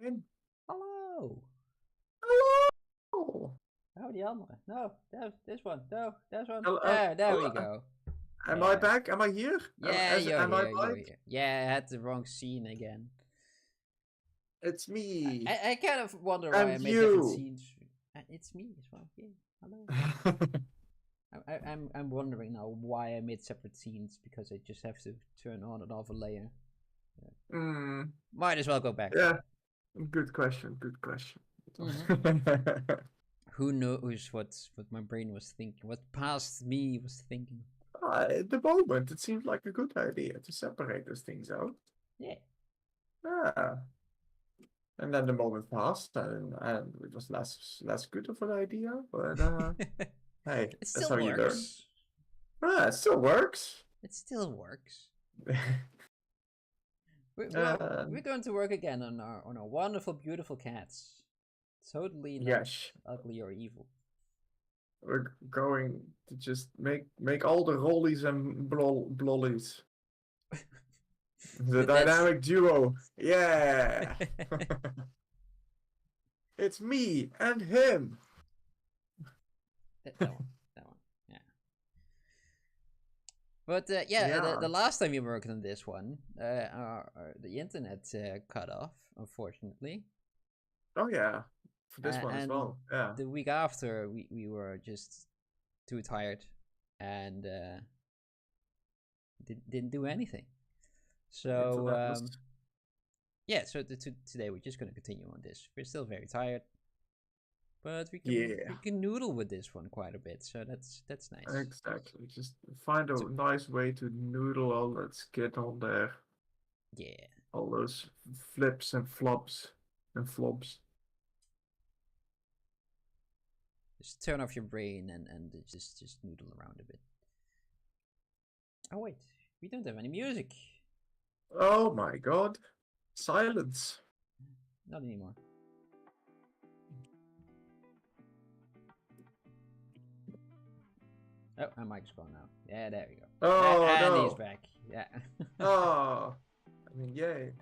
In. Hello. Hello. Oh, the other one. No, this one. No, this one. Hello. There we Hello. go. Am I Yeah. back? Am I here? Yeah, you're Am I here. You're live? here. Yeah, I had the wrong scene again. It's me. I kind of wonder why I And made different you. scenes. It's me as well. Yeah. Hello. I'm wondering now why I made separate scenes because I just have to turn on and off a layer. Might as well go back to Yeah. that. Good question. Good question. Who knows what my brain was thinking? What past me was thinking? At the moment, it seems like a good idea to separate those things out. Yeah. Ah. And then the moment passed, and it was less good of an idea. But hey, It that's still how you learn. works. It still works. It still works. We're going to work again on our wonderful, beautiful cats. Totally not Yes. ugly or evil. We're going to just make all the rollies and blollies. The dynamic duo. Yeah. It's me and him. That one. Yeah. But yeah. The last time we worked on this one, the internet cut off, unfortunately. Oh yeah, for this one as well. Yeah. The week after, we were just too tired and didn't do anything. So yeah, so today we're just gonna continue on this. We're still very tired, but we can noodle with this one quite a bit. So that's nice. Exactly. Just find a nice way to noodle all that skit on there. Yeah. All those flips and flops and flops. Just turn off your brain and just noodle around a bit. Oh wait, we don't have any music. Oh my god. Silence. Not anymore. Oh, my mic's gone now. Yeah, there we go. Oh, and no. he's back. Yeah. Oh. I mean, yay.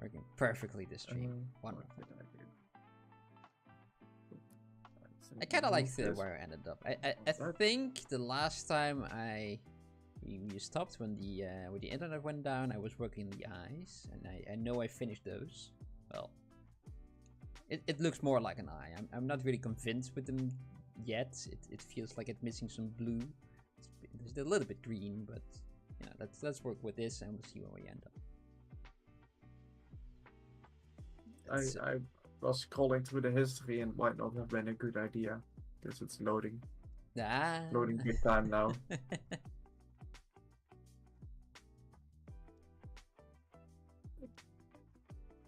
Working perfectly this stream. Wonderful. I kind of like where I ended up. I think the last time we stopped when the internet went down, I was working the eyes, and I know I finished those. Well, it looks more like an eye. I'm not really convinced with them yet. It feels like it's missing some blue. It's a little bit green, but you know, let's work with this and we'll see where we end up. I was scrolling through the history and might not have been a good idea because it's loading. Loading big time now.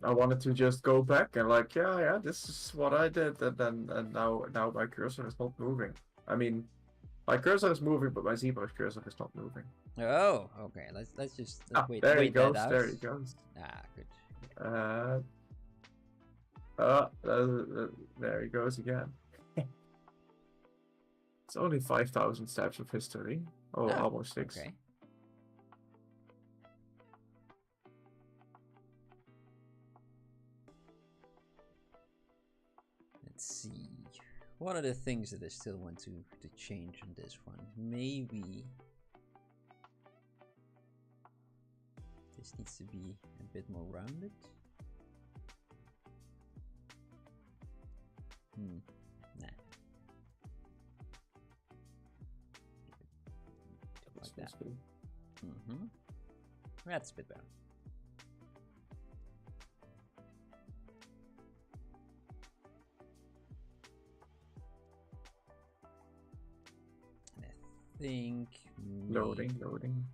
I wanted to just go back and like, yeah, this is what I did, and now my cursor is not moving. I mean, my cursor is moving, but my ZBrush cursor is not moving. Oh, okay. Let's just wait. There he goes. That out. There he goes. Good. There he goes again. It's only 5,000 steps of history. Oh, almost 6. Okay. Let's see. What are the things that I still want to change on this one? Maybe this needs to be a bit more rounded. Nah. Like that. That's a bit better. Think loading.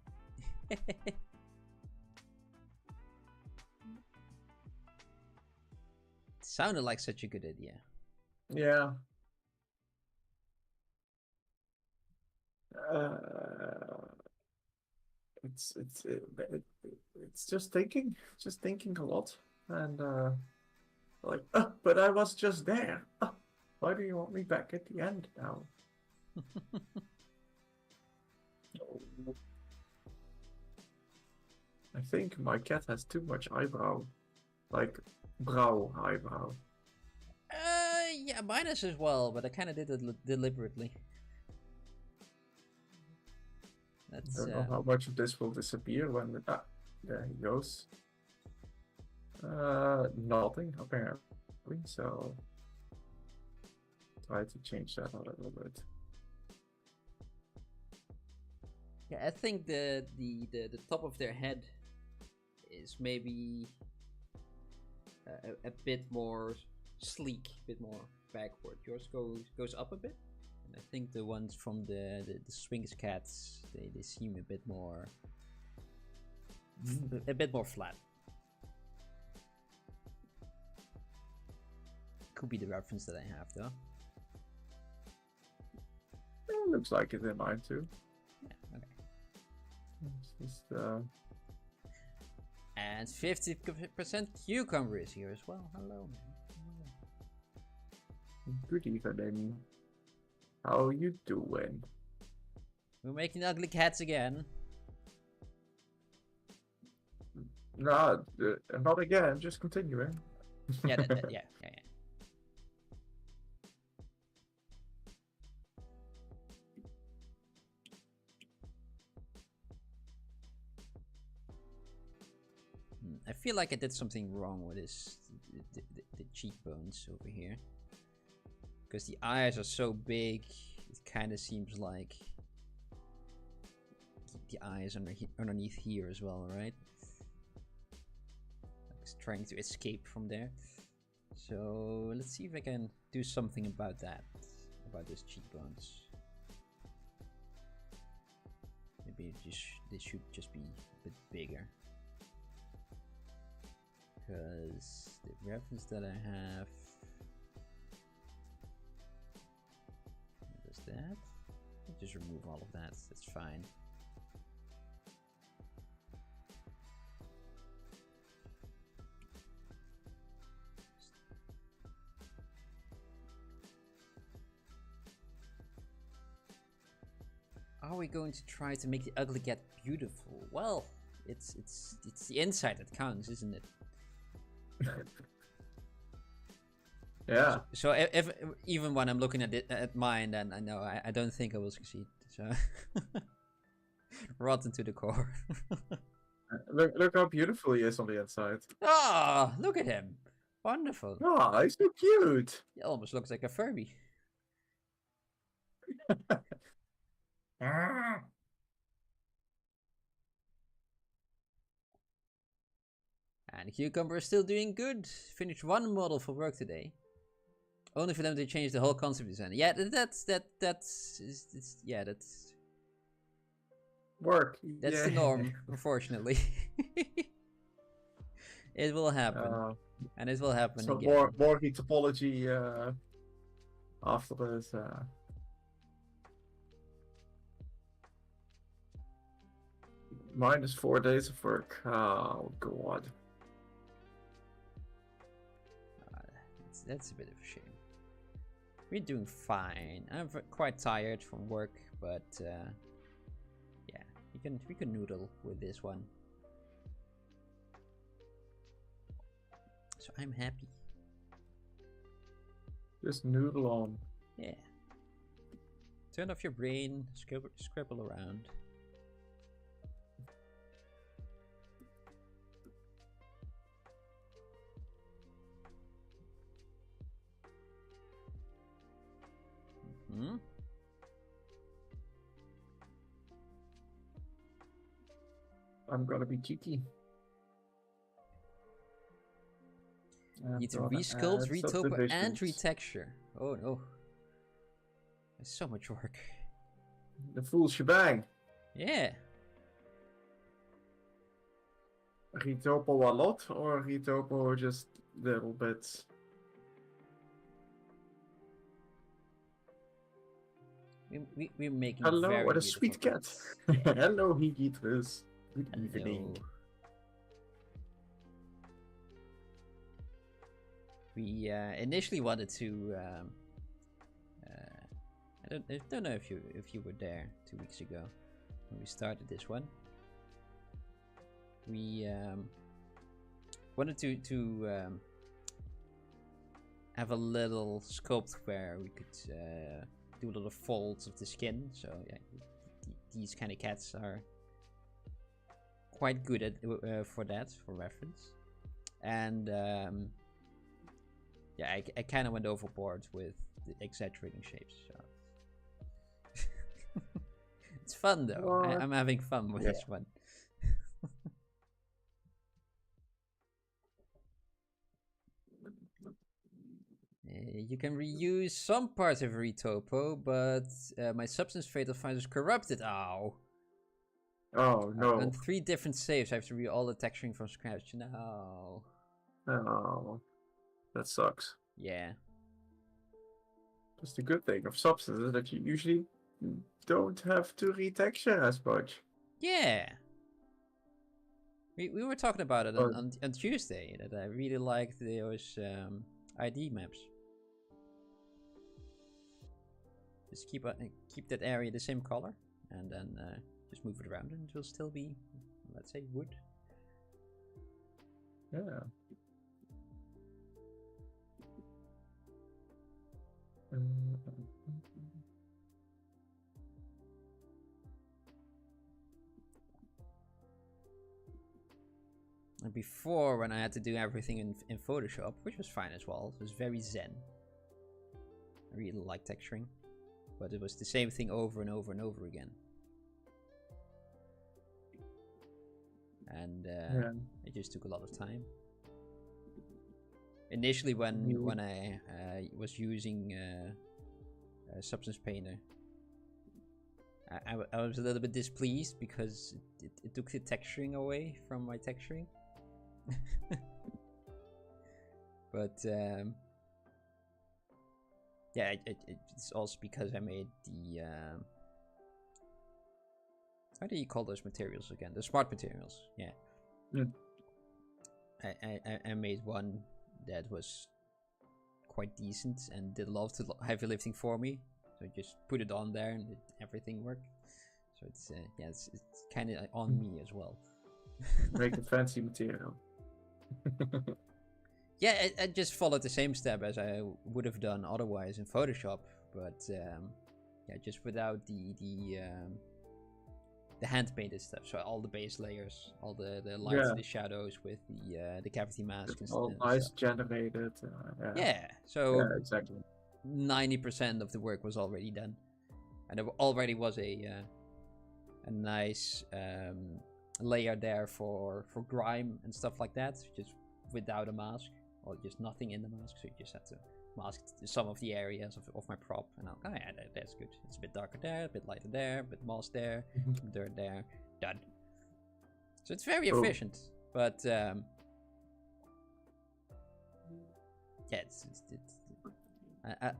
Sounded like such a good idea. Yeah. It's just thinking a lot, and like, but I was just there. Why do you want me back at the end now? I think my cat has too much eyebrow Like brow, eyebrow. Yeah, mine is as well, but I kind of did it deliberately. That's I don't know how much of this will disappear when there he goes. Nothing apparently, so try to change that a little bit. yeah. I think the top of their head is maybe a bit more sleek, a bit more backward. Yours goes up a bit, and I think the ones from the Sphinx cats they seem a bit more flat. Could be the reference that I have though. It looks like it in mine too. Yeah, okay. It's just, And 50% cucumber is here as well. Hello, man. good evening. How you doing? We're making ugly cats again. No, not again. Just continuing. Yeah, yeah. I feel like I did something wrong with the cheekbones over here, because the eyes are so big. It kind of seems like the eyes underneath here as well, right? Like trying to escape from there. So let's see if I can do something about that, about those cheekbones. Maybe they should just be a bit bigger. Because the reference that I have does that. I'll just remove all of that. That's fine. Are we going to try to make the ugly cat beautiful? Well, it's the inside that counts, isn't it? Yeah. So if even when I'm looking at mine, then I know I don't think I will succeed. So rotten to the core. Look how beautiful he is on the inside. Ah, look at him! Wonderful. Oh, he's so cute. He almost looks like a Furby. And the cucumber is still doing good. Finished one model for work today. Only for them to change the whole concept design. Yeah, that's work. That's the norm, unfortunately. It will happen, and it will happen so again. more topology after this. Minus 4 days of work. Oh god. That's a bit of a shame. We're doing fine. I'm quite tired from work, but yeah, we can noodle with this one. So I'm happy. Just noodle on. Yeah. Turn off your brain. Scribble around. Hmm? I'm gonna be cheeky. Need to resculpt, retopo, and retexture. Oh no. There's so much work. The full shebang. Yeah. Retopo a lot or retopo just little bits? We're making hello, very what a sweet cat. Hello, Higitris. Good evening. We initially wanted to. I don't know if you were there 2 weeks ago when we started this one. We wanted to have a little sculpt where we could do little folds of the skin. So yeah, these kind of cats are quite good at for that, for reference. And yeah, I kind of went overboard with the exaggerating shapes. So. It's fun though. I'm having fun with this one. You can reuse some parts of Retopo, but my substance fatal find is corrupted. Ow. Oh no. On 3 different saves, I have to read all the texturing from scratch. No. Oh, that sucks. Yeah. That's the good thing of substance is that you usually don't have to retexture as much. Yeah. We were talking about it on Tuesday, that I really liked those ID maps. Just keep that area the same color, and then just move it around, and it will still be, let's say, wood. Yeah. And before, when I had to do everything in Photoshop, which was fine as well, it was very zen. I really like texturing, but it was the same thing over and over and over again. And it just took a lot of time. Initially, when I was using Substance Painter, I was a little bit displeased because it took the texturing away from my texturing. But yeah, it's also because I made the how do you call those materials again? The smart materials. Yeah. I made one that was quite decent and did a lot of heavy lifting for me. So I just put it on there and everything worked. So it's yeah, it's kind of on me as well. Make a fancy material. Yeah, I just followed the same step as I would have done otherwise in Photoshop, but yeah, just without the hand painted stuff. So all the base layers, all the lights and the shadows with the cavity mask and all nice generated. Yeah, so yeah, exactly. 90% of the work was already done, and there already was a nice layer there for grime and stuff like that, just without a mask or just nothing in the mask. So you just have to mask some of the areas of my prop, and I'll, oh yeah, that's good. It's a bit darker there, a bit lighter there, a bit moss there, some dirt there, done. So it's very efficient, but yeah,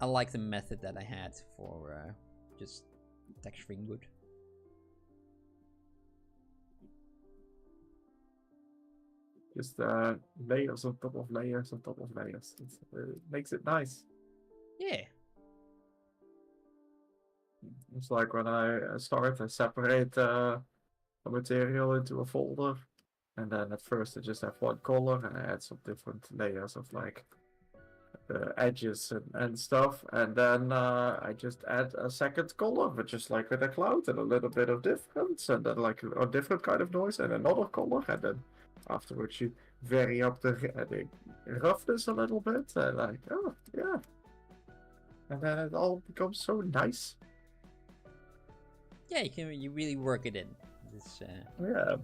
I like the method that I had for just texturing wood. Just layers on top of layers on top of layers. It makes it nice. Yeah. It's like when I start to separate a material into a folder, and then at first I just have one color, and I add some different layers of like edges and stuff, and then I just add a second color, but just like with a cloud, and a little bit of difference, and then like a different kind of noise, and another color, and then afterwards you vary up the roughness a little bit, and like, oh yeah, and then it all becomes so nice. Yeah, you really work it in. It's yeah,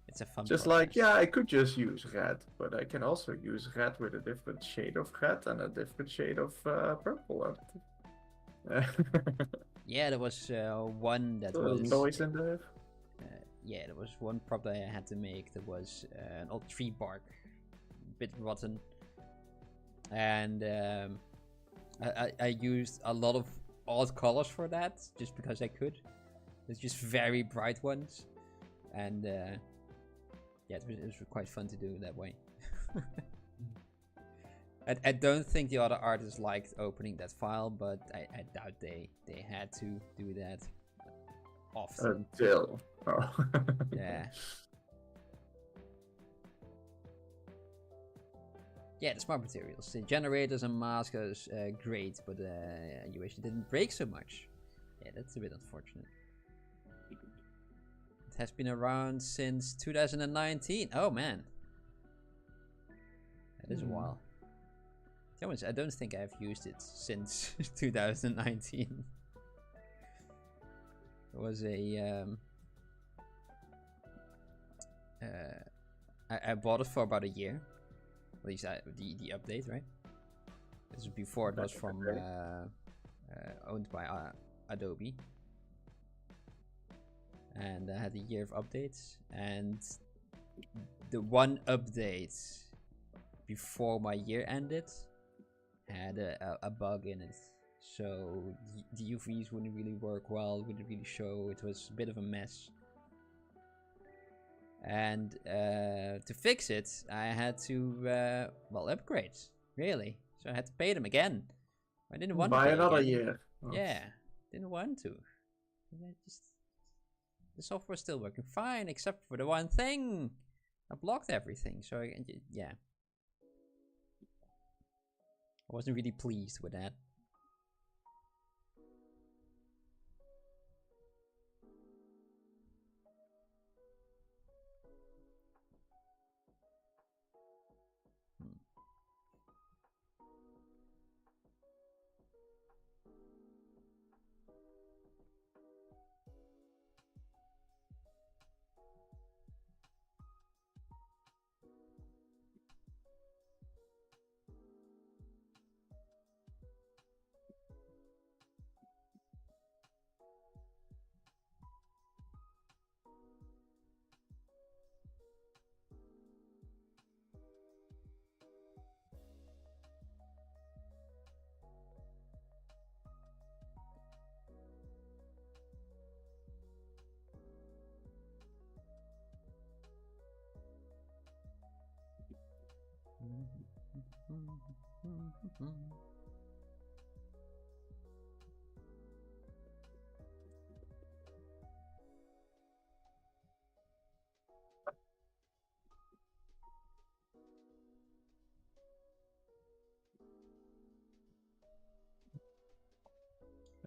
it's a fun just process. like, yeah, I could just use red, but I can also use red with a different shade of red and a different shade of purple. Yeah, there was one that was noise in there. Yeah, there was one prop that I had to make that was an old tree bark, a bit rotten, and I used a lot of odd colors for that just because I could. It's just very bright ones, and yeah, it was quite fun to do that way. I don't think the other artists liked opening that file, but I doubt they had to do that often. Until. Oh. Yeah. Yeah, the smart materials. The generators and maskers, great, but you wish it didn't break so much. Yeah, that's a bit unfortunate. It has been around since 2019. Oh man. That is a while. I don't think I've used it since 2019. It was a I bought it for about a year. At least the update, right? This was before it was from owned by Adobe, and I had a year of updates. And the one update before my year ended had a bug in it, so the UVs wouldn't really work well, wouldn't really show. It was a bit of a mess. And to fix it, I had to upgrade, really. So I had to pay them again. I didn't want to buy pay another again. year. Oh. Yeah, didn't want to. The software was still working fine, except for the one thing. I blocked everything, so yeah. I wasn't really pleased with that.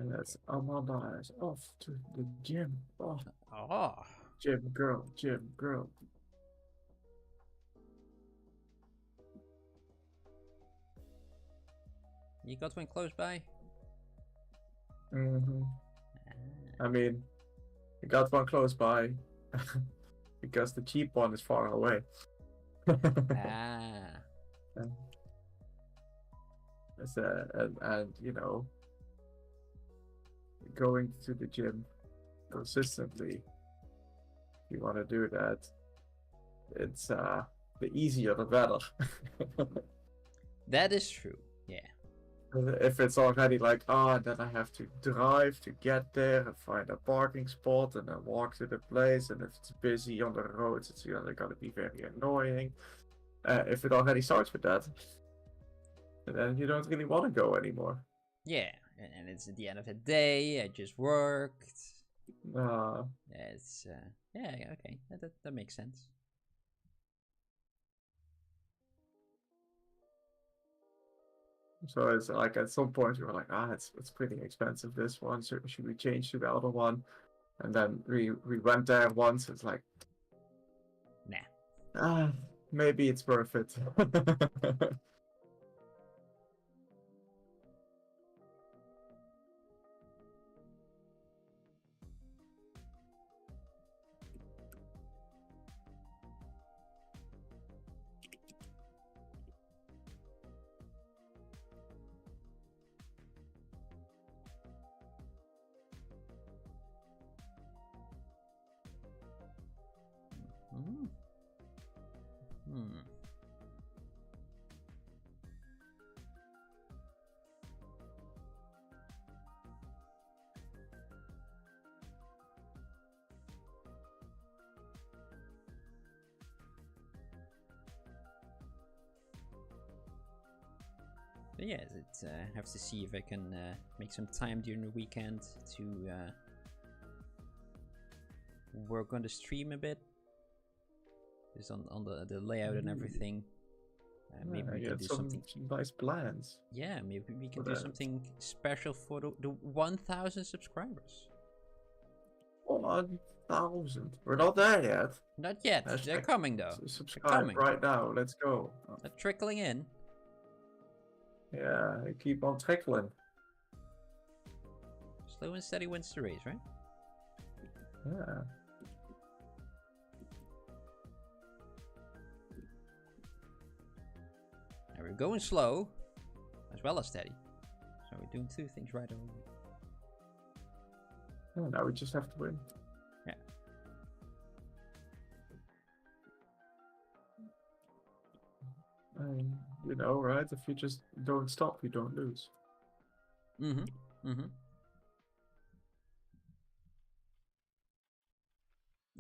And that's Amanda off to the gym. Oh, gym girl, gym girl. You got one close by? I mean, you got one close by because the cheap one is far away. And you know, going to the gym consistently, if you want to do that, it's the easier the better. That is true, yeah. If it's already like, then I have to drive to get there and find a parking spot and then walk to the place, and if it's busy on the roads, it's gonna be very annoying. If it already starts with that, then you don't really want to go anymore. Yeah, and it's at the end of the day. I just worked. It's yeah, okay, that makes sense. So it's like at some point we were like, it's pretty expensive, this one. So should we change to the other one? And then we went there once. It's like, nah. Maybe it's worth it. But yeah, I have to see if I can make some time during the weekend to work on the stream a bit, just on the layout and everything. Maybe we can get do some something. nice plans. Yeah, maybe we can for do that. something special for the 1,000 subscribers. 1,000. We're not there yet. Not yet. They're Hashtag coming though. They're subscribe coming. right now. Let's go. They're trickling in. Yeah, keep on trickling. Slow and steady wins the race, right? Yeah. And we're going slow as well as steady. So we're doing two things right away. Oh, now we just have to win. Yeah. You know, right? If you just don't stop, you don't lose.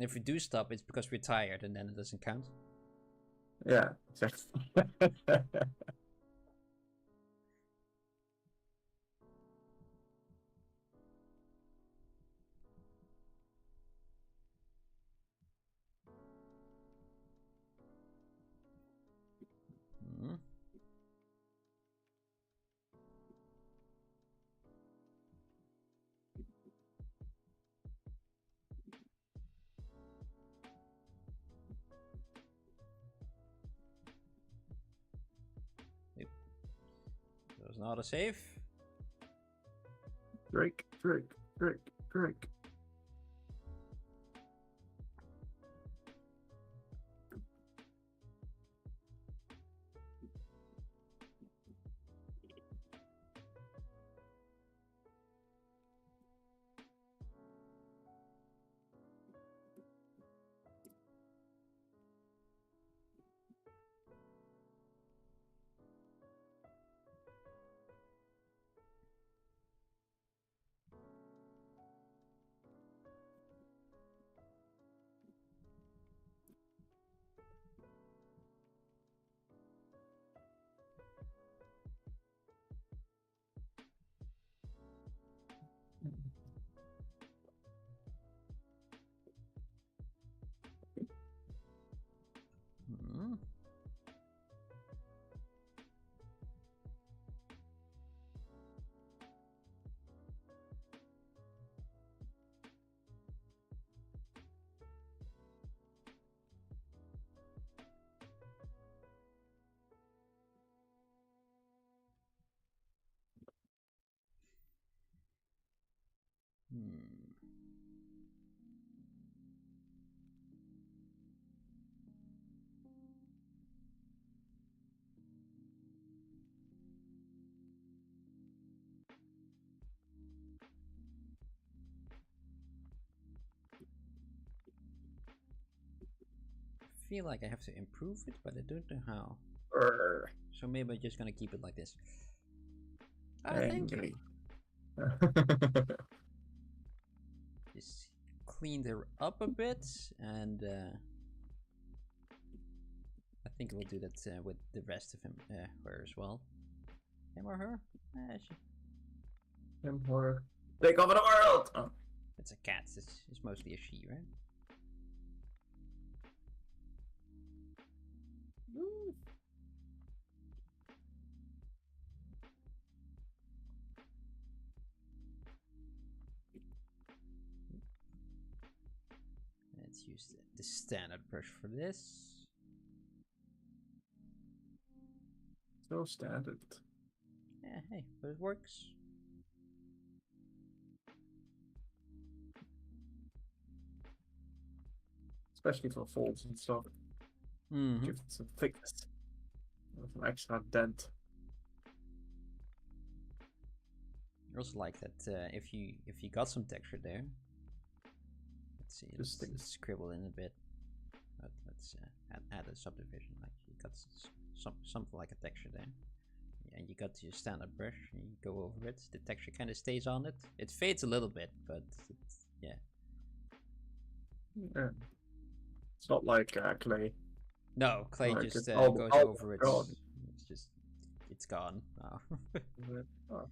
If we do stop, it's because we're tired and then it doesn't count. Yeah, exactly. That was not a save. Drake. I feel like I have to improve it, but I don't know how. So maybe I'm just gonna keep it like this. Thank you. Just cleaned her up a bit, and I think we'll do that with the rest of him, her as well. Him or her? Him or her. Take over the world! Oh. It's a cat. It's mostly a she, right? Let's use the standard brush for this. So standard. Yeah, hey, but it works. Especially for folds and stuff. Give it some thickness. With an extra dent. I also like that if you got some texture there. Let's see, let's scribble in a bit. But let's add a subdivision. Like you got something like a texture there. And you got your standard brush, and you go over it. The texture kind of stays on it. It fades a little bit, but yeah. Yeah. It's not like clay. No, clay like just goes over it. Gone. It's gone now. Oh.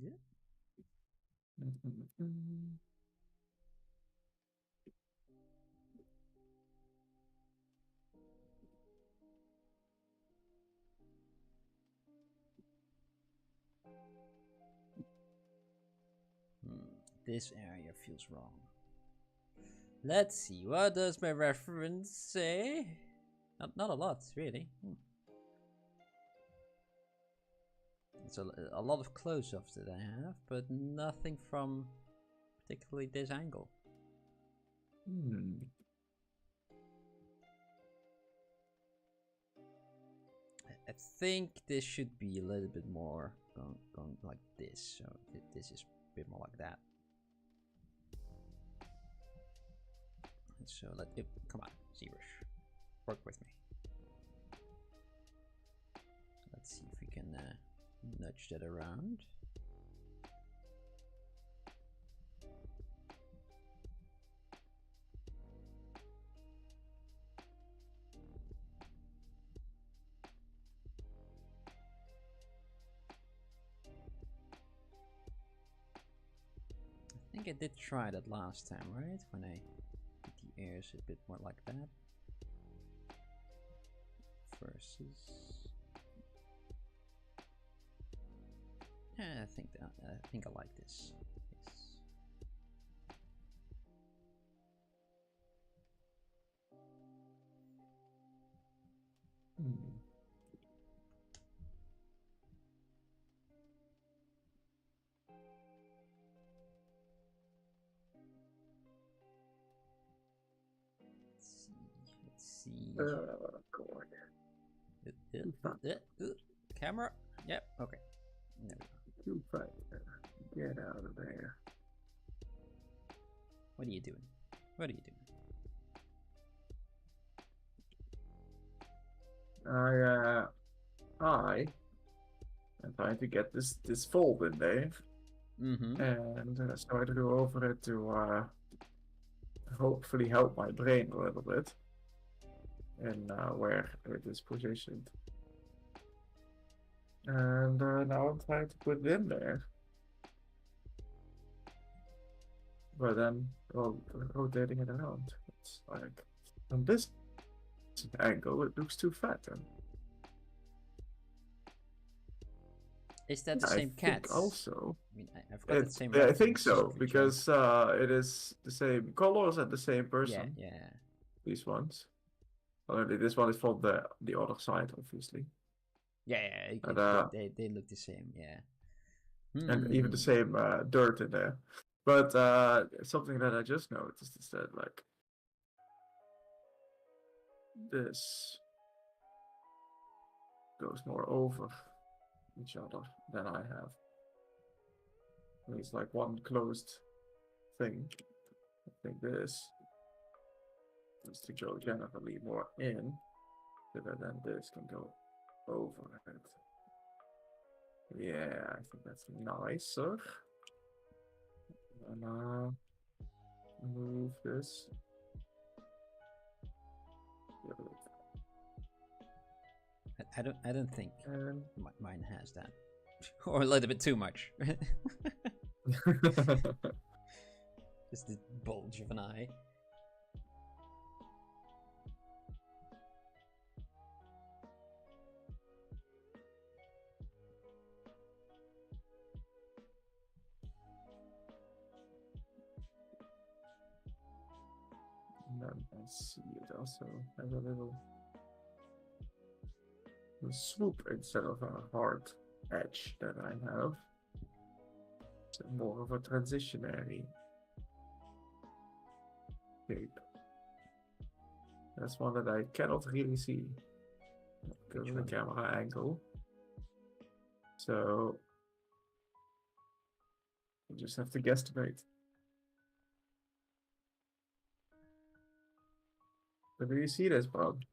Yeah. This area feels wrong. Let's see, what does my reference say? Not a lot, really. It's a lot of close-ups that I have, but nothing from particularly this angle. I think this should be a little bit more going like this, so this is a bit more like that. So come on, ZBrush, work with me. Let's see if we can nudge that around. I think I did try that last time, right? When I did the ears a bit more like that. Versus, yeah, I think I like this. Yes. Let's see. Camera. Yep. Okay. There we go. Get out of there. What are you doing? What are you doing? I am trying to get this fold in there. And so I go over it to hopefully help my brain a little bit in where it is positioned. And now I'm trying to put it in there. But then, well, rotating it around, it's like, from this angle, it looks too fat. Then. Is that the same cat? Also, I mean, I've got the same. Yeah, I think so, because it is the same colors and the same person. Yeah. These ones. Only this one is from the other side, obviously. Yeah. They look the same. Yeah. And even the same dirt in there. But something that I just noticed is that, like, this goes more over each other than I have. It's like one closed thing. I think this is to go generally more in, so that then this can go over it. Yeah, I think that's nicer. And move this. I don't think mine has that, or a little bit too much. Just the bulge of an eye. And then I see it also has a little swoop instead of a hard edge that I have. It's more of a transitionary shape. That's one that I cannot really see because of the camera angle. So you just have to guesstimate. But do you see this, Bob?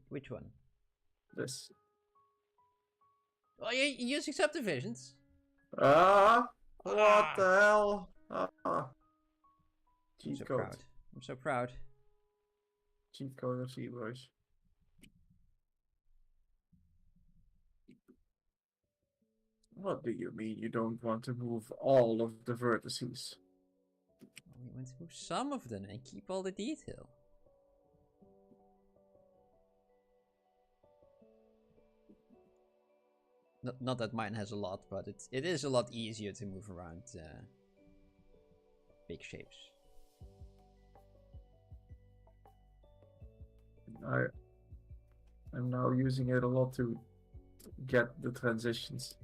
Which one? This. Oh, you're using subdivisions? What the hell? Cheat code. Proud. I'm so proud. Cheat code of ZBrush. What do you mean you don't want to move all of the vertices? We want to move some of them and keep all the detail. Not that mine has a lot, but it is a lot easier to move around big shapes. I'm now using it a lot to get the transitions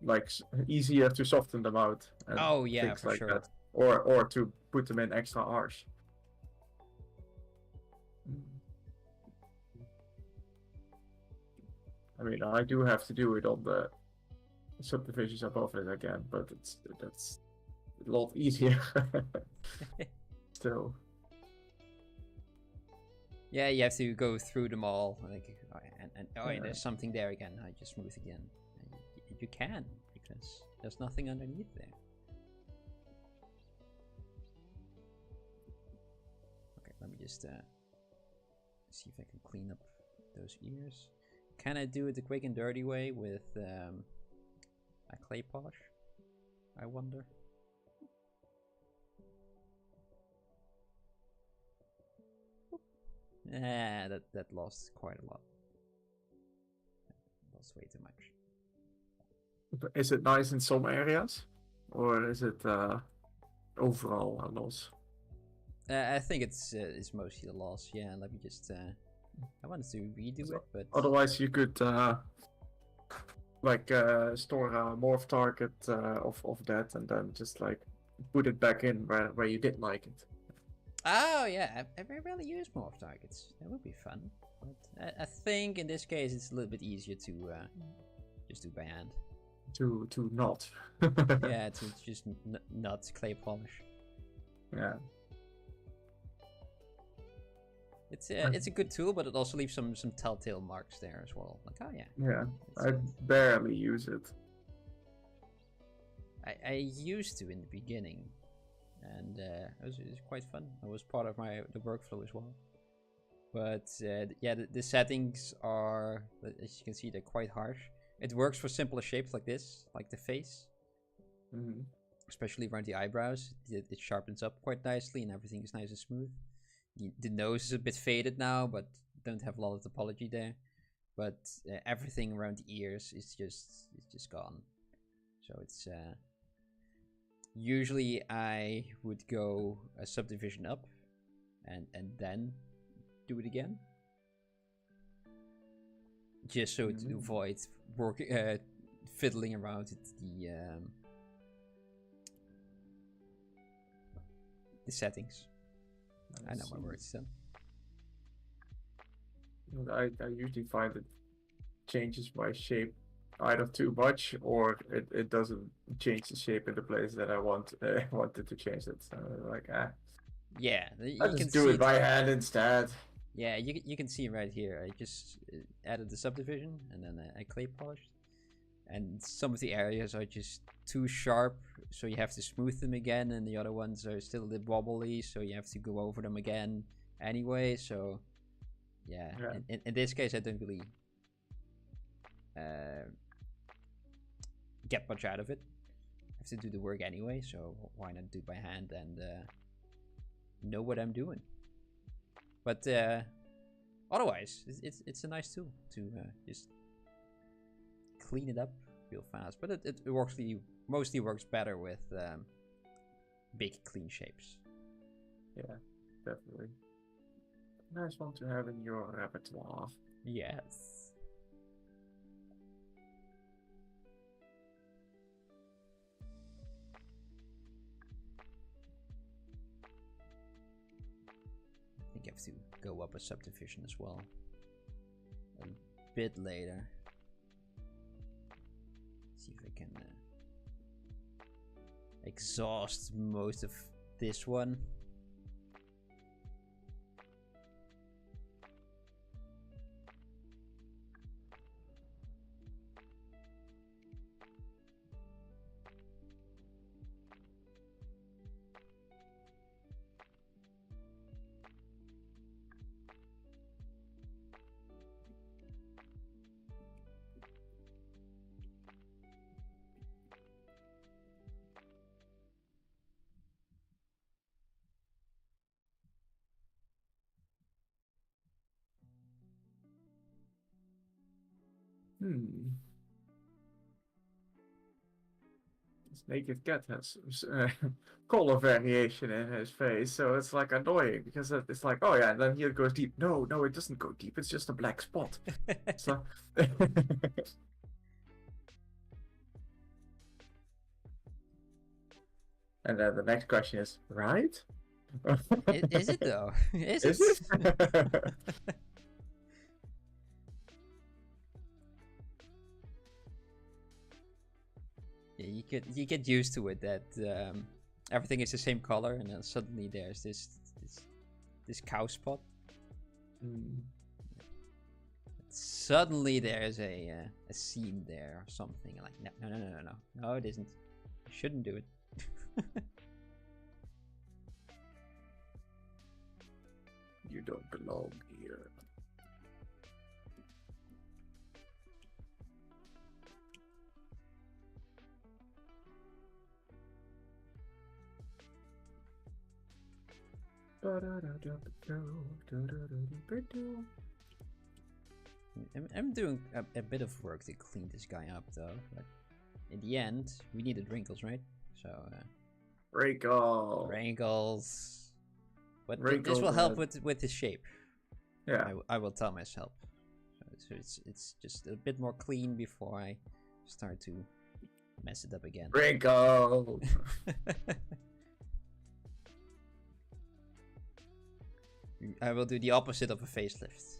like easier to soften them out. And oh yeah, things for like sure. that. Or to put them in extra harsh. I mean, I do have to do it on the subdivisions above it again, but that's a lot easier. Still. Yeah, you have to go through them all, like, and oh, Yeah. there's something there again. I just smooth again. You can, because there's nothing underneath there. Okay, let me just see if I can clean up those ears. Can I do it the quick and dirty way with a clay polish? I wonder. Yeah, that lost quite a lot. Lost way too much. But is it nice in some areas, or is it overall a loss? I think it's mostly a loss. Yeah, let me just. I wanted to redo it, but otherwise you could like store a morph target of that, and then just like put it back in where you did like it. Oh yeah, I rarely use morph targets. That would be fun. But I think in this case it's a little bit easier to just do by hand. To not. Yeah, to just not clay polish. Yeah. It's a good tool, but it also leaves some telltale marks there as well. Like, oh yeah. Yeah, I barely use it. I used to in the beginning, and it was quite fun. It was part of the workflow as well. But yeah, the settings are, as you can see, they're quite harsh. It works for simpler shapes like this, like the face. Mm-hmm. Especially around the eyebrows. It sharpens up quite nicely and everything is nice and smooth. The nose is a bit faded now, but don't have a lot of topology there. But everything around the ears is just gone. So it's usually I would go a subdivision up and then do it again, just so to avoid fiddling around with the settings. I know my words then. I usually find it changes my shape either too much, or it doesn't change the shape in the place that I wanted to change it. So like yeah, I just do it by hand instead. Yeah, you can see right here. I just added the subdivision and then I clay polished, and some of the areas are just too sharp, so you have to smooth them again, and the other ones are still a bit wobbly, so you have to go over them again anyway. So yeah. In this case I don't really get much out of it. I have to do the work anyway, so why not do by hand and know what I'm doing. But otherwise it's a nice tool to just clean it up real fast. But it mostly works better with big clean shapes. Yeah, definitely. Nice one to have in your repertoire. Yes. I think I have to go up a subdivision as well a bit later. See if I can exhaust most of this one. Hmm. This naked cat has color variation in his face, so it's like annoying because it's like, oh yeah, and then here it goes deep. No, no, it doesn't go deep. It's just a black spot. So. And then the next question is, right? Is it though? Is Is it? it? Yeah, you get used to it that everything is the same color, and then suddenly there's this cow spot. Mm. Suddenly there's a seam there or something. Like no, it isn't. You shouldn't do it. You don't belong here. I'm doing a bit of work to clean this guy up though. But in the end, we needed wrinkles, right? So wrinkles. But this will help with his shape. Yeah. I will tell myself. So it's just a bit more clean before I start to mess it up again. Wrinkles. I will do the opposite of a facelift.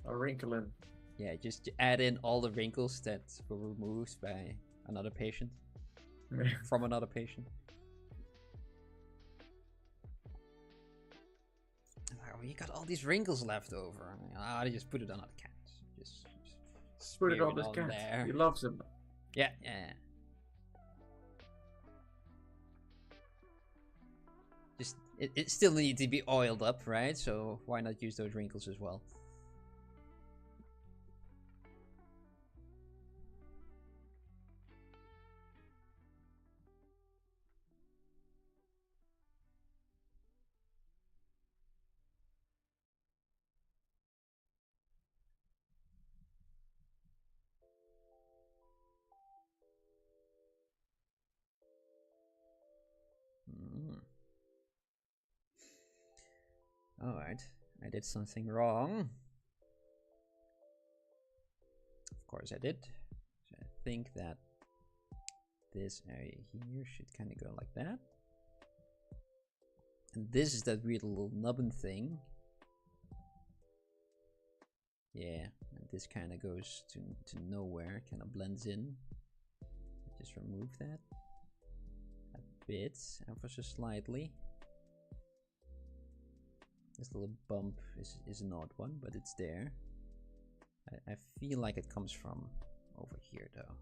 A wrinkling. Yeah, just add in all the wrinkles that were removed by another patient. From another patient. Oh, you got all these wrinkles left over. I just put it on the cat. Just put it on this cat. There. He loves him. Yeah. Just it still needs to be oiled up, right? So why not use those wrinkles as well? Alright, I did something wrong. Of course I did. So I think that this area here should kind of go like that. And this is that weird little nubbin thing. Yeah, and this kind of goes to nowhere, kind of blends in. Just remove that a bit, ever so slightly. This little bump is an odd one, but it's there. I feel like it comes from over here though.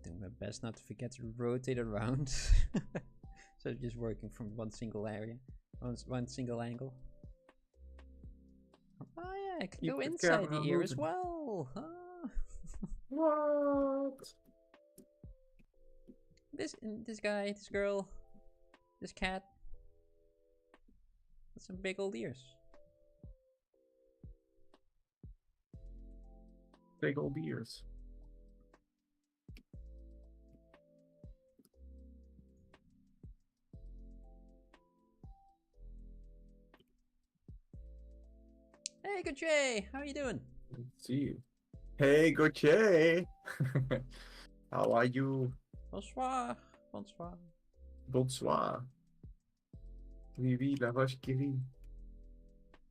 Doing my best not to forget to rotate around. So just working from one single area, one single angle. Oh yeah, I can go inside the ear as well. Huh? What? This guy, this girl, this cat. With some big old ears. Big old ears. Hey, Gauthier, how are you doing? Let's see. Hey, Gauthier. How are you? Bonsoir. Bonsoir. Bonsoir. Oui, oui, la vache qui rit.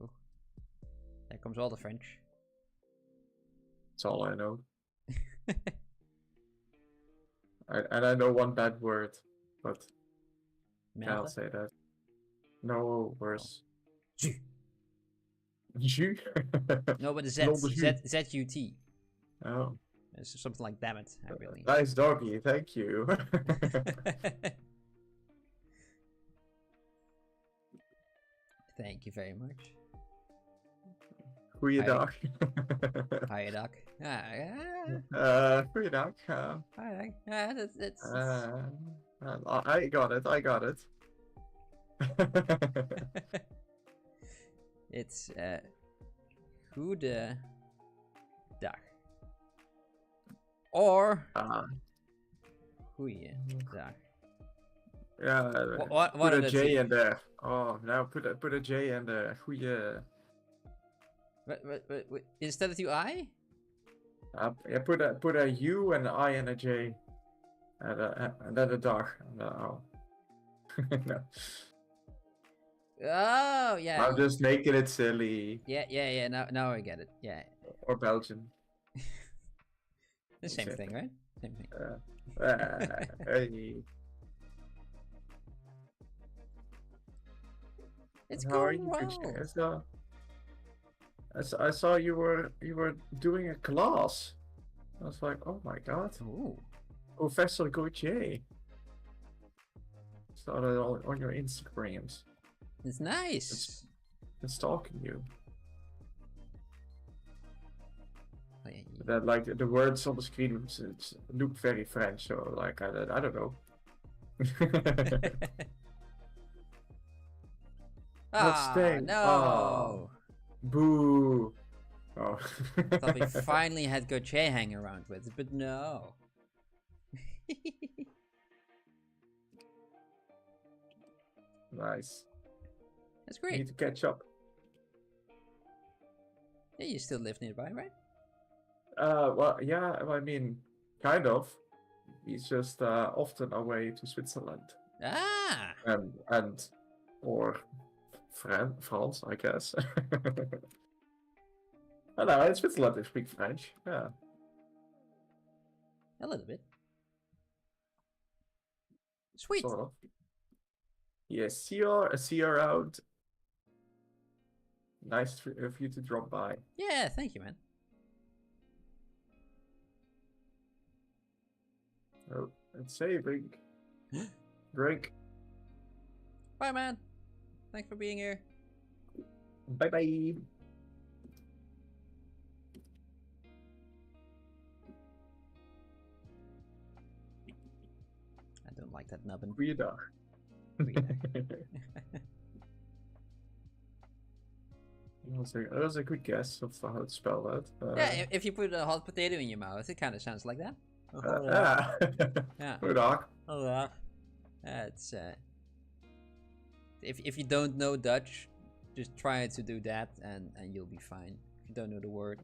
Oh. There comes all the French. That's all I know. And I know one bad word, but can't say that. No, worse. Oh. Jus? No, but the Z-U-T. Oh. It's something like damn it, I really. Nice doggy, thank you. Thank you very much. Goeiedag. Hi, Doc. Goeiedag. Hi, Doc. Yeah, that's I got it. I got it. It's goede dag. Or goeie dag. Yeah. What put are a the J two? in there. Oh, now put a J in there. Goeie. What, instead of the I? Yeah, put a U and an I and a J, and then a dag. No. No. Oh yeah. I'm just making it silly. Yeah. Now I get it. Yeah. Or Belgian. The same thing, right? Same thing. Hey. It's How are going you? well. I saw you were doing a class. I was like, oh my god, Ooh. Professor Gautier. Saw that on your Instagrams. It's nice. It's stalking you. Oh, yeah, That like the words on the screen look very French, so like I don't know. no. Oh, boo. Oh. Thought we finally had Gautier hang around with, but no. Nice. That's We great. need to catch up. Yeah, you still live nearby, right? Well, yeah, I mean, kind of. He's just often away to Switzerland. Ah! And or France, I guess. I know, in Switzerland they speak French. Yeah. A little bit. Sweet. Sort of. Yes, see you around. Nice of you to drop by. Yeah, thank you, man. Oh, and saving. Drink. Bye, man. Thanks for being here. Bye bye. I don't like that nubbin. Goeiedag. That was a good guess of how to spell that. Yeah, if you put a hot potato in your mouth, it kind of sounds like that. Yeah. Goeiedag. It's if you don't know Dutch, just try to do that and you'll be fine. If you don't know the words,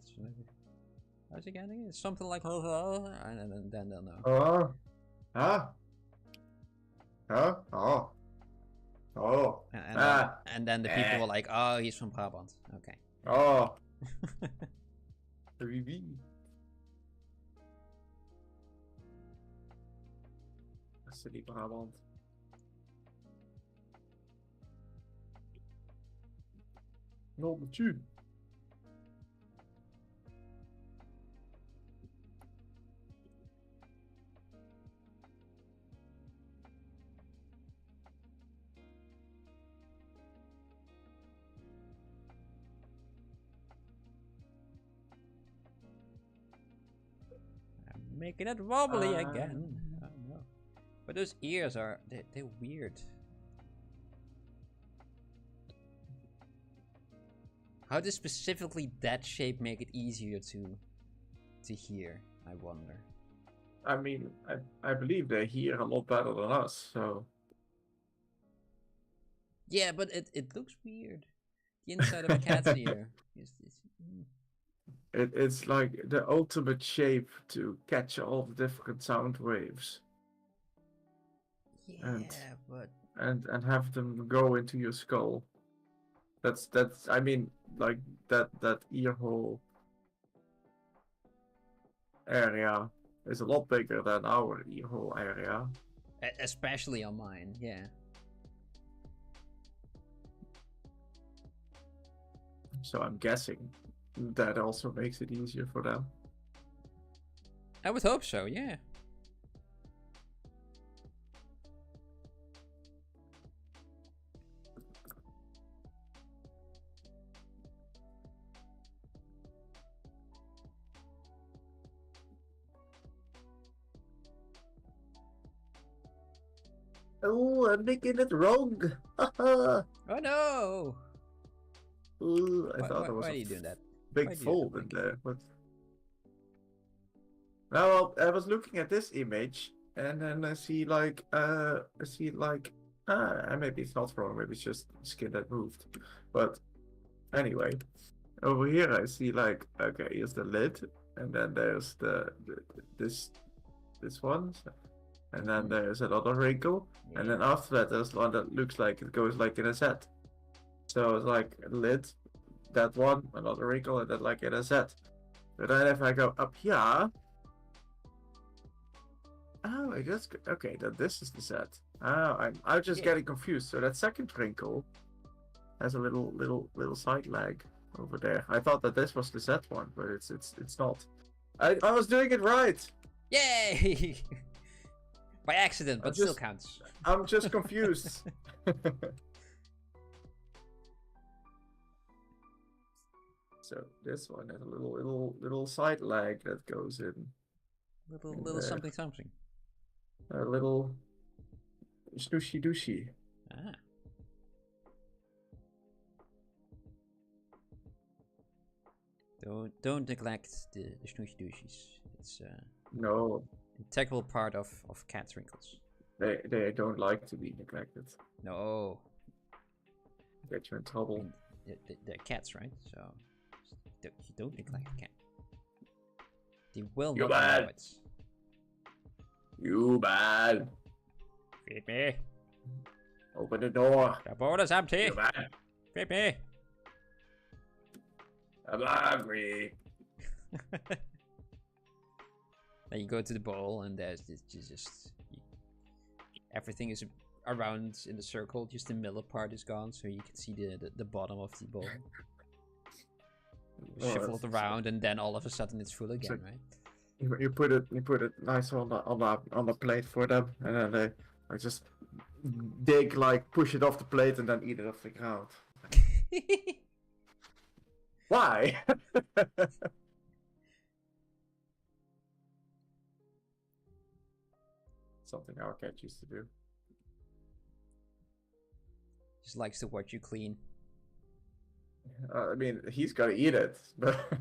how's it getting? It's something like and then they'll know. Oh. Huh? Huh? Oh. Oh. And then the people were like, oh, he's from Brabant. Okay. Oh. Wie? City Brabant. No, the tune. I'm making it wobbly again. Oh no. But those ears are they're weird. How does specifically that shape make it easier to hear, I wonder? I mean, I believe they hear a lot better than us, so. Yeah, but it looks weird. The inside of a cat's ear is It's like the ultimate shape to catch all the different sound waves. Yeah, but and have them go into your skull. That's I mean, like that ear hole area is a lot bigger than our ear hole area. Especially on mine, yeah. So I'm guessing that also makes it easier for them. I would hope so, yeah. Oh, I'm making it wrong. Haha. Oh no! Ooh, I thought there was Why a are you doing that? big Why do fold that, in Nick? there, but now I was looking at this image, and then I see like maybe it's not wrong, maybe it's just skin that moved. But anyway, over here I see like, okay, here's the lid, and then there's this one, and then there's another wrinkle, and then after that there's one that looks like it goes like in a Z. So it's like lid, that one, another wrinkle, and then like in a Z. But then if I go up here, oh, I just okay. Then this is the set. Oh, I'm just getting confused. So that second wrinkle has a little side leg over there. I thought that this was the set one, but it's not. I was doing it right. Yay! By accident, but still counts. I'm just confused. So this one has a little side leg that goes in. Little something something. A little snooshy dooshy. Ah. Don't neglect the snooshy dooshies. It's no integral part of cat wrinkles. They don't like to be neglected. No. Get you in trouble. I mean, they're cats, right? So you don't neglect a cat. They will not allow it. You bad. Feed me. Open the door. The bowl is empty. You bad. Feed me. I'm hungry. Then you go to the bowl, and there's just everything is around in the circle. Just the middle part is gone, so you can see the bottom of the bowl. Shuffle it around, and then all of a sudden it's full again, right? You put it nice on the plate for them, and then they just push it off the plate and then eat it off the ground. Why? Something our cat used to do. Just likes to watch you clean. I mean, he's gotta eat it, but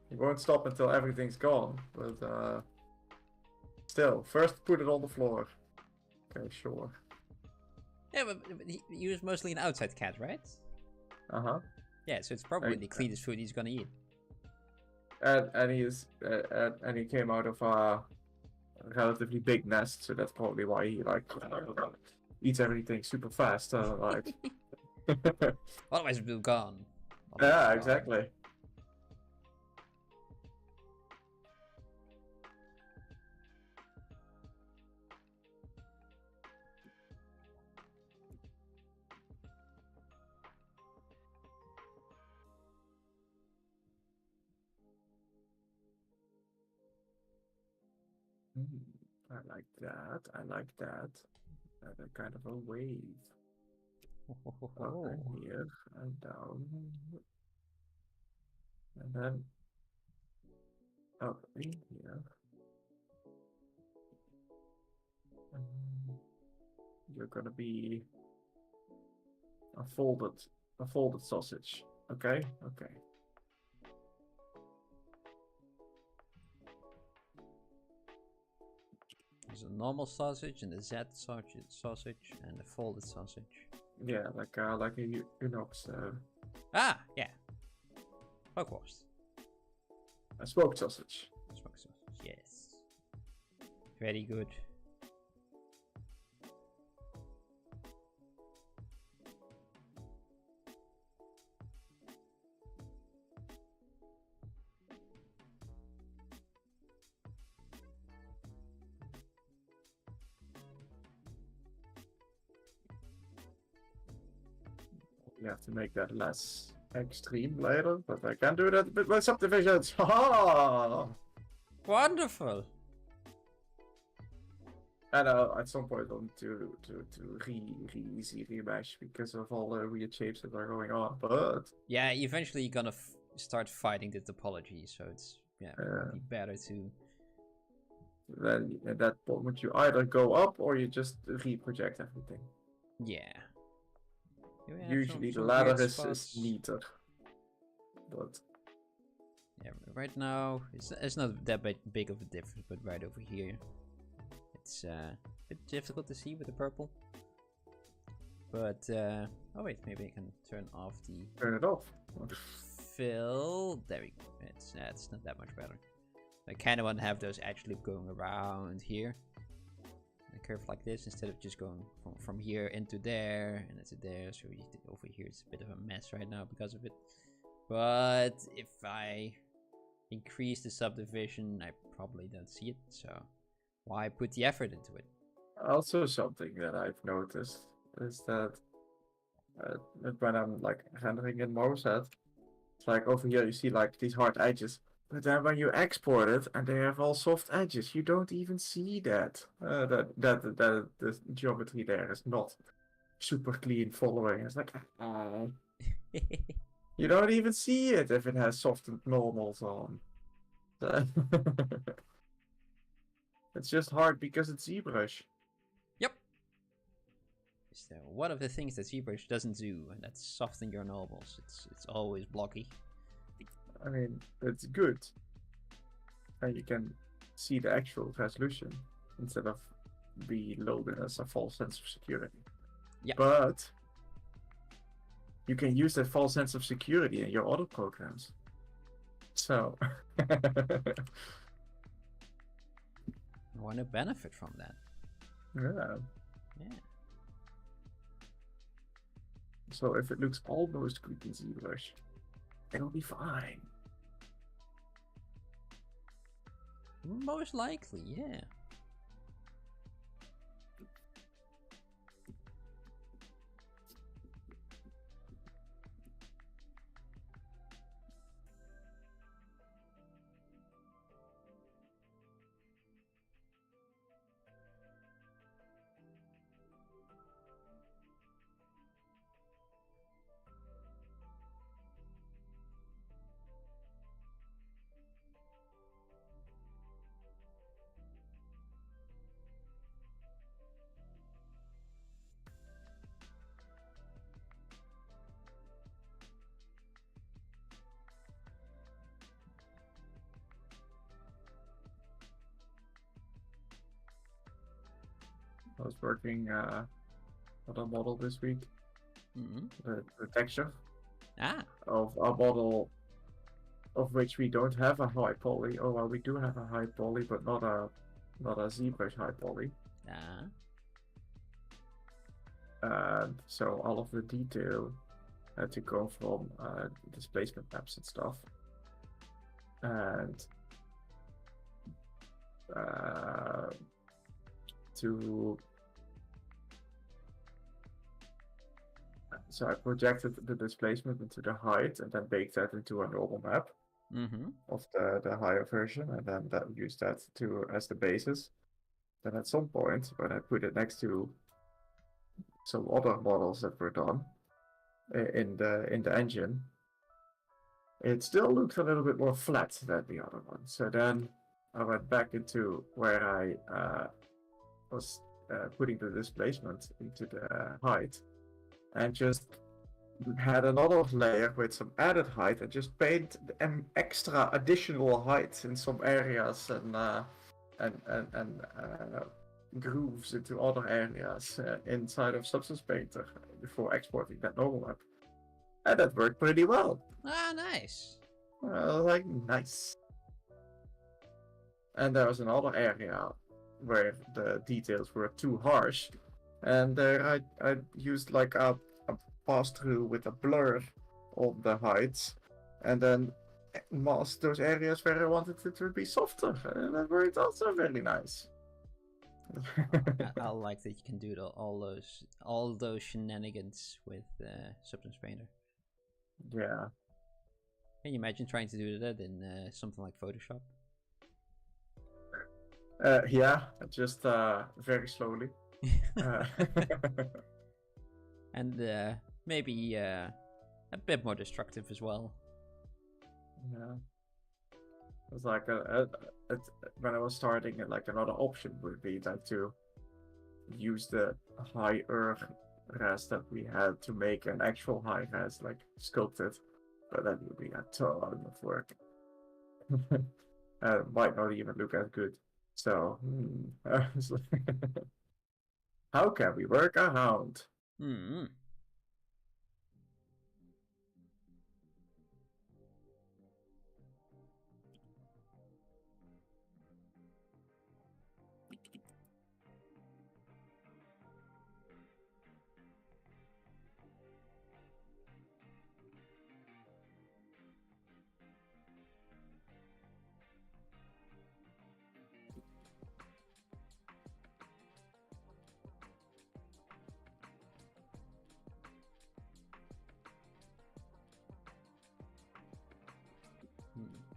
he won't stop until everything's gone. But still, first put it on the floor. Okay, sure. Yeah, but he was mostly an outside cat, right? Uh-huh. Yeah, so it's probably the cleanest food he's gonna eat. And he came out of a relatively big nest, so that's probably why he eats everything super fast. Like. Otherwise it will be gone. Yeah, exactly. I like that. I like that. A kind of a wave. Up and here and down. And then up in here. You're gonna be a folded sausage. Okay? Okay. There's a normal sausage and a Z sausage and a folded sausage. Yeah, like a Unox. Ah, yeah. Bockwurst. A smoked sausage. Smoked sausage, yes. Very good. You have to make that less extreme later, but I can do that with subdivisions. Ha! Wonderful. And at some point I want to easy remesh because of all the weird shapes that are going on. But yeah, eventually you're gonna start fighting the topology, so it's probably better to then at that point you either go up or you just reproject everything. Yeah. Usually the some ladder weird is spots. neater. But yeah, right now it's not that big of a difference, but right over here, it's a bit difficult to see with the purple. But oh wait, maybe I can turn off the turn it off. fill. There we go. It's not that much better. I kind of want to have those edge loop going around here, a curve like this, instead of just going from here into there and into there. So over here it's a bit of a mess right now because of it. But if I increase the subdivision, I probably don't see it. So why put the effort into it? Also, something that I've noticed is that when I'm like rendering in Moset, it's like over here you see like these hard edges, but then when you export it and they have all soft edges, you don't even see that. That the geometry there is not super clean following. It's like you don't even see it if it has softened normals on. It's just hard because it's ZBrush. Yep. So one of the things that ZBrush doesn't do, and that's soften your normals. It's always blocky. I mean, it's good, and you can see the actual resolution instead of be loaded as a false sense of security. Yeah. But you can use that false sense of security in your auto programs. So I want to benefit from that. yeah. Yeah. So if it looks almost good in ZBrush, it'll be fine. Most likely, yeah. I was working on a model this week. Mm-hmm. The texture of a model of which we don't have a high poly. Oh well, we do have a high poly, but not a ZBrush high poly. And so all of the detail had to go from displacement maps and stuff, and so I projected the displacement into the height and then baked that into a normal map of the higher version, and then used that as the basis. Then at some point, when I put it next to some other models that were done in the engine, it still looked a little bit more flat than the other one. So then I went back into where I was putting the displacement into the height, and just had another layer with some added height, and just paint extra additional height in some areas, and grooves into other areas inside of Substance Painter before exporting that normal map, and that worked pretty well. Ah, nice. Like nice. And there was another area where the details were too harsh, and there I used like a pass through with a blur on the heights, and then masked those areas where I wanted it to be softer, and that worked also really nice. I like that you can do all those shenanigans with Substance Painter. Yeah. Can you imagine trying to do that in something like Photoshop? Yeah, just very slowly. And maybe a bit more destructive as well. Yeah. It's like when I was starting it, like another option would be that to use the high earth res that we had to make an actual high res, like sculpted, but that would be a ton of work. Might not even look as good. So, how can we work around? Hmm.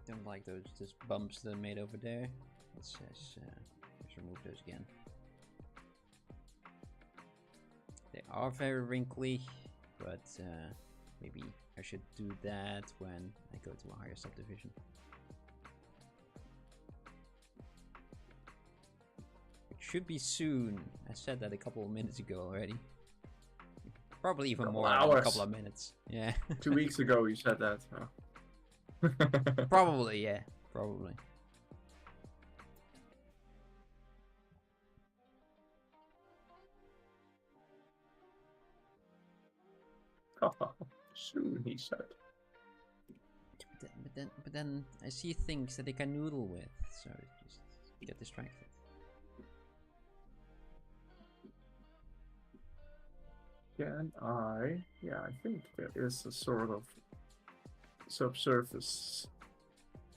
Don't like those just bumps that I made over there. Let's remove those again. They are very wrinkly, but maybe I should do that when I go to a higher subdivision. It should be soon. I said that a couple of minutes ago already. Probably even more than a couple of minutes. Yeah. 2 weeks ago you said that. Oh. Probably, yeah. Probably. Soon, he said. But then I see things that they can noodle with, so just get distracted. Can I? Yeah, I think there is a sort of subsurface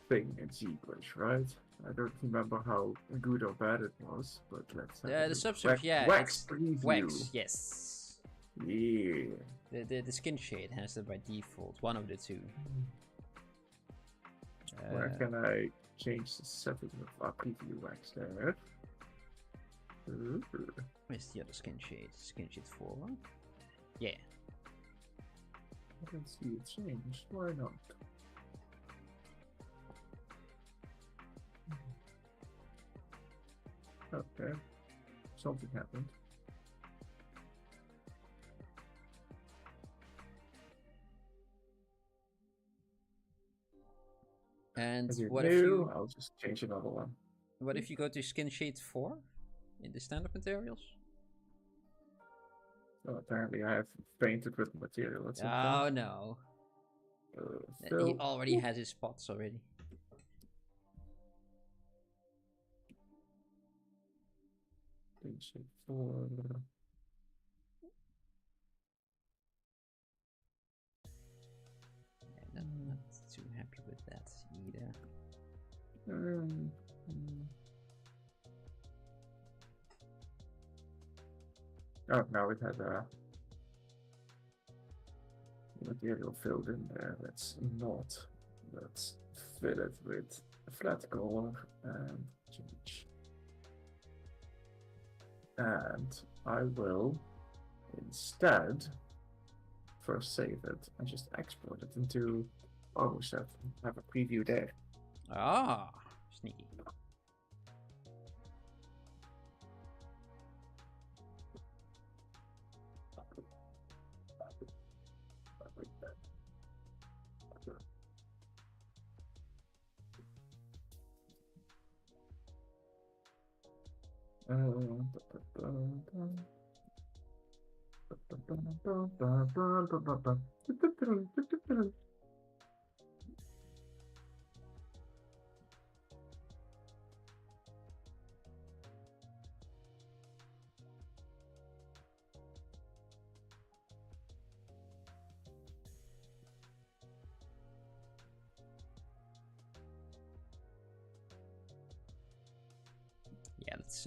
thing in ZBrush, right? I don't remember how good or bad it was, but let's have The subsurface, yeah, wax it's preview. wax, yes. Yeah. The skin shade has that by default, one of the two. Where can I change the setting of our preview wax there? Where's the other skin shade? Skin shade 4? Yeah. I can see it change. Why not? Okay. Something happened. And Is it what new? if you... I'll just change another one. What if you go to skin shade 4 in the standard materials? Oh, apparently I have painted with material at some Oh point. no. He Fill. already has his spots already. Shade 4. Yeah, not too happy with that either. Oh, now it has a material filled in there. That's not. Let's fill it with a flat color and change. And I will instead first save it and just export it into AutoSet and have a preview there. Ah, sneaky. Yeah, let's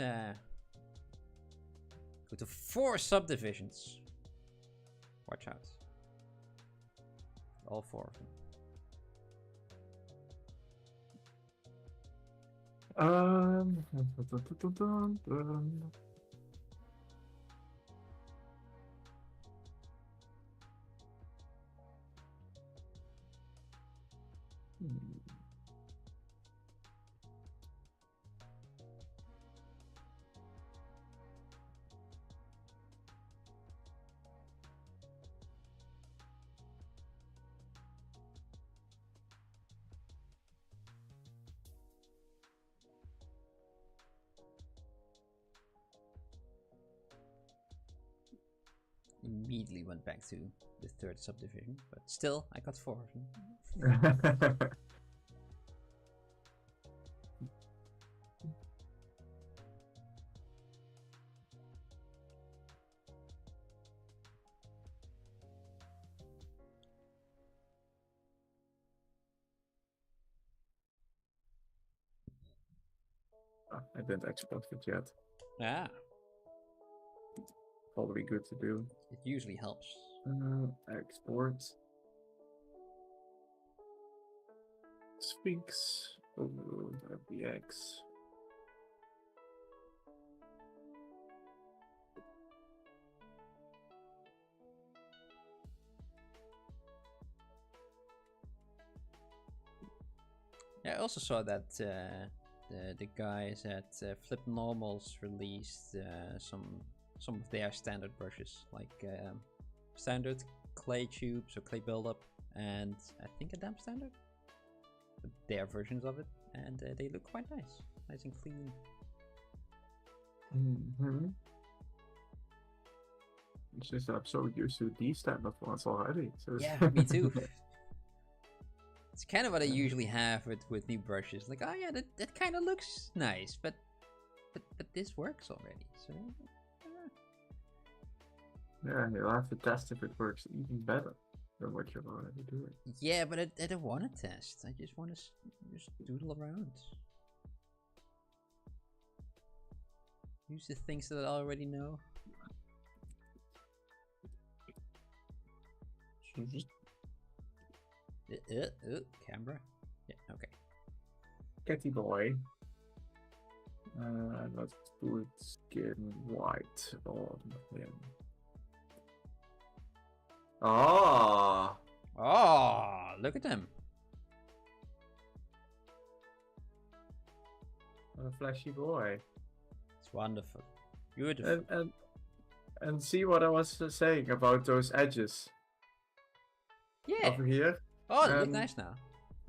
go to 4 subdivisions. Watch out. All 4 of them. immediately went back to the third subdivision, but still, I got 4 of them. I didn't export it yet. Ah. Probably good to do. It usually helps. Export. Sphinx. Oh, FBX. Yeah, I also saw that the guys at Flip Normals released some of their standard brushes, like standard clay tubes or clay buildup, and I think a damp standard. But their versions of it, and they look quite nice and clean. It's just I'm so used to these standard ones already. So yeah, me too. It's kind of what I usually have with new brushes. Like, oh yeah, that kind of looks nice, but this works already. So yeah, you'll have to test if it works even better than what you're already doing. Yeah, but I don't want to test. I just want to just doodle around. Use the things that I already know. So just camera. Yeah, okay. Catty boy. Let's put skin white on him. Ah! Oh, look at them. What a flashy boy. It's wonderful. Beautiful. And see what I was saying about those edges. Yeah. Over here. Oh, they look nice now.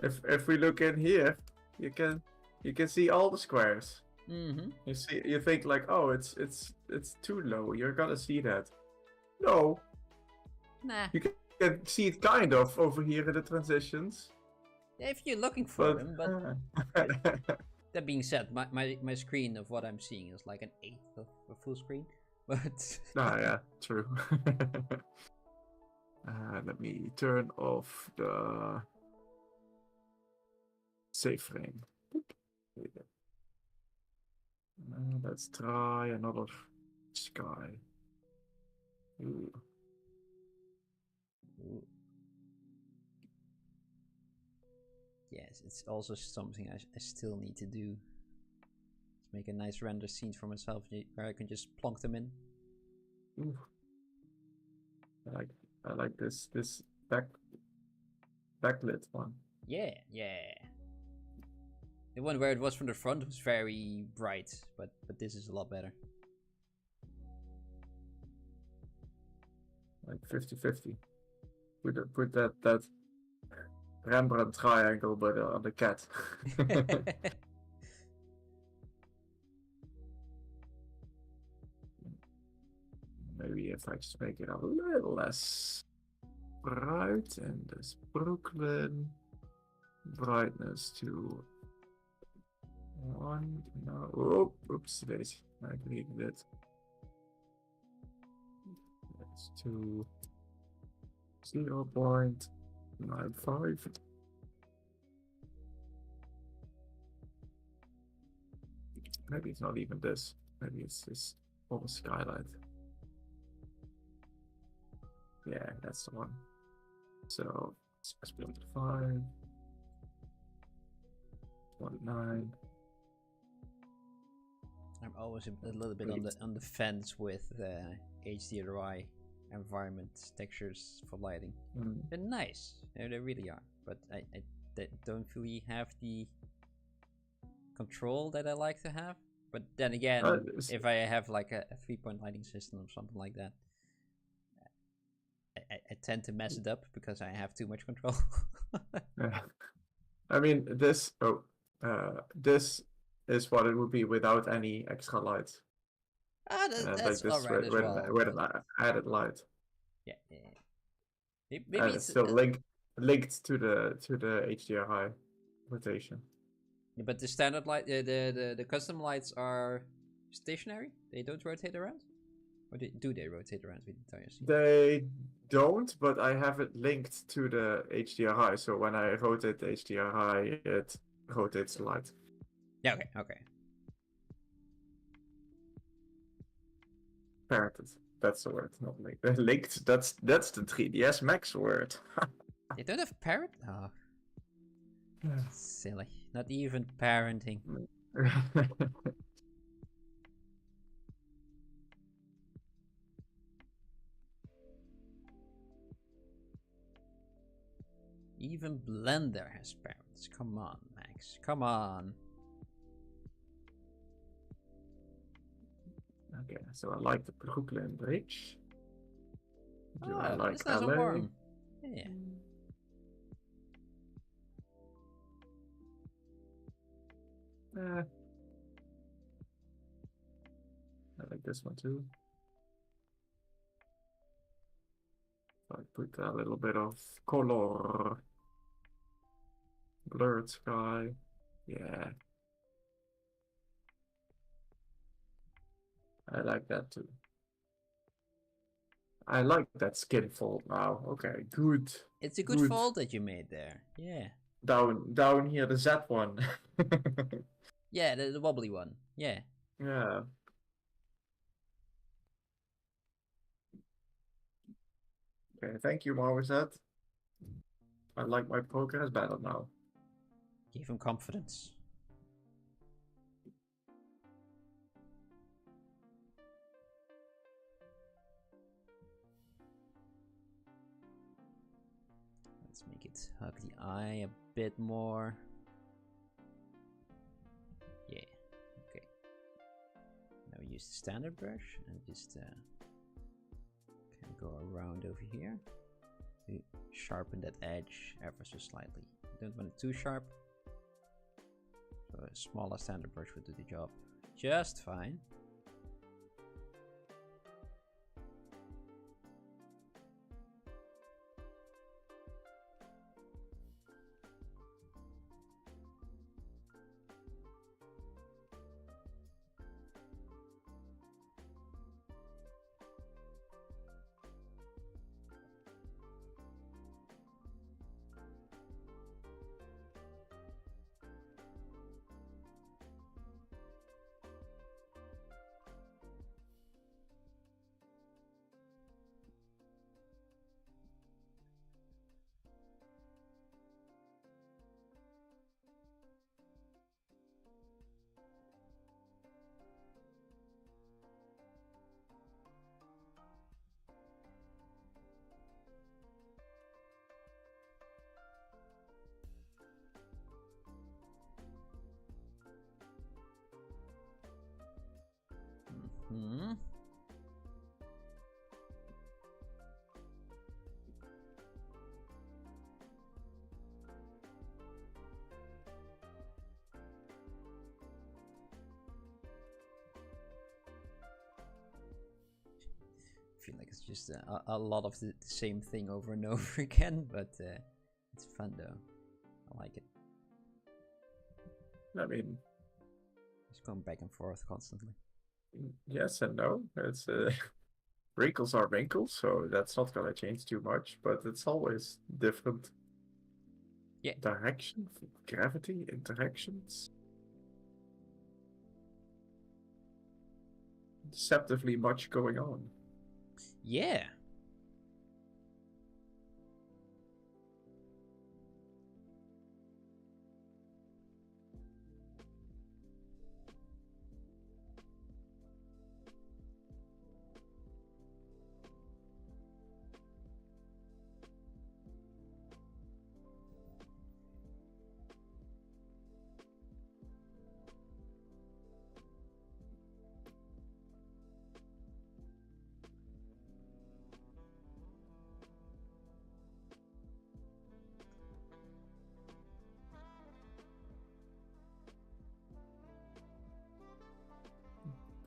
If we look in here, you can see all the squares. Mm-hmm. You think like, oh, it's too low. You're gonna see that. No. Nah. You can see it kind of over here in the transitions. Yeah, if you're looking for them, but that being said, my screen of what I'm seeing is like an 1/8 of a full screen. But yeah, true. Let me turn off the save frame. Let's try another sky. Ooh. Ooh. Yes, it's also something I still need to do. Let's make a nice render scene for myself where I can just plonk them in. Ooh. I like this backlit one. Yeah. The one where it was from the front was very bright, but this is a lot better. Like 50-50. Put that Rembrandt triangle on the cat. Maybe if I just make it a little less bright and this Brooklyn brightness to 1. No, oops, daisy. I needed it. Let's do 0.95. Maybe it's not even this. Maybe it's this whole skylight. Yeah, that's the one. So let's build 5. 1.9. I'm always a little bit on the fence with HDRI environment textures for lighting. They're nice, they really are, but I don't really have the control that I like to have. But then again, if I have like a 3-point lighting system or something like that, I tend to mess it up because I have too much control. I mean, this is what it would be without any extra lights. That's like this alright as well. With an added light. Yeah. Maybe It's it's still linked to the HDRI rotation. yeah, but the standard light, the custom lights are stationary. They don't rotate around, or do they rotate around with the entire scene? They don't, but I have it linked to the HDRI. So when I rotate the HDRI, it rotates the light. Yeah. Okay. Okay. Parented. That's the word, not linked. Linked. That's the 3ds Max word. They don't have parent. Oh, silly. Not even parenting. Even Blender has parents. Come on, Max. Come on. Okay, so I like the Brooklyn Bridge. Do I Oh, like it's nice and LA? warm. Yeah. I like this one too. I put a little bit of color. Blurred sky. Yeah. I like that too. I like that skin fold now. Okay, good. It's a good fold that you made there. Yeah. Down here, the Z one. Yeah, the wobbly one. Yeah. Yeah. Okay, thank you, Marwazet. I like my progress better now. Give him confidence. Let's make it hug the eye a bit more. Yeah. Okay. Now we use the standard brush and just can go around over here to sharpen that edge ever so slightly. Don't want it too sharp. So a smaller standard brush would do the job just fine. Hmm. I feel like it's just a lot of the same thing over and over again, but it's fun though. I like it. I mean, Just going back and forth constantly. yes and no. It's wrinkles are wrinkles, so that's not gonna change too much, but it's always different. Yeah. Direction, gravity, interactions. Deceptively much going on. Yeah.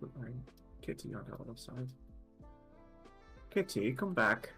Put my kitty on the other side. Kitty, come back.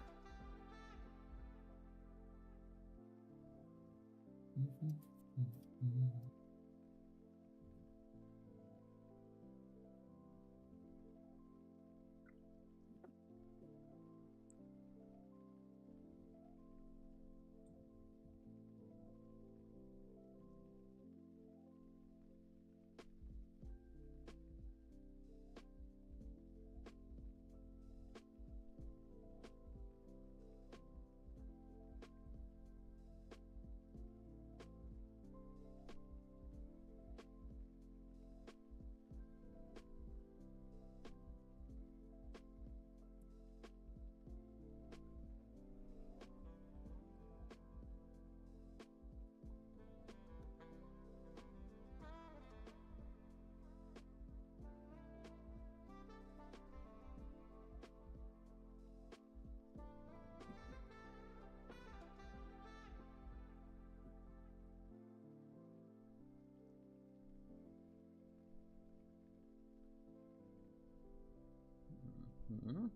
Hmm.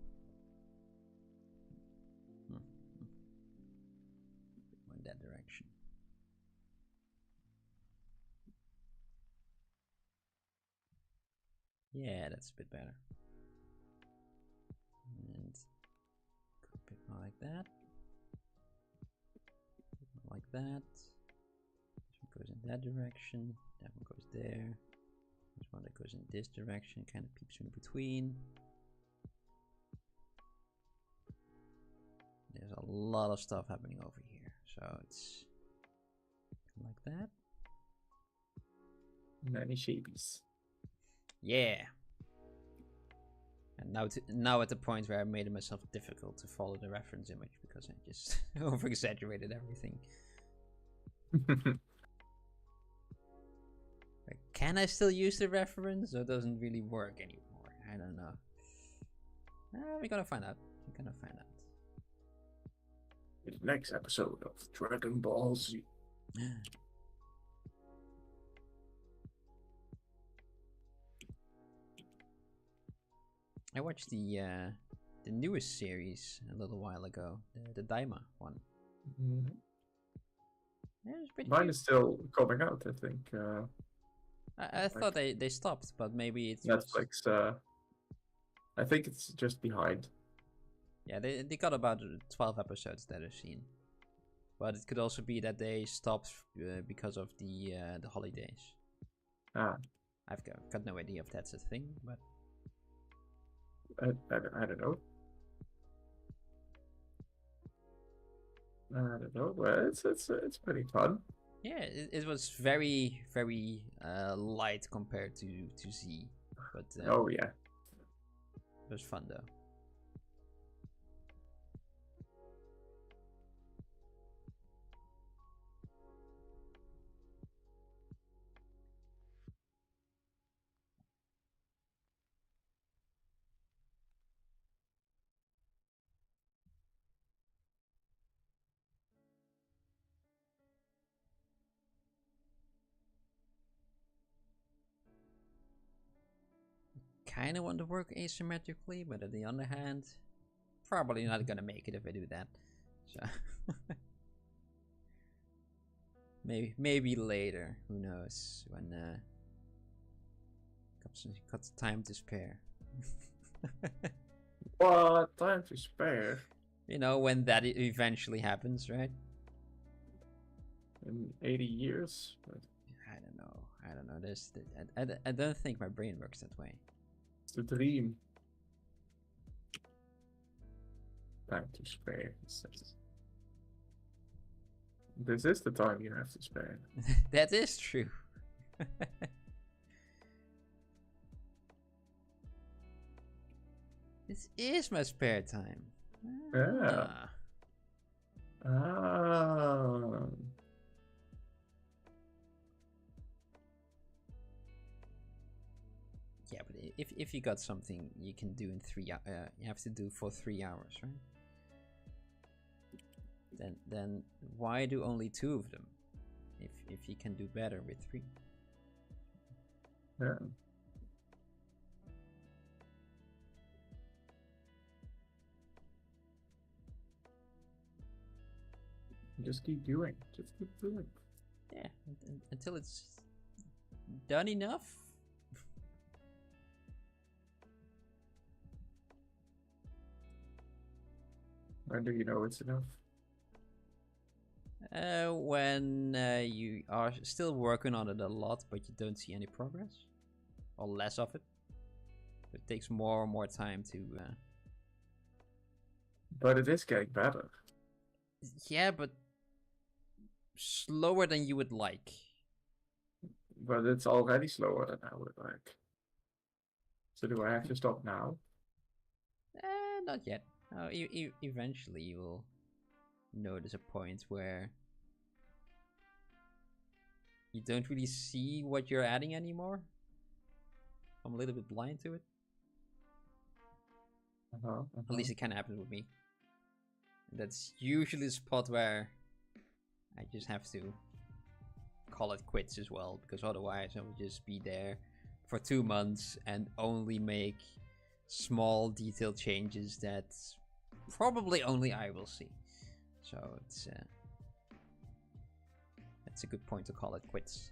In that direction. Yeah, that's a bit better. And a bit more like that. Like that. This one goes in that direction. That one goes there. There's one that goes in this direction, kind of peeps in between. There's a lot of stuff happening over here, so it's like that. Many shapies. Yeah. And now at the point where I made it myself difficult to follow the reference image because I just over exaggerated everything. Can I still use the reference, or it doesn't really work anymore? I don't know. We're gonna find out. We're gonna find out. In the next episode of Dragon Ball Z. I watched the newest series a little while ago, the Daima one. Mm-hmm. Yeah, it was pretty Mine cute. is still coming out, I think. I thought they stopped, but maybe it's Netflix. I think it's just behind. Yeah, they got about 12 episodes that I've seen, but it could also be that they stopped because of the holidays. Ah, I've got no idea if that's a thing, but I don't know. I don't know, but it's pretty fun. yeah, it was very light compared to Z, but Oh yeah, it was fun though. Kind of want to work asymmetrically, but on the other hand, probably not gonna make it if I do that. So maybe later. Who knows? When got time to spare. what time to spare? You know, when that eventually happens, right? In 80 years. But I don't know. I don't think my brain works that way. it's the dream. Time to spare. It says. This is the time you have to spare. That is true. This is my spare time. Yeah. Ah. Yeah, but if you got something you can do in 3 hours, you have to do for 3 hours, right? Then why do only 2 of them? If you can do better with 3. Yeah. Just keep doing. Just keep doing. until it's done enough. When do you know it's enough? When you are still working on it a lot, but you don't see any progress, or less of it. It takes more and more time to. But it is getting better. Yeah, but slower than you would like. But it's already slower than I would like. So do I have to stop now? Not yet. Oh, eventually you will notice a point where you don't really see what you're adding anymore. I'm a little bit blind to it. At least it kind of happens with me. That's usually the spot where I just have to call it quits as well, because otherwise I will just be there for 2 months and only make small detailed changes that probably only I will see. So it's that's a good point to call it quits.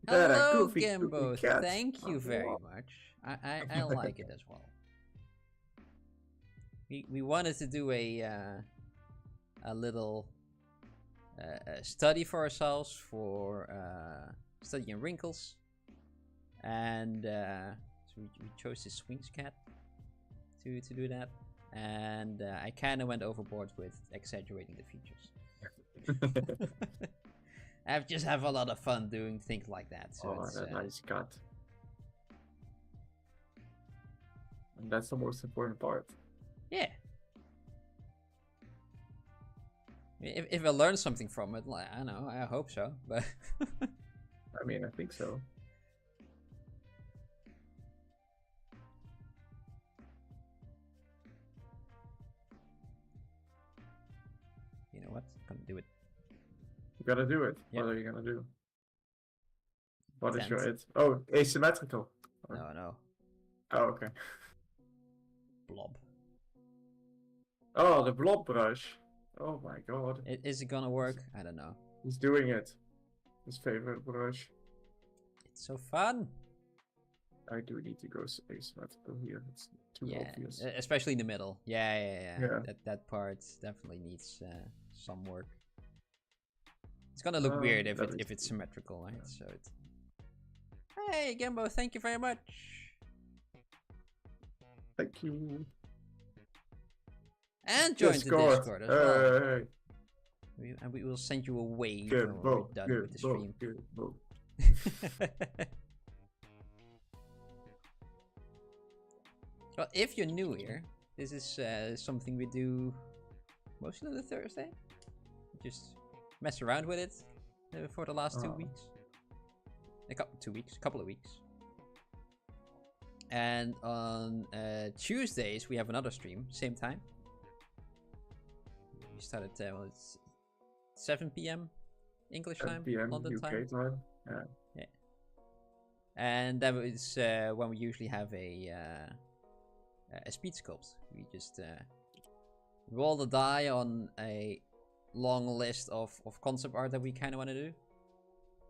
Hello, Gambo. Thank you very much. I like it as well. We wanted to do a little study for ourselves for studying wrinkles, and so we chose this Sphinx cat to do that, and I kind of went overboard with exaggerating the features. I just have a lot of fun doing things like that. So it's that nice cut. And that's the most important part. Yeah. If I learn something from it, like, I don't know, I hope so, but I mean, I think so. You know what? I'm gonna do it. You gotta do it. Yep. What are you gonna do? What is Tent. your it? Oh, asymmetrical. No. Oh, okay. Blob. Oh, the blob brush. Oh my god. Is it gonna work? I don't know. He's doing it. His favorite brush. It's so fun. I do need to go asymmetrical here. It's too obvious. Especially in the middle. Yeah. Yeah. That part definitely needs some work. It's gonna look weird if it's symmetrical, right? Yeah. So it's. Hey, Gembo, thank you very much. Thank you. And join the Discord as well. Hey. And we will send you a wave when we're done with the stream. Well, if you're new here, this is something we do mostly on the Thursday. Just mess around with it for the last 2 weeks. A couple of weeks. And on Tuesdays we have another stream, same time. We start at it's 7 p.m. English time, London UK time. Yeah. And that is when we usually have a Speedsculpt. We just roll the die on a long list of concept art that we kind of want to do,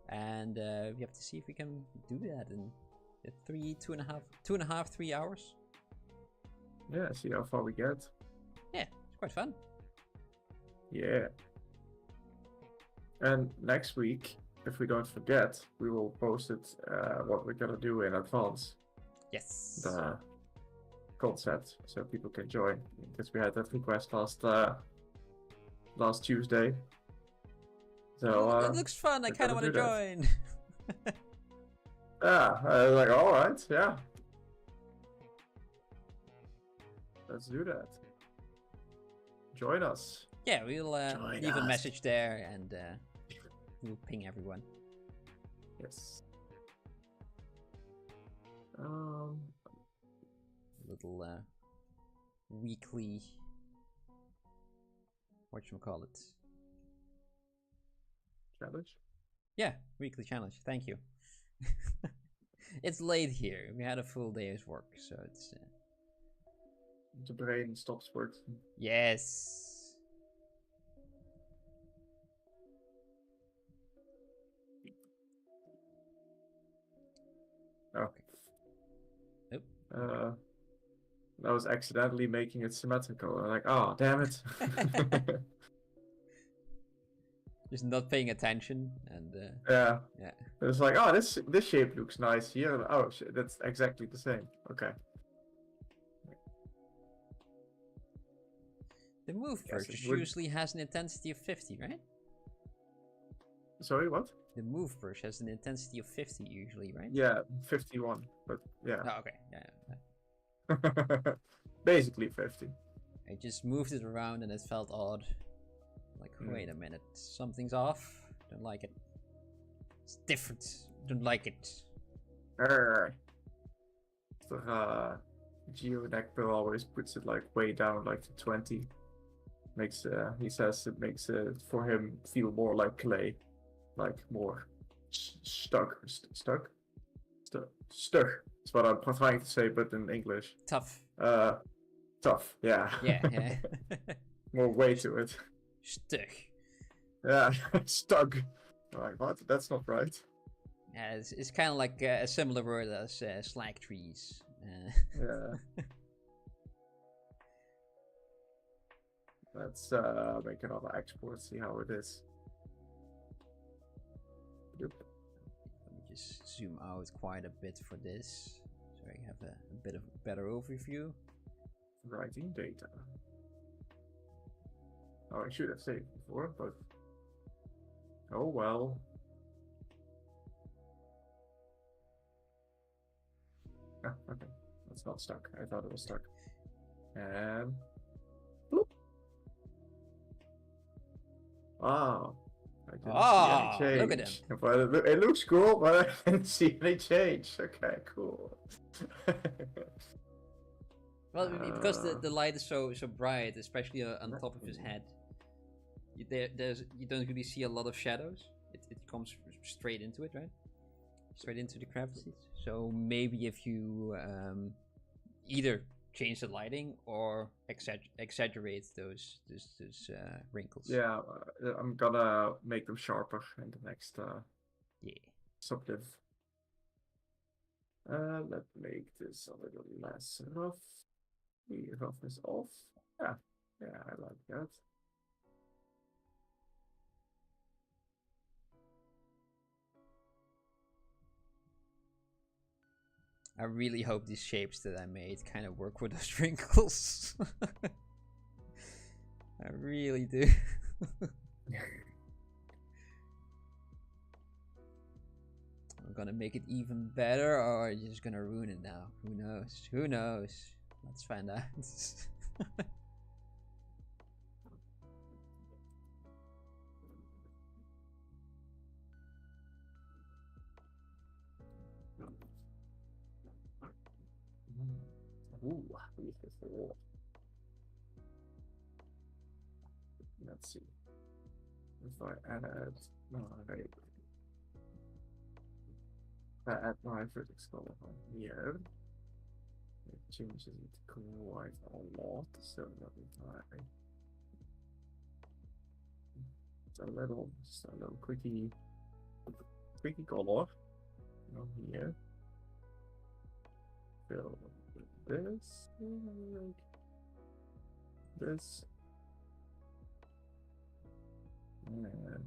and we have to see if we can do that in 3 hours. Yeah, see how far we get. Yeah, it's quite fun. Yeah. And next week, if we don't forget, we will post it what we're gonna do in advance. Yes. The concept, so people can join, because we had that request last Tuesday. So it looks fun. I kind of want to join. Yeah, I was like, all right, yeah, let's do that. Join us. Yeah, we'll leave a message there, and we'll ping everyone. Yes. little weekly, whatchamacallit? Challenge? Yeah, weekly challenge. Thank you. It's late here. We had a full day's work, so it's... The brain stops working. Yes. Oh. Nope. I was accidentally making it symmetrical. I'm like, oh, damn it. Just not paying attention and yeah. Yeah. It was like, oh, this shape looks nice here. Oh, shit, that's exactly the same. Okay. The move brush usually has an intensity of 50, right? Sorry, what? The move brush has an intensity of 50 usually, right? Yeah, 51. But yeah. Oh, okay. Yeah. Basically 50. I just moved it around and it felt odd. Like, wait a minute, something's off. Don't like it. It's different. Don't like it. Geonectar always puts it like way down, like to 20. Makes he says it makes it for him feel more like clay, like more stuck. That's what I'm trying to say, but in English. Tough. Tough. Yeah. Yeah. More weight to it. Stuck. Yeah, stuck. Like, what? That's not right. Yeah, it's kind of like a similar word as slag trees. Yeah. Let's make another export, see how it is. Yep. Let me just zoom out quite a bit for this, so I have a bit of a better overview. Writing data. Oh, I should have saved before, but oh well. Ah, okay, it's not stuck. I thought it was stuck. And bloop. Oh, I didn't see any change. Look at him. But it looks cool, but I didn't see any change. Okay, cool. Well, because the light is so bright, especially on top of his head, you don't really see a lot of shadows. It comes straight into it, right? Straight into the crevices. So maybe if you either change the lighting or exaggerate those wrinkles. Yeah, I'm gonna make them sharper in the next subdiv. Let's make this a little less rough. The roughness off. Yeah, I like that. I really hope these shapes that I made kind of work with those wrinkles. I really do. I'm gonna make it even better, or you're just gonna ruin it now. Who knows? Who knows? Let's find out. Ooh, beautiful. Let's see. If I add my vertex color on here, it changes it quite a lot. So let me try. It's just a little quickie color on here. Fill with this, and then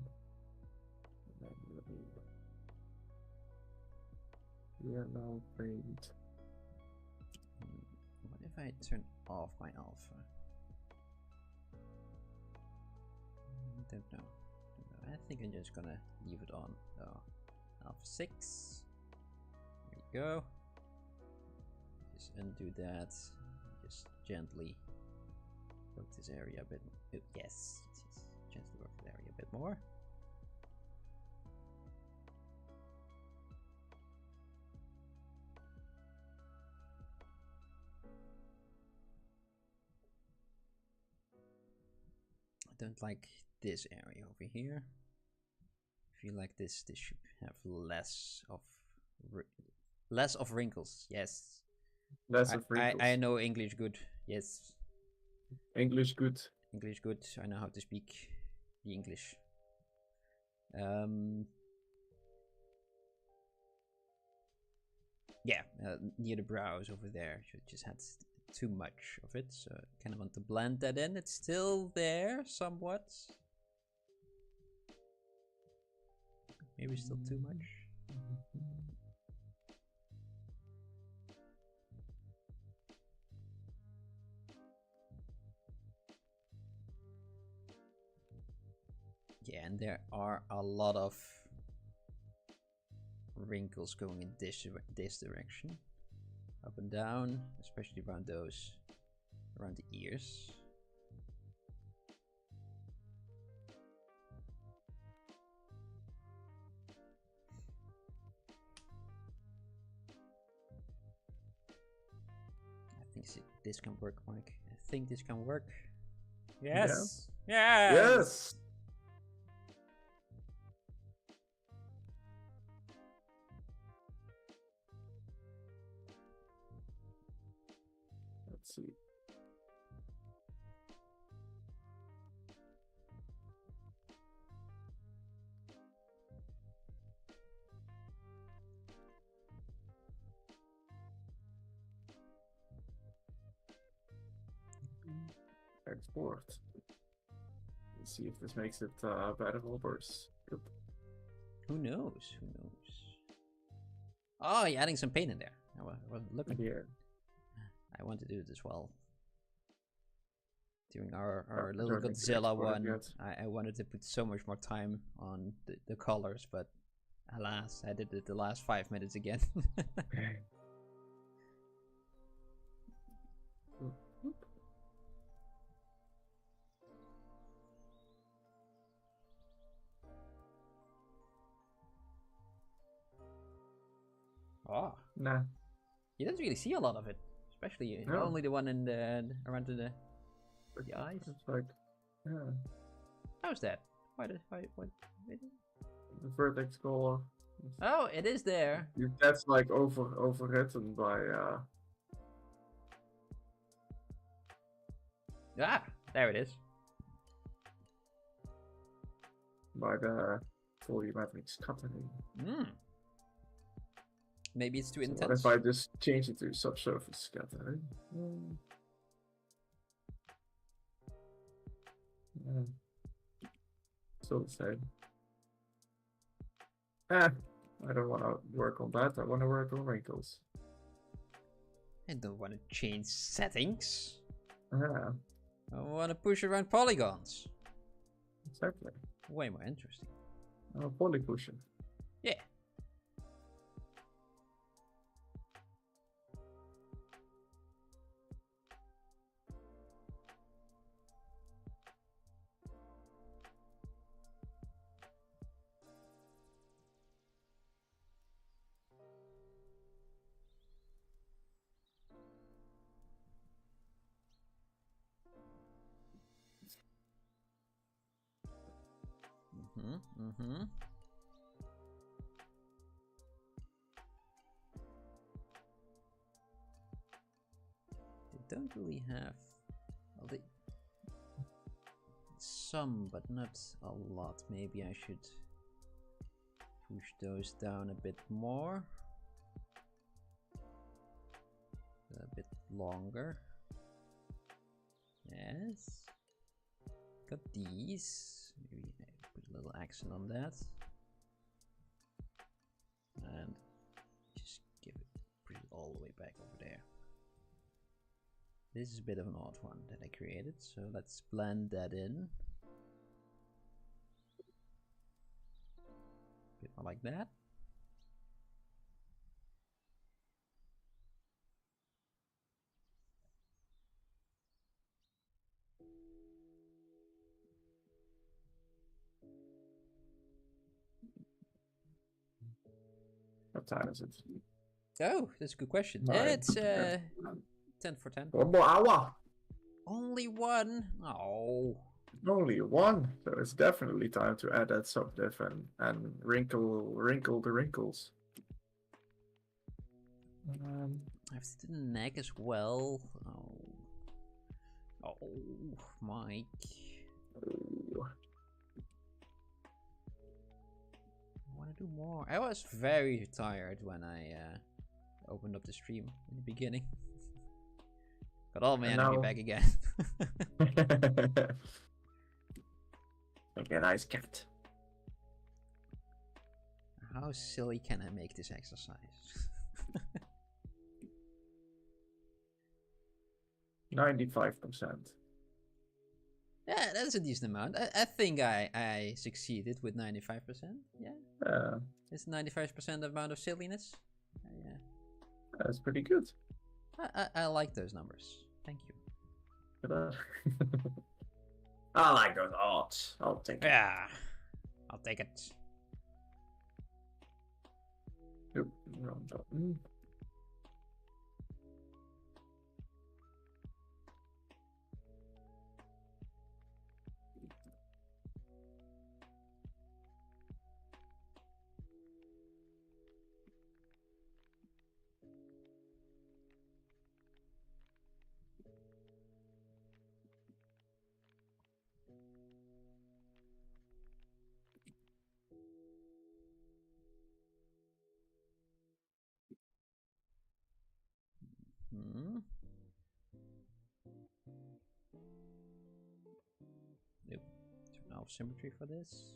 yellow paint. What if I turn off my alpha? Don't know. I think I'm just gonna leave it on. Alpha 6. There you go. Just undo that. Just gently work this area a bit. Yes, just gently work the area a bit more. don't like this area over here. I feel like this should have less of wrinkles. Yes. Less of wrinkles. I know English good. Yes. English good. English good. I know how to speak the English. Yeah, near the brows over there, you just had too much of it, so I kind of want to blend that in. It's still there somewhat. Maybe still too much. Yeah, and there are a lot of wrinkles going in this direction, up and down, especially around the ears. I think this can work, Mike. I think this can work. Yes. Yeah. Yes. Let's see. Export. Let's see if this makes it better or worse. Good. Who knows? Who knows? Oh, you're adding some paint in there. I wasn't looking. Yeah. I want to do it as well. During our little Godzilla one, I wanted to put so much more time on the colors, but alas, I did it the last 5 minutes again. Oh. Nah. You don't really see a lot of it, especially only the one in around the eyes. It's like, yeah. How's that? Why? The vertex color. Oh, it is there. That's like overwritten by Ah, there it is. By the volumetric scattering. Maybe it's too So intense. what if I just change it to subsurface scattering? Still the same. I don't want to work on that. I want to work on wrinkles. I don't want to change settings. Yeah, I want to push around polygons. exactly. Way more interesting. Poly pushing. Yeah. They don't really have, well, some, but not a lot. Maybe I should push those down a bit more, a bit longer. Yes, got these. Maybe put a little accent on that, and just push it all the way back over there. This is a bit of an odd one that I created, so let's blend that in. A bit more like that. What time is it? Oh, that's a good question. Right. It's 10 for 10. 1 more hour. Only one? Oh. Only one, so it's definitely time to add that subdiv and wrinkle the wrinkles. I have to do the neck as well. Oh, Mike. Ooh. I want to do more. I was very tired when I opened up the stream in the beginning. Got all my energy back again. Like a nice cat. How silly can I make this exercise? 95%. Yeah, that's a decent amount. I think I succeeded with 95%. Yeah. Yeah. It's 95% amount of silliness. Yeah. That's pretty good. I like those numbers. Thank you. I like those odds. I'll take it. Yeah. I'll take it. Oop, wrong button. Nope. Turn off symmetry for this.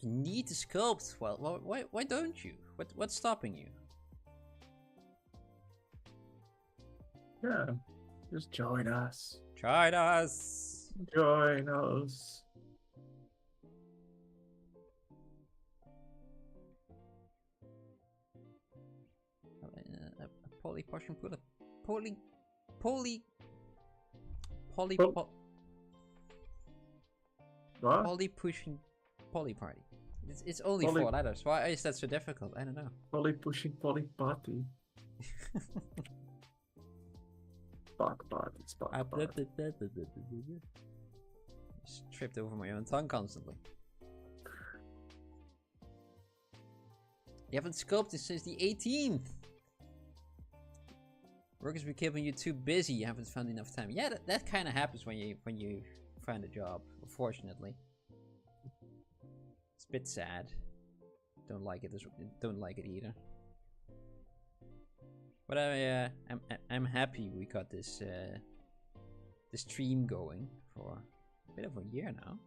You need to sculpt. Well, why don't you? What's stopping you? Yeah, just join us. Join us. Join us. A PolyParty put a poly pushing PolyParty. It's only 4 letters. Why is that so difficult? I don't know. Pushing PolyParty. Spark party. Just tripped over my own tongue constantly. You haven't sculpted since the 18th. Work has been keeping you too busy. You haven't found enough time. Yeah, that kind of happens when you find a job. Unfortunately, it's a bit sad. Don't like it. Don't like it either. But I'm happy we got this this stream going for a bit of a year now.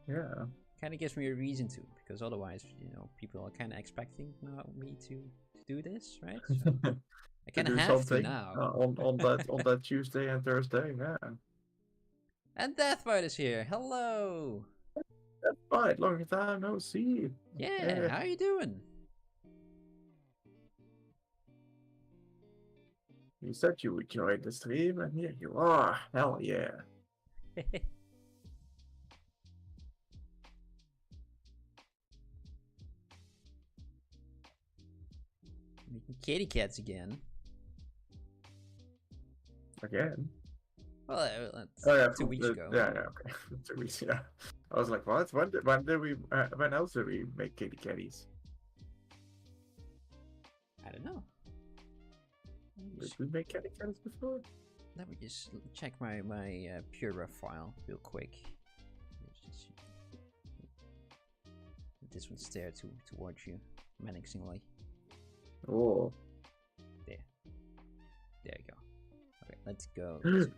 Yeah. Kind of gives me a reason to, because otherwise, you know, people are kind of expecting me to do this, right? So I kind of have to now. on that Tuesday and Thursday, yeah. And Deathbite is here. Hello. Deathbite, long time no see. Yeah, how are you doing? You said you would join the stream, and here you are. Hell yeah. Making kitty cats again. Again? Well, that's 2 weeks ago. Yeah, okay. 2 weeks, yeah. I was like, what? When else did we make kitty catties? I don't know. Did we make kitty catties before? Let me just check my pure file real quick. This one's there towards you menacingly. Oh. There. There you go. Okay, let's go to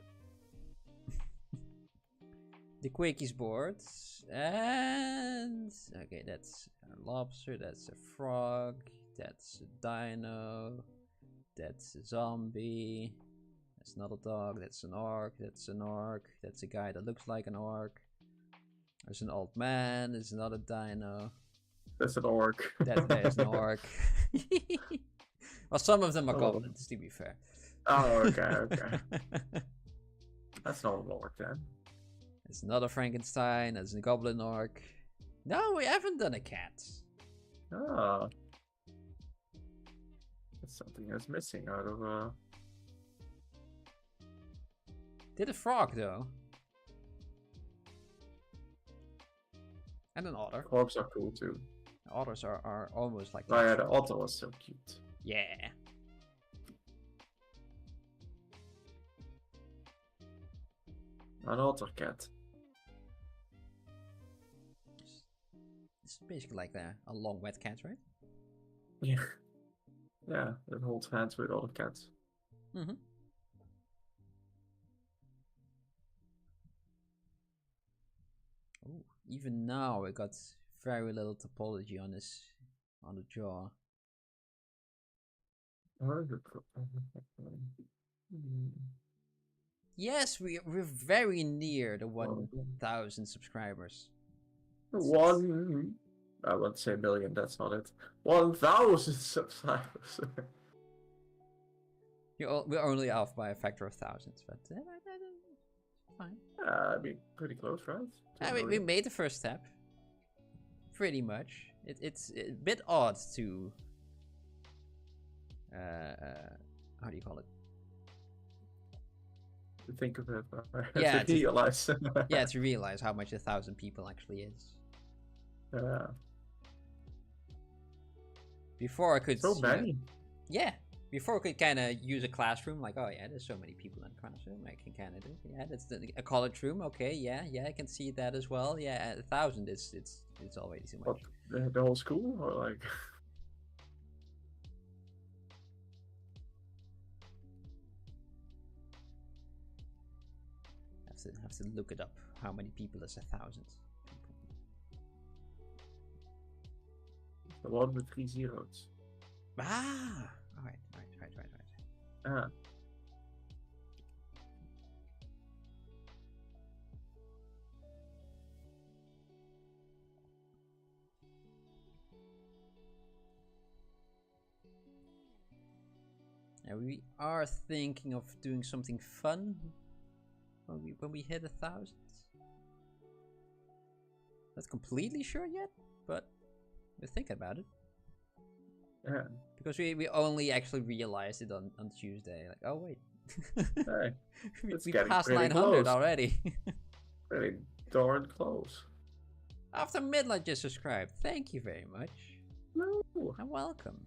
the Quickies board. And okay, that's a lobster, that's a frog, that's a dino, that's a zombie, that's not a dog, that's an orc, that's an orc, that's a guy that looks like an orc. There's an old man, there's another dino. That's an orc. There's an orc. Well, some of them are goblins, to be fair. Oh, okay. That's not an orc then. There's another Frankenstein, there's a goblin orc. No, we haven't done a cat. Ah. That's something that's missing out of Did a frog though. And an otter. Orcs are cool too. Otters are almost like. Oh yeah, the otter was so cute. Yeah. An otter cat. It's basically like a long wet cat, right? Yeah. Yeah, it holds hands with other cats. Mm-hmm. Oh, even now I got very little topology on the jaw. Yes, we're very near the 1,000 subscribers. I won't say million, that's not it. 1,000 subscribers. We're only off by a factor of thousands, but fine. I mean, pretty close, right? I mean, we made the first step. Pretty much. It's a bit odd to how do you call it? To think of it, yeah, to realize. Yeah, to realize how much 1,000 people actually is. Yeah. Before I could. So many. Yeah. Before I could kind of use a classroom, like, oh yeah, there's so many people in the classroom, I can kind of do. Yeah, that's a college room. Okay, yeah, I can see that as well. Yeah, 1,000 it's already too much. What, the whole school, or like? Have to look it up. How many people is 1,000? The one with 3 zeros. Ah, right. Ah. Yeah, we are thinking of doing something fun when we hit 1,000. Not completely sure yet, but we're thinking about it. Yeah. Because we only actually realized it on Tuesday. Like, oh wait, Hey, we passed 900 already. Pretty darn close. After midnight, just subscribed. Thank you very much. No. And welcome.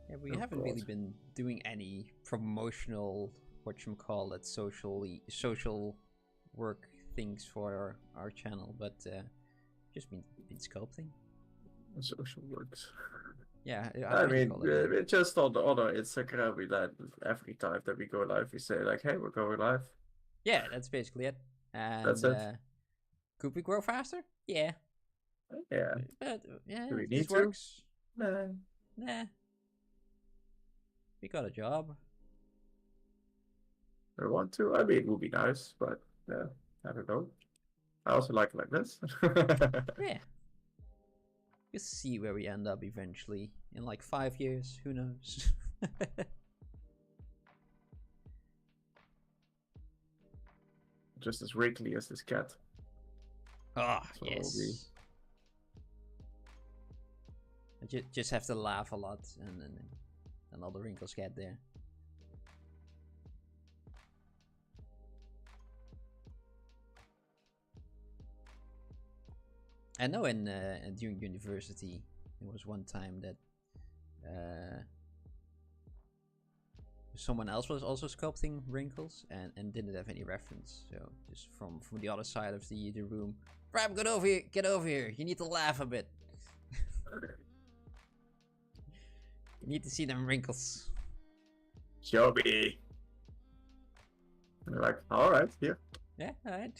Yeah, we haven't really been doing any promotional, whatchamacallit, social work things for our channel, but just been sculpting. Social works. Yeah, I mean, just on the Instagram, we let every time that we go live, we say like, "Hey, we're going live." Yeah, that's basically it. And that's it. Could we grow faster? Yeah. Yeah. But yeah, do we this need to? works. Nah. We got a job. I want to. I mean, it would be nice, but yeah, I don't know. I also like this. Yeah. We'll see where we end up eventually. In like 5 years, who knows? Just as wrinkly as this cat. Ah, So yes. I just have to laugh a lot, and all the wrinkles get there. I know during university, there was one time that someone else was also sculpting wrinkles and didn't have any reference. So just from the other side of the room, Bram, get over here! Get over here! You need to laugh a bit. You need to see them wrinkles. Show me. And they're like, all right, here. Yeah, all right.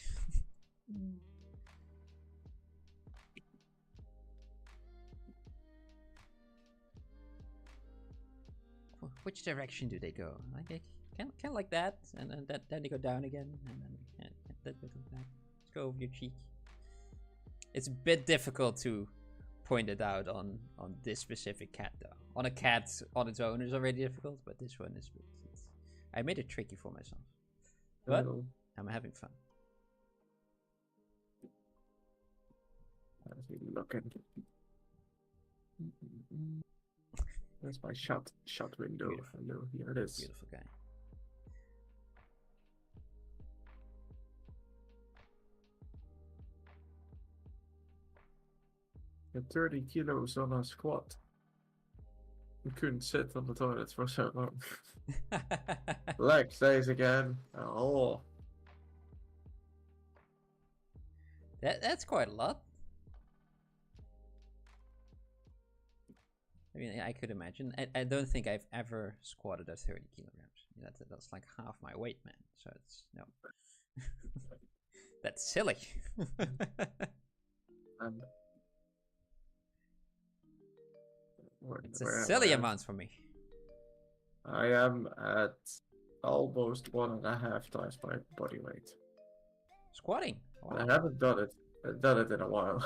Which direction do they go? Like kind of like that, and then they go down again, and then that goes back. Let's go over your cheek. It's a bit difficult to point it out on this specific cat though. On a cat on its own is already difficult, but this one is. I made it tricky for myself, but I'm having fun. How's he looking? There's my shot window. Beautiful. Hello, here it is. Beautiful guy. You're 30 kilos on a squat. You couldn't sit on the toilet for so long. Legs days again. Oh. That's quite a lot. I mean, I could imagine. I don't think I've ever squatted at 30 kilograms. That's like half my weight, man. So it's no. That's silly. It's a silly amount for me. I am at almost 1.5 times my body weight. Squatting. Wow. I haven't done it in a while.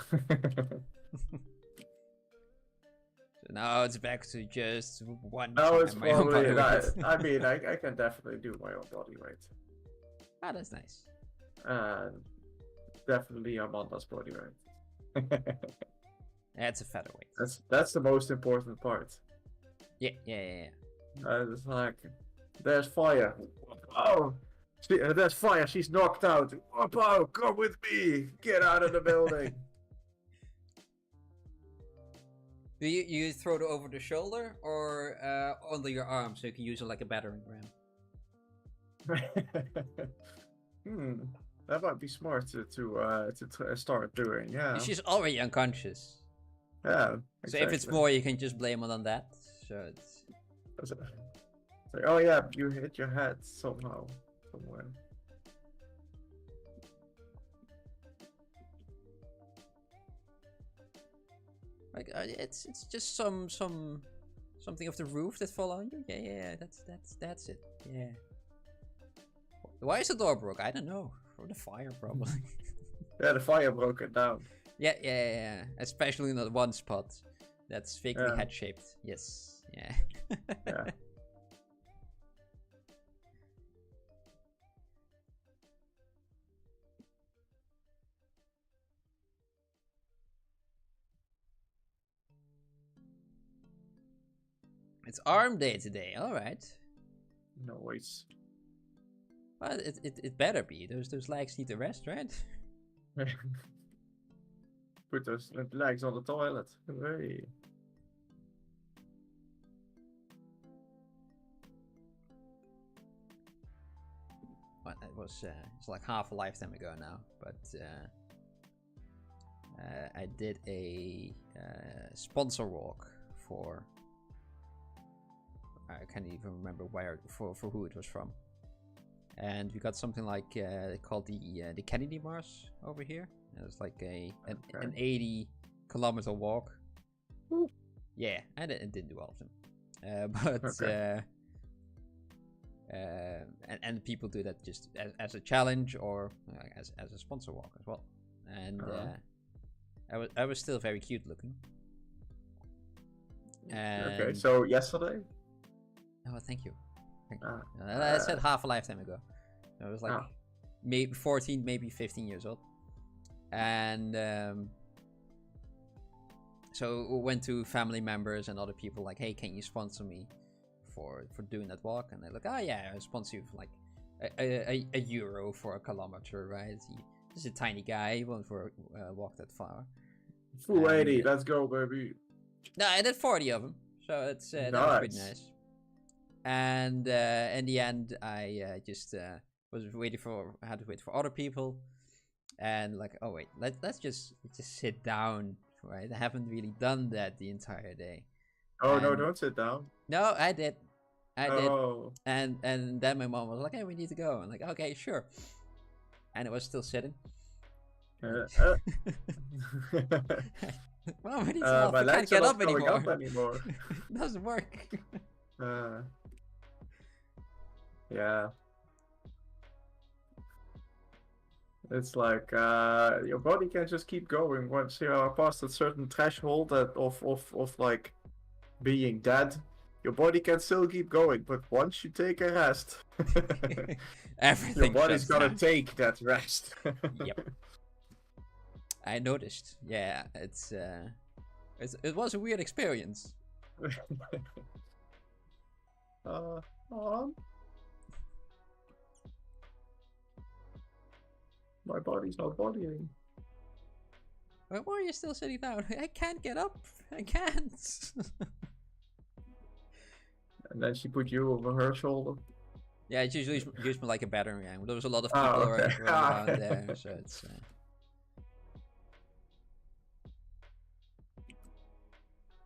So now it's back to just one. No, it's my own body probably. weight. I mean, I can definitely do my own body weight. Ah, that's nice. Definitely Amanda's body weight. That's a featherweight. That's the most important part. Yeah. It's like, there's fire. Oh, there's fire. She's knocked out. Oh, come with me. Get out of the building. Do you throw it over the shoulder or under your arm so you can use it like a battering ram? That might be smart to start doing. Yeah. She's already unconscious. Yeah. Exactly. So if it's more, you can just blame it on that. So it's like, oh yeah, you hit your head somehow, somewhere. like it's just something of the roof that fall on you. Yeah. That's it. Yeah. Why is the door broke? I don't know. From the fire, probably. Yeah, the fire broke it down. Yeah. Especially in that one spot that's vaguely head-shaped. Yes. Yeah. Yeah. It's arm day today. All right. Noise. Well, it better be. Those legs need to rest, right? Put those legs on the toilet. Hooray. Well, it was it's like half a lifetime ago now, but I did a sponsor walk for. I can't even remember where for who it was from, and we got something like called the Kennedy Mars over here. And it's like an 80-kilometer walk. Ooh. Yeah, and it didn't do all of them, but Okay. and people do that just as a challenge or as a sponsor walk as well. And I was still very cute looking. And Okay, so yesterday? oh, thank you. I said half a lifetime ago. I was like maybe 14, maybe 15 years old. And so we went to family members and other people like, hey, can you sponsor me for doing that walk? And they're like, oh yeah, I'll sponsor you for like a euro for a kilometer, right? He's a tiny guy, he won't walk that far. Full 80, let's go, baby. No, I did 40 of them, so it's that was pretty nice. And in the end, I just was waiting for. I had to wait for other people, and like, oh wait, let's just sit down, right? I haven't really done that the entire day. Oh no! And Don't sit down. no, I did. I did. Oh. And then my mom was like, "Hey, we need to go." I'm like, "Okay, sure." And it was still sitting. Mom, I need some help. My I can't legs are get not up going anymore. up anymore. It doesn't work. Yeah. It's like your body can just keep going once you are past a certain threshold of like being dead. Your body can still keep going, but once you take a rest, Everything your body's shuts gonna down. take that rest. Yep. I noticed. Yeah, it was a weird experience. Mom? My body's not bodying. Why are you still sitting down? I can't get up. I can't. And then she put you over her shoulder. Yeah, it usually used me like a battering ram. There was a lot of people Okay. running around there, so it's.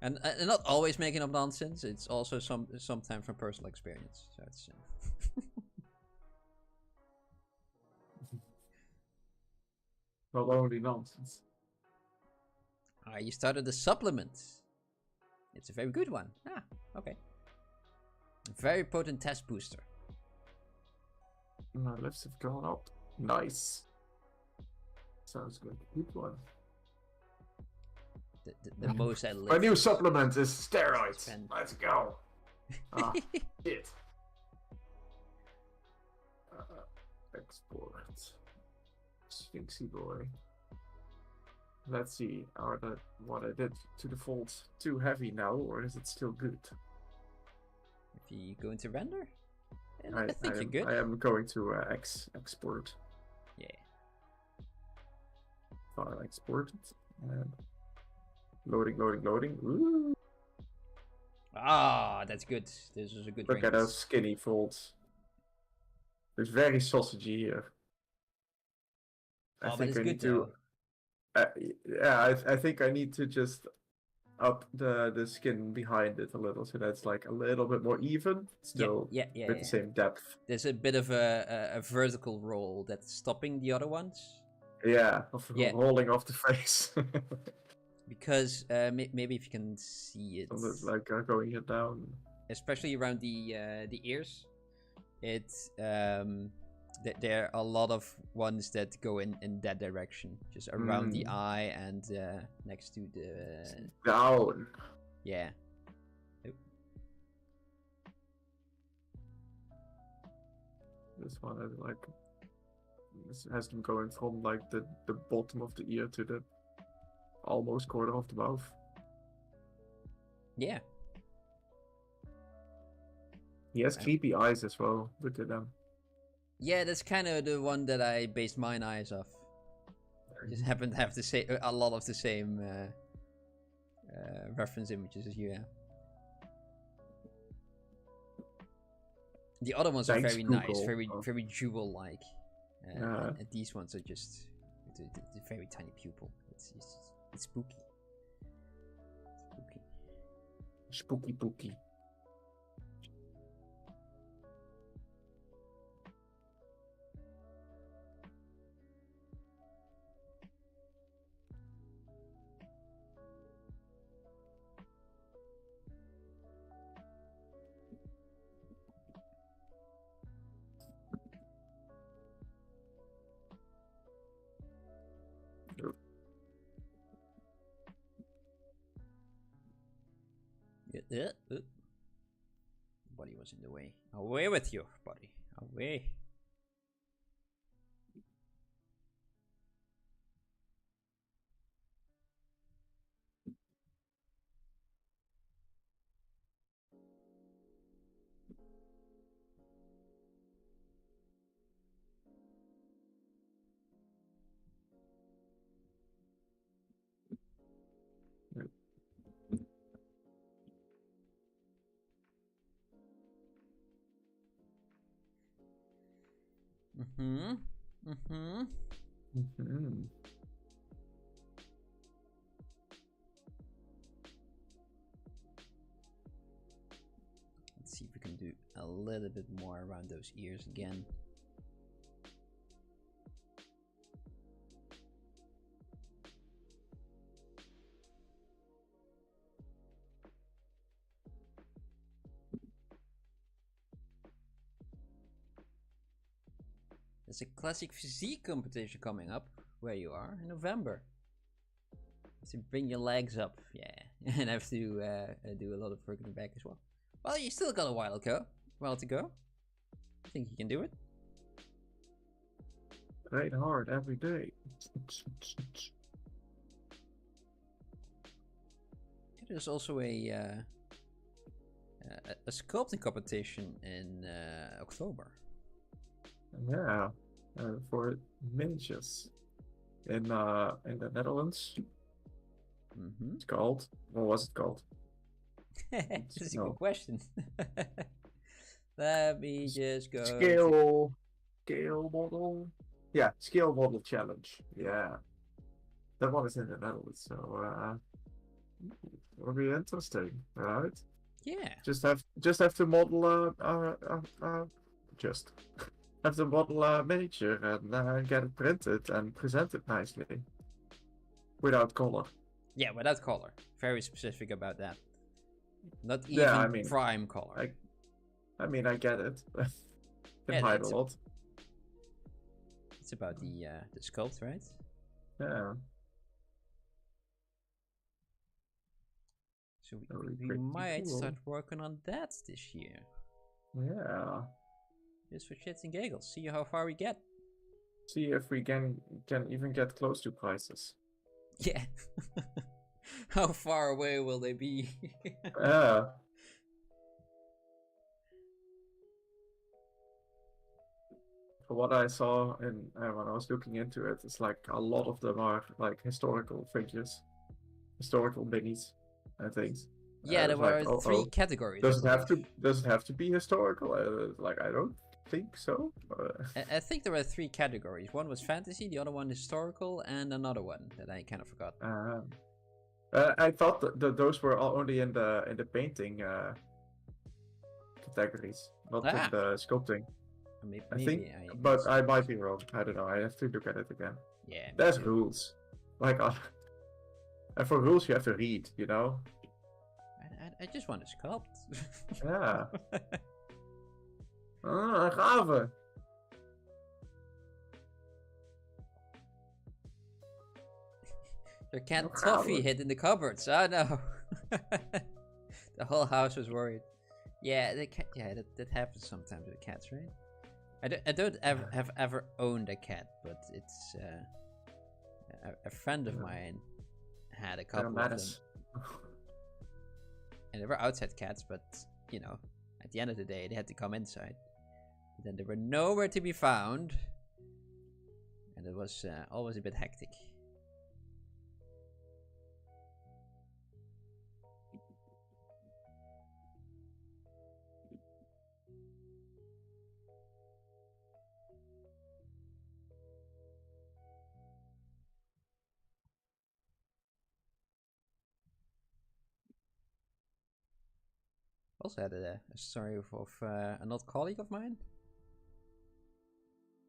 And not always making up nonsense. It's also sometimes from personal experience. So it's. Not only nonsense. You started a supplement. It's a very good one. Ah, okay. A very potent test booster. My lifts have gone up. Nice. Sounds good. Good one. The most I live. My new supplement is steroids. Let's go. Ah, shit. Export. Sphinxy boy. Let's see. Are the what I did to the folds too heavy now, or is it still good? If you go into render, I think you're good. I am going to export. Yeah. File exported. And loading, loading, loading. Ooh. Ah, that's good. This is a good. Look at those skinny folds. It's very sausagey here. I think I need to. Yeah, I think I need to just up the skin behind it a little, so that's like a little bit more even, still with the same depth. There's a bit of a vertical roll that's stopping the other ones. Yeah, rolling off the face. Because maybe if you can see it, it's like going it down, especially around the ears. It's there are a lot of ones that go in that direction, just around the eye and next to the down. Yeah. This one is like this has them going from like the bottom of the ear to the almost corner of the mouth. Yeah. He has creepy eyes as well. Look at them. Yeah, that's kind of the one that I based mine eyes off. Just happen to have the same, a lot of the same reference images as you have. The other ones are very nice, very jewel-like. And these ones are just the very tiny pupil. It's spooky. Spooky pooky. Buddy was in the way. Away with you, buddy. Away. Mm-hmm. Mm-hmm. Mm-hmm. Let's see if we can do a little bit more around those ears again. There's a classic physique competition coming up where you are in November. So bring your legs up, yeah, and have to do a lot of work in the back as well. Well, you still got a while to go. I think you can do it. Train hard every day. There's also a sculpting competition in October. Yeah, for miniatures in the Netherlands. Mm-hmm. It's called. What was it called? This is a good question. Let me just go. Scale model. Yeah, scale model challenge. Yeah, that one is in the Netherlands, so will be interesting, right? Yeah. Just have to model have to model a miniature and get it printed and present it nicely without color. Yeah, without color. Very specific about that. Not even Yeah, I mean, prime color. I get it. Can Yeah, hide a lot. It's about the sculpt, right? Yeah. So we might cool. start working on that this year. Yeah. Just for shits and giggles. See how far we get. See if we can even get close to prices. Yeah. How far away will they be? Yeah. For what I saw in when I was looking into it, it's like a lot of them are like historical figures, historical minis and things. Yeah, there were like, three categories. Does it have to be historical? Like, I don't think so. I think there were three categories. One was fantasy, the other one historical, and another one that I kind of forgot. I thought that those were all only in the painting categories, not in the sculpting. Maybe I think, but I might be wrong. I don't know. I have to look at it again. Yeah. There's rules, like, and for rules you have to read. You know. I just want to sculpt. Yeah. Gave. Your cat Toffee hid in the cupboards. Oh no. The whole house was worried. Yeah, the cat. Yeah, that happens sometimes with cats, right? I don't have ever owned a cat, but it's a friend of mine had a couple of them. And they were outside cats, but you know, at the end of the day, they had to come inside. But then they were nowhere to be found, and it was always a bit hectic. Also had a story of an old colleague of mine,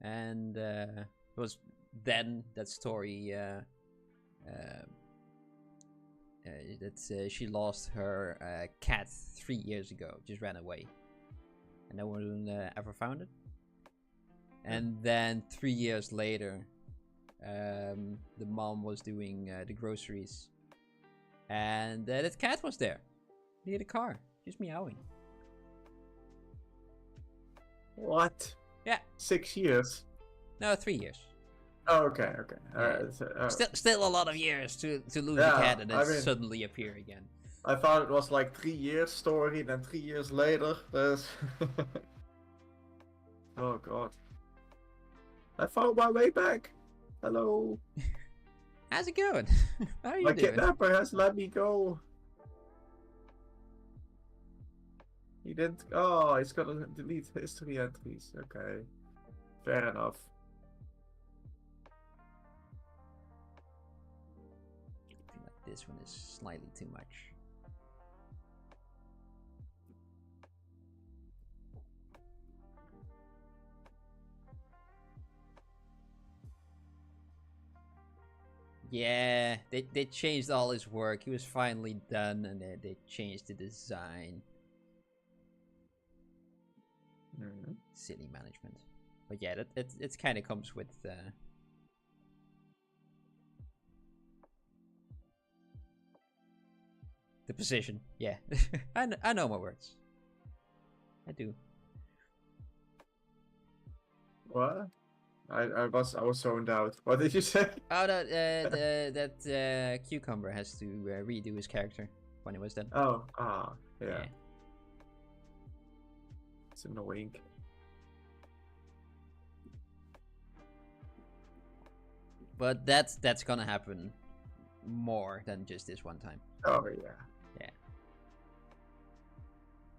and it was then that story that she lost her cat 3 years ago, just ran away, and no one ever found it. And then 3 years later, the mom was doing the groceries, and that cat was there near the car. Just meowing. What? Yeah. 6 years? No, 3 years. Oh, okay. Yeah. Still a lot of years to lose a cat and then suddenly appear again. I thought it was like 3 years story, then 3 years later there's... Oh god. I found my way back. Hello. How's it going? How are you my doing? My kidnapper has let me go. He didn't. Oh, he's gonna delete history entries. Okay. Fair enough. I feel like this one is slightly too much. Yeah, they changed all his work. He was finally done, and they changed the design. Silly management. But yeah, it kind of comes with the position. Yeah, I know my words. I do. What? I was zoned out. What did you say? Oh, that Cucumber has to redo his character when it was done. Oh, yeah. It's annoying. But that's gonna happen more than just this one time. Oh yeah. Yeah.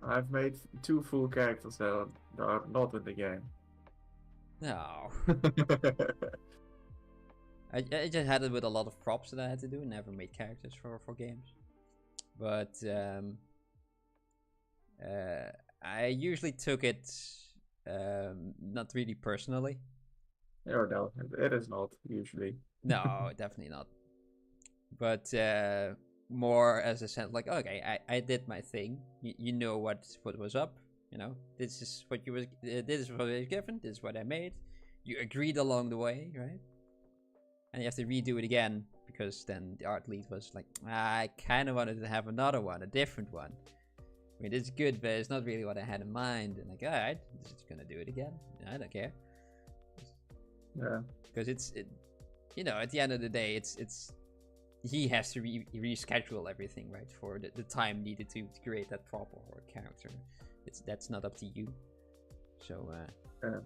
I've made 2 full characters that are not in the game. No. I just had it with a lot of props that I had to do. Never made characters for games. But I usually took it not really personally. Oh no, it is not usually. No, definitely not. But more as a sense, like, okay, I did my thing. You know what was up. You know, this is what you was. This is what I was given. This is what I made. You agreed along the way, right? And you have to redo it again because then the art lead was like, I kind of wanted to have another one, a different one. I mean, it's good, but it's not really what I had in mind. And like, all right, just gonna do it again. I don't care. Yeah. Because you know, at the end of the day, he has to reschedule everything, right, for the time needed to create that prop or character. That's not up to you. So Yeah.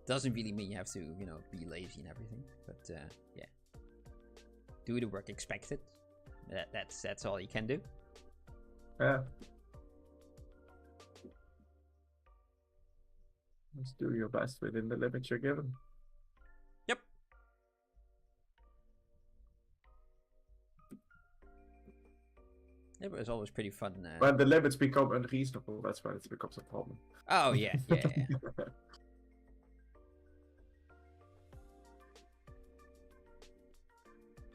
doesn't really mean you have to, you know, be lazy and everything. But yeah, do the work expected. That's all you can do. Yeah. Just do your best within the limits you're given. Yep. It was always pretty fun. When the limits become unreasonable, that's when it becomes a problem. Oh yeah.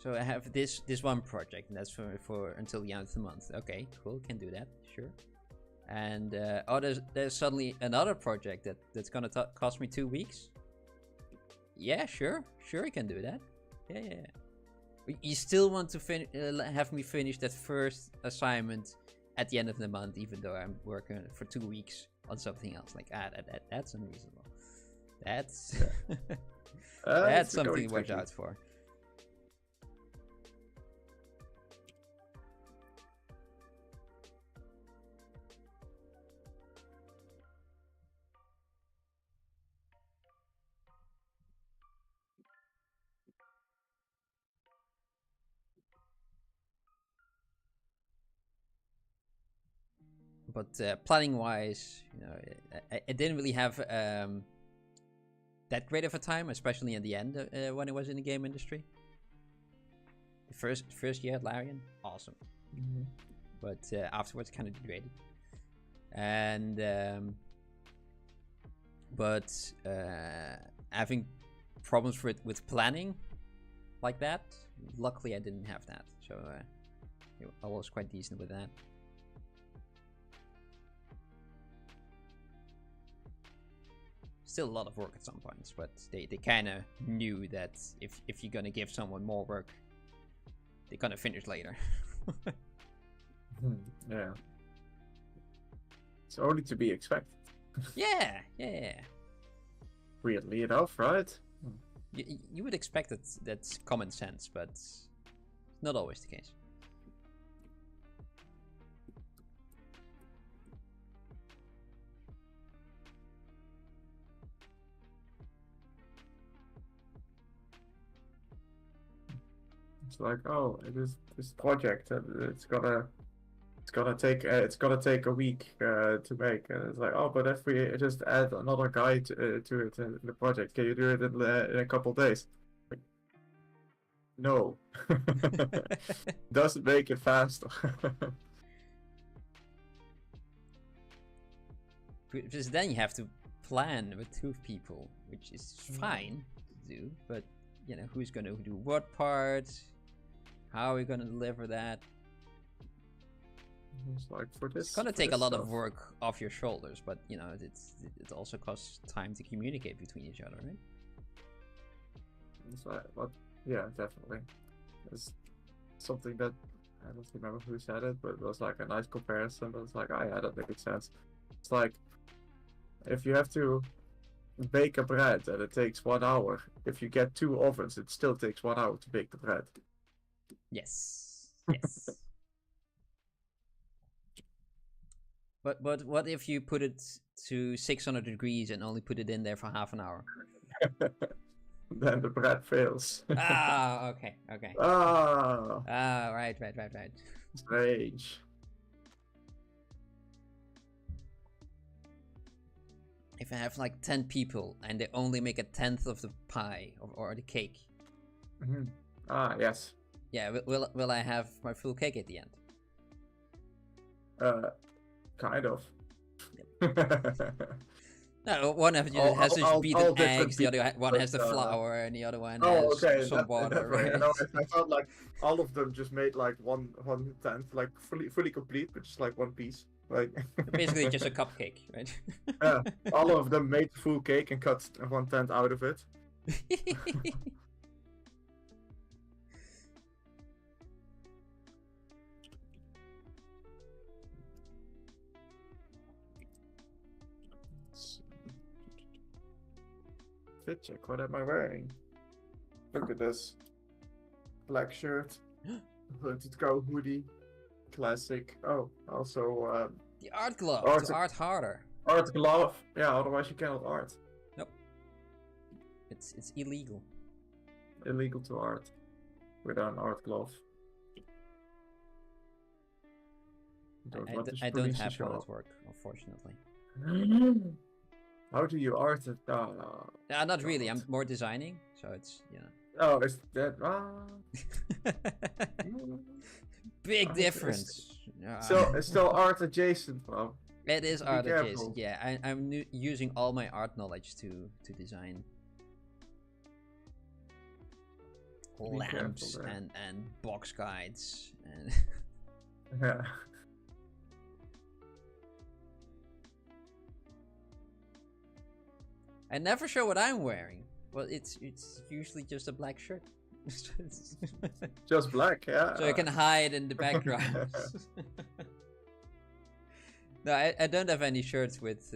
So I have this one project, and that's for until the end of the month. Okay, cool, can do that, sure. And there's suddenly another project that's gonna cost me 2 weeks. Yeah, sure, I can do that. Yeah. You still want to have me finish that first assignment at the end of the month, even though I'm working for 2 weeks on something else. Like that's unreasonable. That's that's something to watch out for. But planning wise, you know, I didn't really have that great of a time, especially at the end when I was in the game industry. The first year at Larian, awesome. But afterwards, kind of degraded. And but having problems with planning like that, luckily I didn't have that, so I was quite decent with that. Still a lot of work at some points, but they kind of knew that if you're gonna give someone more work, they're gonna finish later. Yeah. It's only to be expected. Yeah. Weirdly enough, right? You would expect that's common sense, but not always the case. It's like, oh, it is this project, and it's gonna take a week to make, and it's like, oh, but if we just add another guy to it in the project, can you do it in a couple days? Like, no, doesn't make it faster. Because then you have to plan with 2 people, which is fine to do, but you know, who's gonna do what parts? How are we gonna deliver that? It's like for this. It's gonna take a lot of work off your shoulders, but you know, it also costs time to communicate between each other, right? It's like, but yeah, definitely. It's something that I don't remember who said it, but it was like a nice comparison. But it's like, oh yeah, that makes sense. It's like if you have to bake a bread and it takes 1 hour, if you get 2 ovens, it still takes 1 hour to bake the bread. Yes. Yes. But what if you put it to 600 degrees and only put it in there for half an hour? Then the bread fails. Ah, okay. Right. Strange. If I have like 10 people and they only make a 1/10 of the pie or the cake. Mm-hmm. Ah, yes. Yeah, will I have my full cake at the end? Kind of. No, one of you has just beaten eggs, the other one has the flour, and the other one has some water. Right? No, I felt like all of them just made like one 1/10, like fully complete, but just like one piece. Like basically just a cupcake, right? Yeah, all of them made full cake and cut 1/10 out of it. Fit check. What am I wearing? Look at this. Black shirt, hooded cow hoodie, classic. Oh, also the art glove. To art harder. Art glove. Yeah, otherwise you cannot art. Nope. It's illegal. Illegal to art without an art glove. I don't have one at work, unfortunately. How do you art it? Not really. I'm more designing, so it's Oh, is that? Big difference. So it's still art adjacent, bro. It is art adjacent. Yeah, I'm using all my art knowledge to design lamps and box guides and. Yeah. I never show what I'm wearing. Well, it's usually just a black shirt. Just black, yeah. So I can hide in the background. No, I don't have any shirts with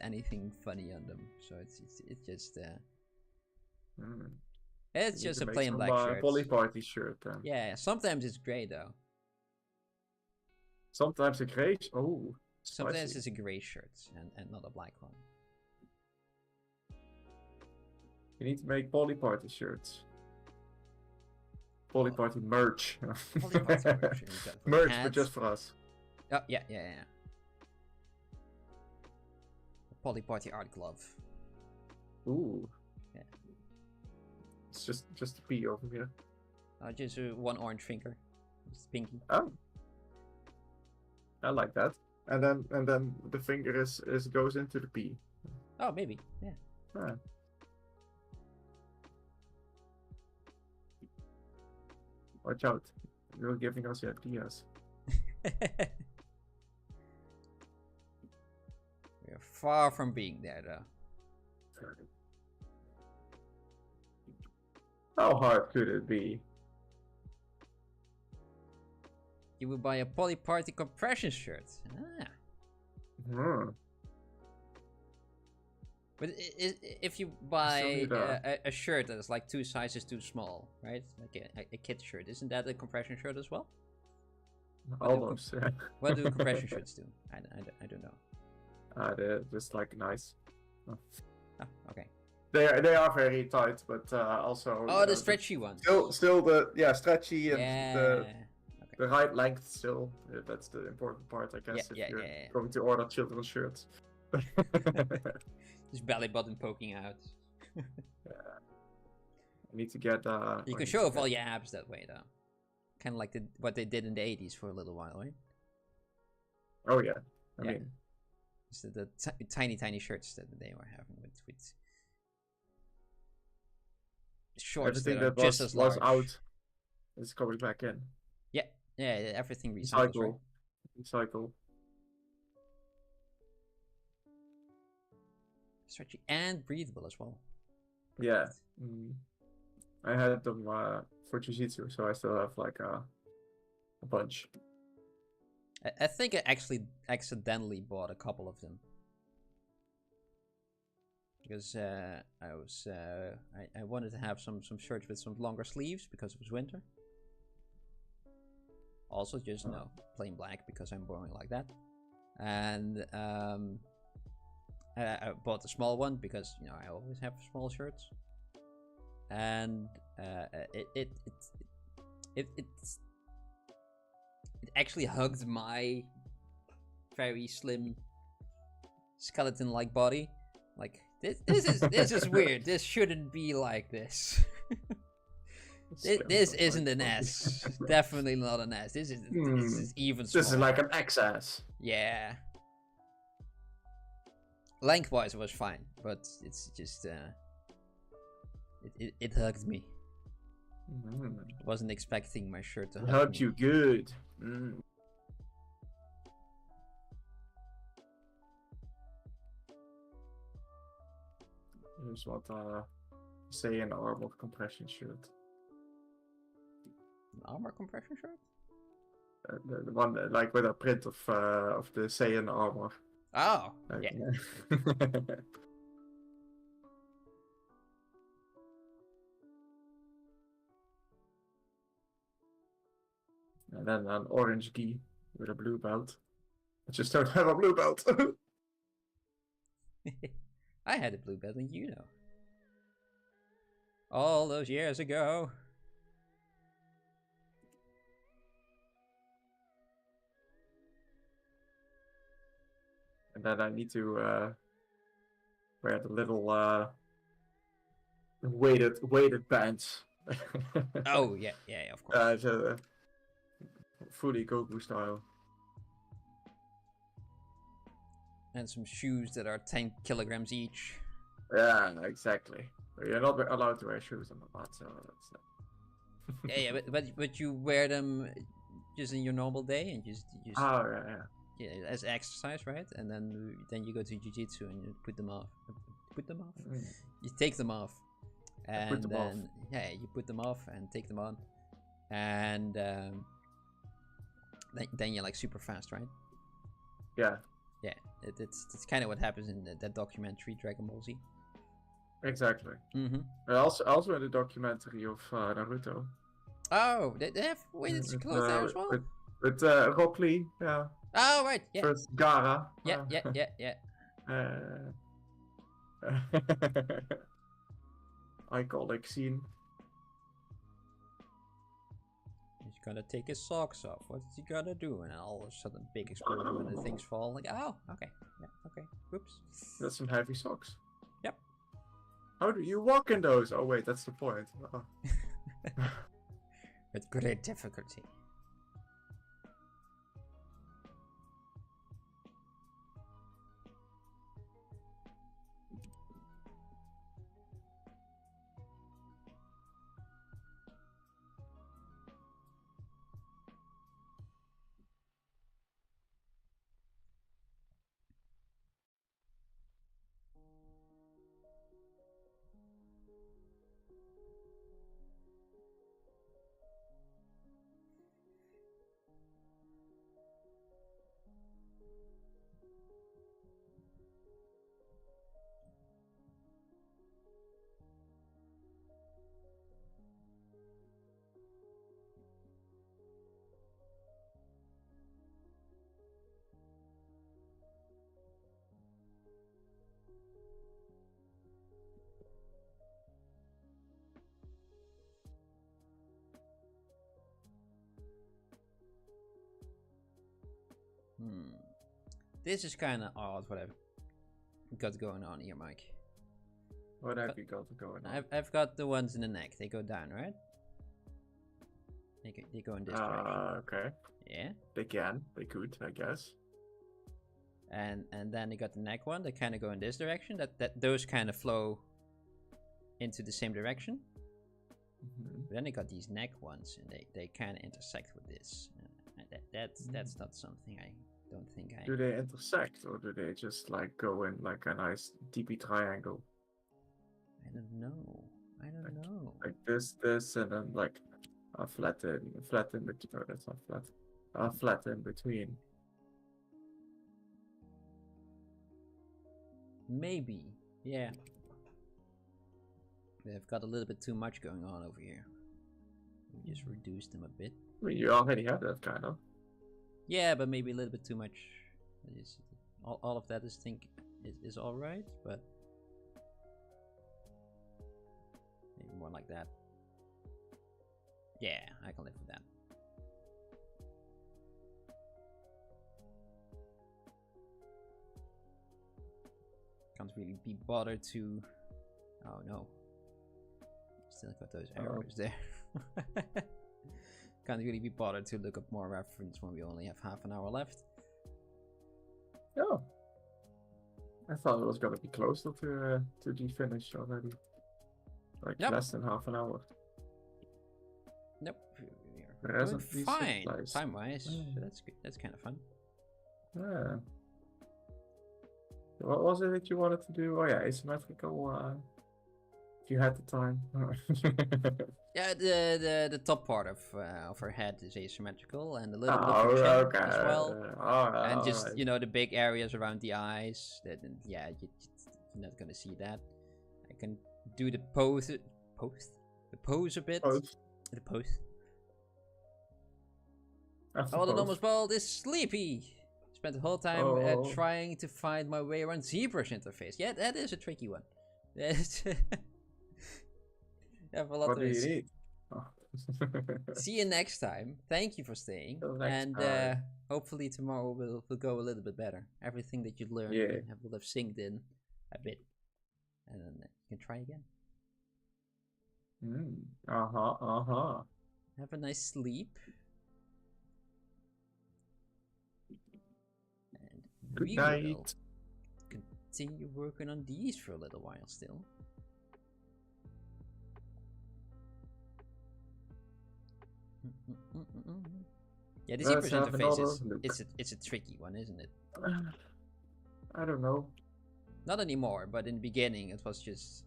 anything funny on them. So it's just it's just a plain black shirt. PolyParty shirt then. Yeah, sometimes it's gray though. Sometimes a gray. Oh. Sometimes it's a gray shirt and not a black one. You need to make PolyParty shirts. PolyParty merch. PolyParty merch. Merch, but just for us. Oh, yeah. PolyParty art glove. Ooh. Yeah. It's just a P over here. Just one orange finger. It's pinky. Oh. I like that. And then the finger goes into the P. Oh, maybe. Yeah. Ah. Watch out. You're giving us ideas. We're far from being there, though. How hard could it be? You would buy a PolyParty compression shirt. Ah. Hmm. But if you buy a shirt that is like 2 sizes too small, right? Like a kid shirt, isn't that a compression shirt as well? Almost, yeah. What do compression shirts do? I don't know. They're just like nice. Oh, okay. They are very tight, but also Oh, the stretchy ones. Still the stretchy and Yeah. the right length still. That's the important part, I guess. If you're going to order children's shirts. Just belly button poking out. Yeah. I need to get. You can show off all your abs that way, though. Kind of like what they did in the 80s for a little while, right? Oh yeah. I mean, so the tiny shirts that they were having with shorts everything that are just as large. was out is coming back in. Yeah, everything recycles, right? Recycle. Stretchy and breathable as well. Yeah. I had them for jiu-jitsu, so I still have like a bunch. I think I actually accidentally bought a couple of them because I wanted to have some shirts with some longer sleeves because it was winter. Also, just plain black because I'm boring like that. And I bought the small one because I always have small shirts. And it actually hugged my very slim skeleton-like body. Like this is weird. This shouldn't be like this. This isn't an S. Definitely not an S. This is even smaller. This is like an XS. Yeah. Lengthwise it was fine, but it's just it hugged me. Wasn't expecting my shirt to hug hugged me. You good. Here's what say an armor compression shirt. An armor compression shirt? The one like with a print of the Saiyan armor. Oh, yeah. And then an orange gi with a blue belt. I just don't have a blue belt. I had a blue belt, and all those years ago. And then I need to wear the little weighted bands. Oh yeah, of course. Fully Goku style. And some shoes that are 10 kilograms each. Yeah, exactly. You're not allowed to wear shoes on the mat, so that's yeah, but you wear them just in your normal day and just oh yeah, as exercise, right? And then you go to jiu-jitsu and you put them off. You take them off, and then you put them off and take them on, and then you're like super fast, right? Yeah. Yeah, it's kind of what happens in that documentary Dragon Ball Z. Exactly. Mm-hmm. Also in the documentary of Naruto. Oh, they have weighted clothes there as well. With Rock Lee, yeah. Oh right, yeah. First Gara. Yeah. Iconic scene. He's gonna take his socks off. What's he gonna do? And all of a sudden, big explosion when the things fall. Like, oh, okay, yeah, okay. Whoops. That's some heavy socks. Yep. How do you walk in those? Oh wait, that's the point. Oh. With great difficulty. This is kind of odd. What I've got going on here, Mike. What have you got going on? I've got the ones in the neck. They go down, right? They go in this direction. Okay. Yeah. They can. They could, I guess. And then they got the neck one. They kind of go in this direction. Those kind of flow into the same direction. But then they got these neck ones, and they kind of intersect with this. That's not something I don't think I. Do they intersect, or do they just like go in like a nice DP triangle? I don't know. Like this, and then like a flat in between. No, that's not flat. A flat in between. Maybe, yeah. They've got a little bit too much going on over here. We just reduced them a bit. I mean, you already have that kind of. Yeah, but maybe a little bit too much. All of that is all right, but maybe more like that. Yeah, I can live with that. Can't really be bothered to. Oh no. Still got those arrows there. Can't really be bothered to look up more reference when we only have half an hour left. Oh. I thought it was gonna be closer to the finish already. Like less than half an hour. Nope. We're doing fine time-wise. So that's good. That's kind of fun. Yeah. What was it that you wanted to do? Oh yeah, asymmetrical. If you had the time. Yeah, the top part of her head is asymmetrical, and a little bit of her chin as well. And just the big areas around the eyes. Yeah, you're not gonna see that. I can do the pose a bit. The pose. Oh, the normal bald is sleepy. Spent the whole time trying to find my way around ZBrush interface. Yeah, that is a tricky one. What do you need? See you next time. Thank you for staying. And hopefully tomorrow will go a little bit better. Everything that you learned will have synced in a bit. And then you can try again. Have a nice sleep. And good night. Will continue working on these for a little while still. Yeah, the ZBrush interface it's a tricky one, isn't it? I don't know. Not anymore, but in the beginning it was just,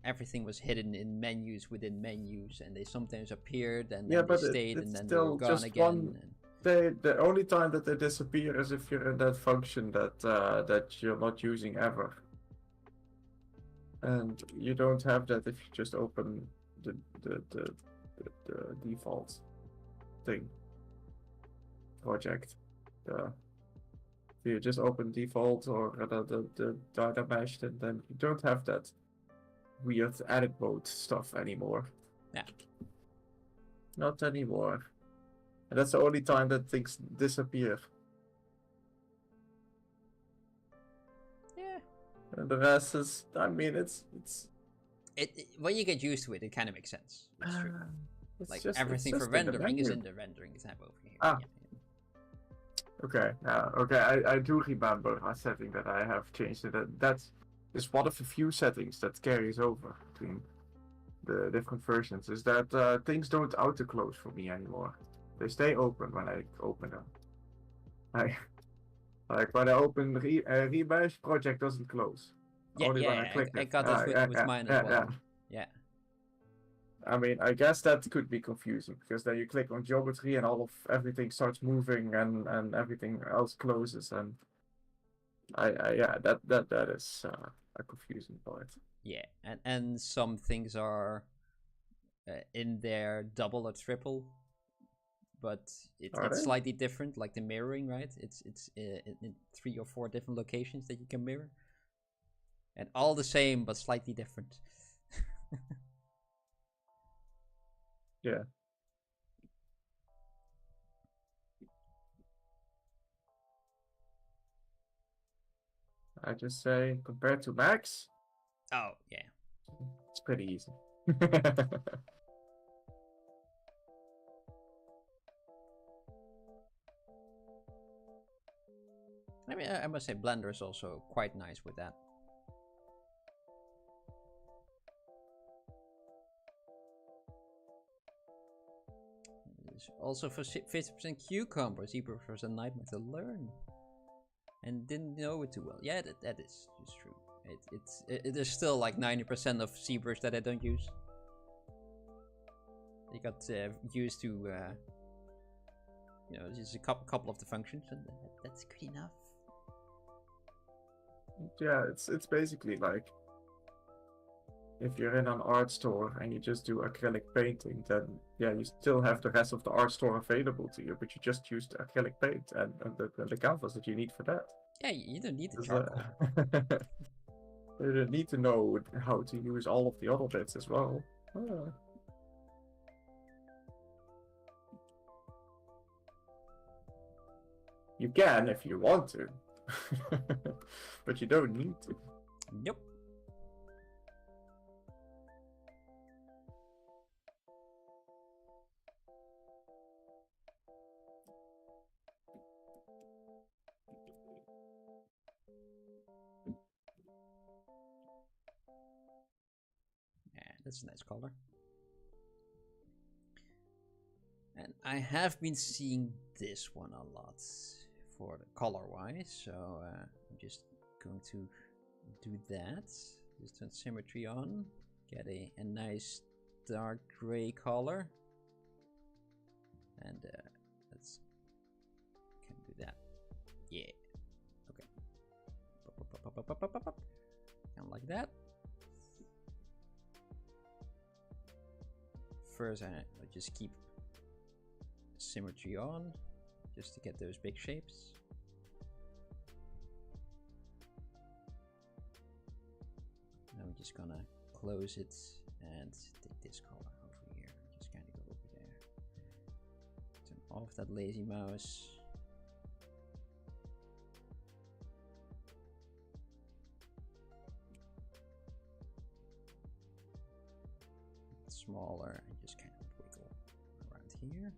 everything was hidden in menus within menus, and they sometimes appeared and then they stayed and then they were gone again. The only time that they disappear is if you're in that function that you're not using ever, and you don't have that if you just open the default thing project. You just open default or the data mesh, and then you don't have that weird edit mode stuff anymore. Yeah. Not anymore. And that's the only time that things disappear. Yeah. And the rest is, I mean, it's when you get used to it, it kind of makes sense. It's true. Like everything for rendering is in the rendering tab over here. Ah. Yeah. Okay. I do remember a setting that I have changed. That's one of the few settings that carries over between the different versions. Is that things don't auto close for me anymore. They stay open when I open them. Like when I open Rebash, project doesn't close. Only when I click it. I got this with mine as well. Yeah. I mean, I guess that could be confusing because then you click on geometry and everything starts moving and everything else closes, and that is a confusing part. Yeah, and some things are in there double or triple, but it's slightly different, like the mirroring, right? It's in 3 or 4 different locations that you can mirror, and all the same but slightly different. Yeah. I just say compared to Max, Oh, yeah. it's pretty easy. I mean, I must say Blender is also quite nice with that. Also for 50% cucumber, ZBrush was a nightmare to learn. And didn't know it too well. Yeah, that is true. There's still like 90% of ZBrush that I don't use. I got used to, you know, just a couple of the functions, and that's good enough. Yeah, it's basically like if you're in an art store and you just do acrylic painting, then yeah, you still have the rest of the art store available to you, but you just use the acrylic paint and the canvas that you need for that. Yeah, you don't need the charcoal. You don't need to know how to use all of the other bits as well. You can if you want to, but you don't need to. Nope. That's a nice color. And I have been seeing this one a lot for the color wise, so I'm just going to do that. Just turn symmetry on, get a nice dark gray color, and let's can do that. Yeah. Okay. Kind of like that. First, I just keep symmetry on, just to get those big shapes. Now I'm just gonna close it and take this color over here. Just kind of go over there. Turn off that lazy mouse. Smaller and just kind of wiggle around here,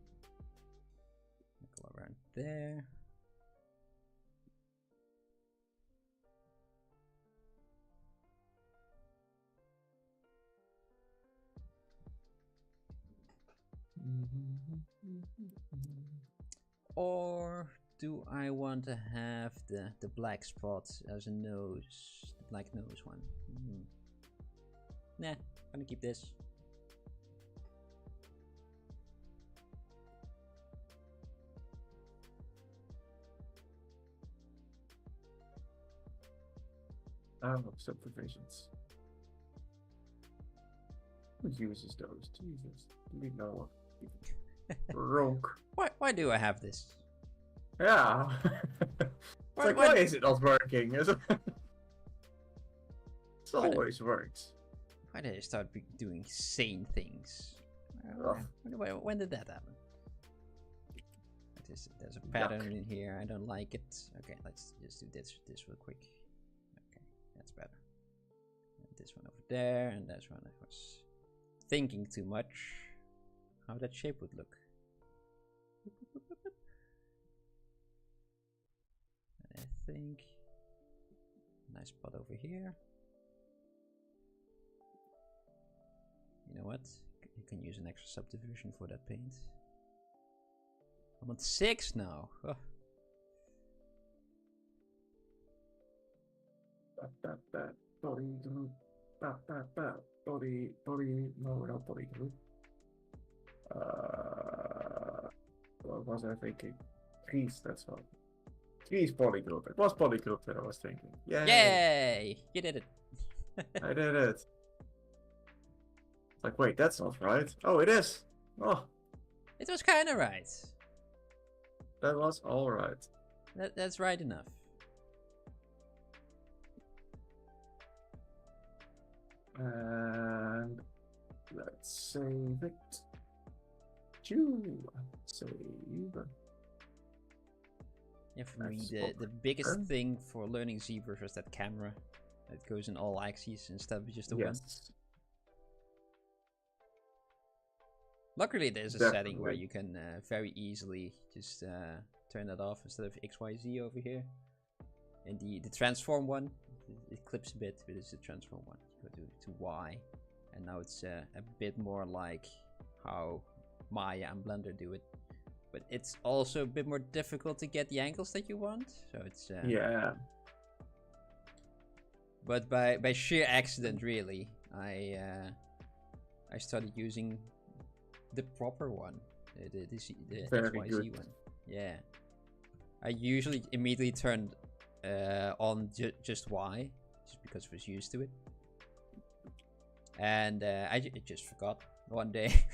wiggle around there. Or do I want to have the black spot as a nose, the black nose one? Nah, I'm gonna keep this. Subdivisions. Who uses those? Jesus. We know. Rogue. Why do I have this? Yeah. Why is it not working? It always works. Why did I start doing sane things? When did that happen? There's a pattern in here. I don't like it. Okay, let's just do this real quick. That's better. And this one over there, and that's one I was thinking too much how that shape would look. And I think nice spot over here. You know what? You can use an extra subdivision for that paint. I'm on 6 now. Oh. No, not body glue. What was I thinking? Trees, that's all. Trees polygroup. It was polygroup that I was thinking. Yay! Yay! You did it. I did it. Like, wait, that's not right. Oh, it is. Oh. It was kind of right. That was all right. That's right enough. And let's save it. Save. Yeah, for me, the biggest thing for learning ZBrush was that camera. That goes in all axes instead of just the one. Luckily, there's a setting where you can very easily just turn that off instead of XYZ over here. And the transform one, it clips a bit, but it's the transform one. You go to Y, and now it's a bit more like how Maya and Blender do it. But it's also a bit more difficult to get the angles that you want. So it's yeah. But by sheer accident, really, I started using the proper one, the XYZ one. Yeah, I usually immediately turned on just Y, just because I was used to it, and I just forgot one day.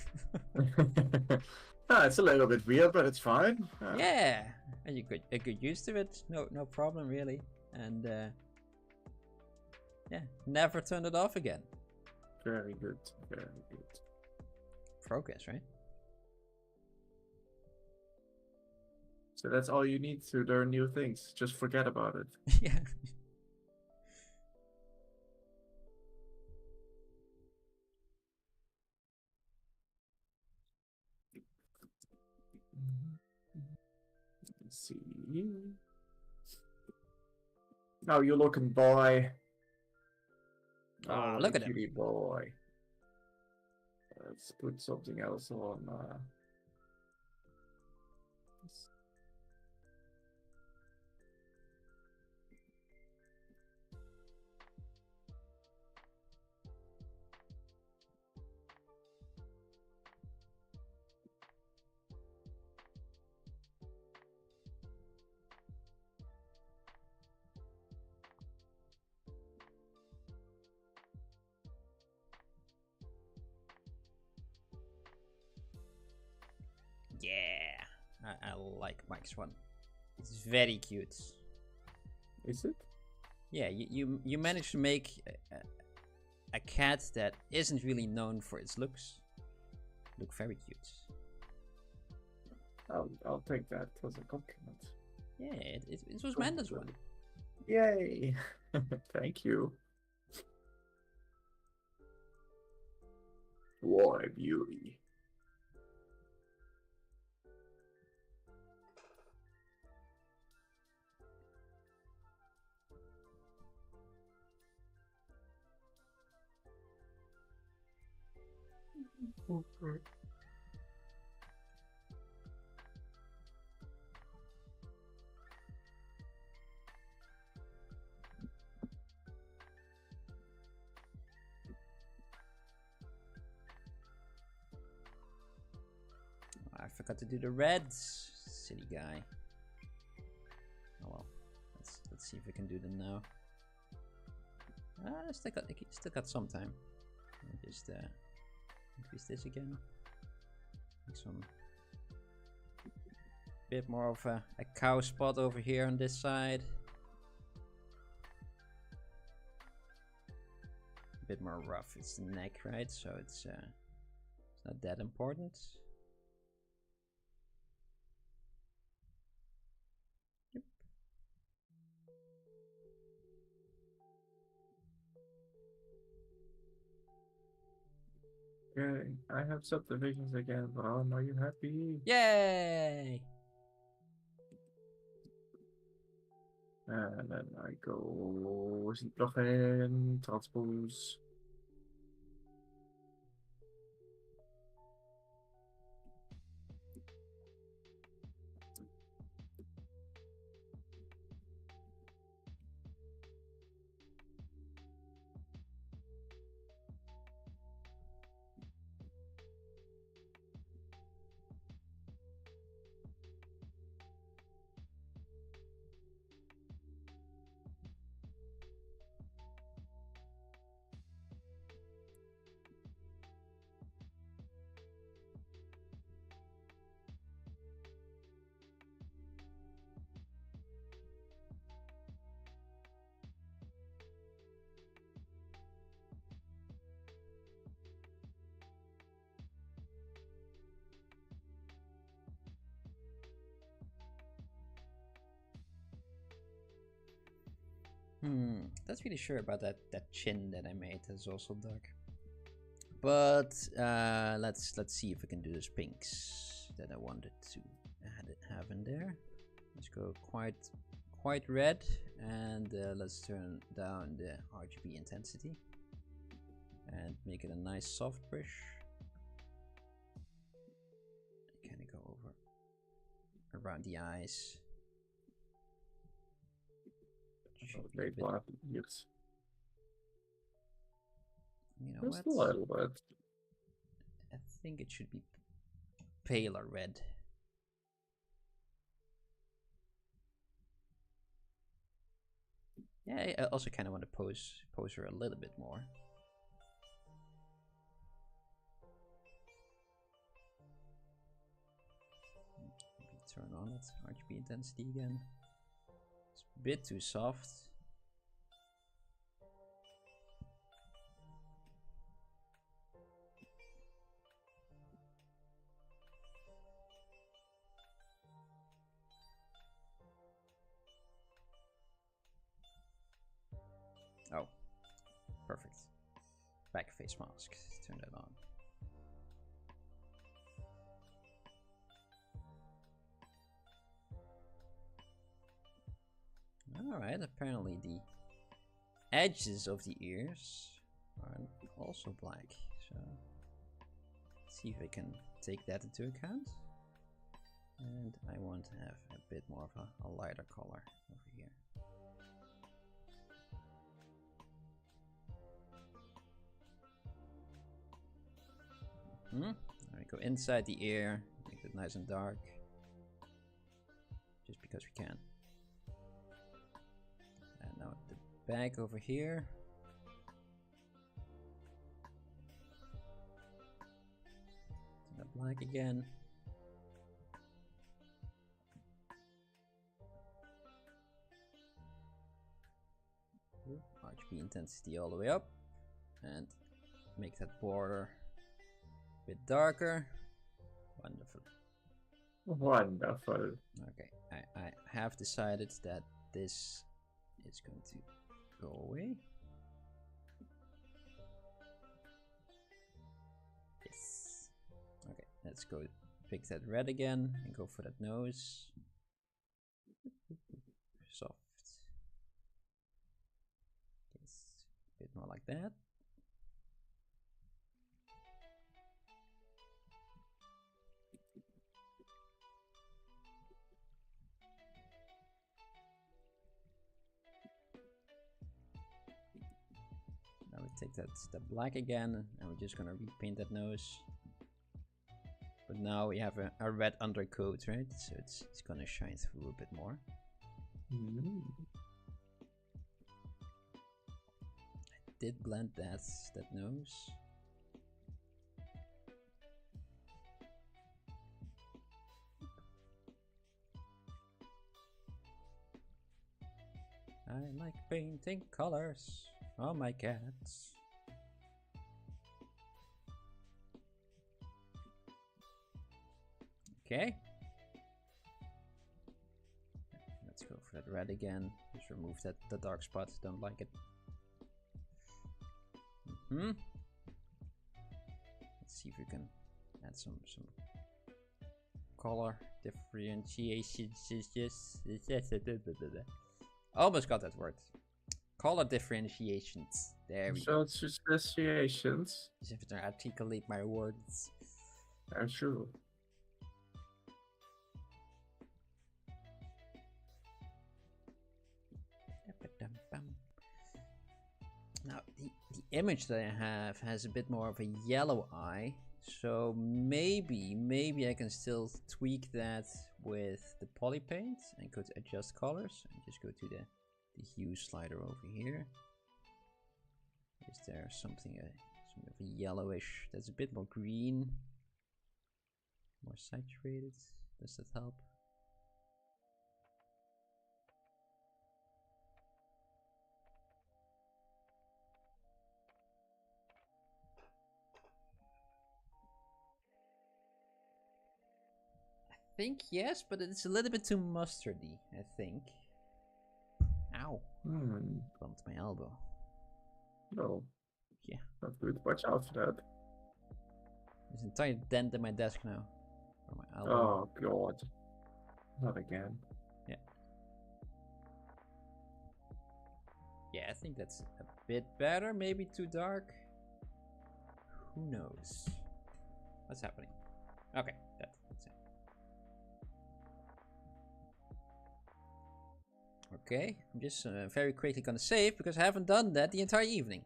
It's a little bit weird, but it's fine. Yeah, and you get used to it. No problem really, and yeah, never turned it off again. Very good, very good. Progress, right? So that's all you need to learn new things. Just forget about it. Yeah. Let's see. Oh, you looking boy. Oh, look at him. Cutie boy. Let's put something else on. Yeah, I like Mike's one. It's very cute. Is it? Yeah, you managed to make a cat that isn't really known for its looks look very cute. I'll take that as a compliment. Yeah, it was Manda's one. Yay! Thank you. What a beauty. Okay. I forgot to do the reds, silly guy. Oh well, let's see if we can do them now. Still got some time. I'll just increase this again. Make some bit more of a cow spot over here on this side. A bit more rough. It's the neck, right? So it's not that important. Yep. Okay, I have subdivisions again, Bram. Are you happy? Yay! And then I go plugin, transpose. That's really sure about that chin that I made. That's also dark. But let's see if we can do the sphinx that I wanted to have in there. Let's go quite red, and let's turn down the RGB intensity and make it a nice soft brush. Kind of go over around the eyes. Okay, yes. You know Just what? a little bit. I think it should be paler red. Yeah, I also kind of want to pose her a little bit more. Maybe turn on it, RGB intensity again. It's a bit too soft. Oh, perfect. Back face mask, turn that on. Alright, apparently the edges of the ears are also black, so let's see if I can take that into account. And I want to have a bit more of a lighter color over here. Now we go inside the ear, make it nice and dark, just because we can. And now the back over here. Turn it black again. RGB intensity all the way up, and make that border a bit darker. Wonderful. Wonderful. Okay, I have decided that this is going to go away. Yes. Okay, let's go pick that red again and go for that nose. Soft. Yes, a bit more like that. Now we take that black again, and we're just gonna repaint that nose. But now we have a red undercoat, right? So it's gonna shine through a bit more. I did blend that nose. I like painting colors on my cats. Okay. Let's go for that red again. Just remove the dark spot. Don't like it. Let's see if we can add some color differentiation. Almost got that word. Color differentiations. There we go. Differentiations. Just have to articulate my words. I'm sure. Now, the image that I have has a bit more of a yellow eye, so maybe I can still tweak that with the poly paint and go to adjust colors and just go to the hue slider over here. Is there something some of a yellowish that's a bit more green, more saturated? Does that help? I think yes, but it's a little bit too mustardy, I think. Ow. Bumped my elbow. No. Yeah. Not good. Watch out for that. There's an entire dent in my desk now. Or my elbow. Oh god. Not again. Yeah. Yeah, I think that's a bit better. Maybe too dark. Who knows? What's happening? Okay, that's it. Okay, I'm just very quickly gonna save because I haven't done that the entire evening.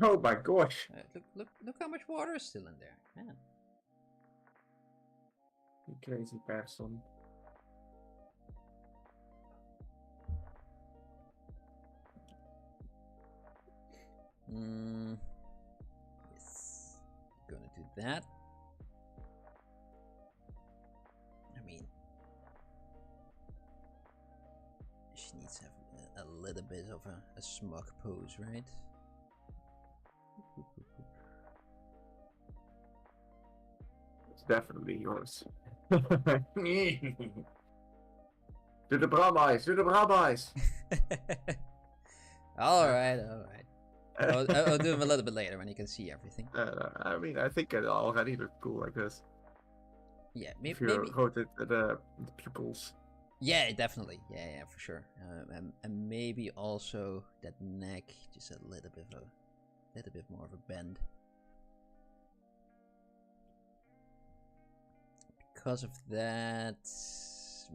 Oh my gosh. Look how much water is still in there, man. You crazy person. Yes, gonna do that. I mean, she needs to have a little bit of a smug pose, right? It's definitely yours. Do the Bram eyes, do the Bram eyes. Alright. I'll do them a little bit later when you can see everything. I mean, I think it already looked cool like this. Yeah, If you maybe. rotate the pupils. Yeah, definitely. Yeah, for sure. And maybe also that neck, just a little bit more of a bend. Because of that,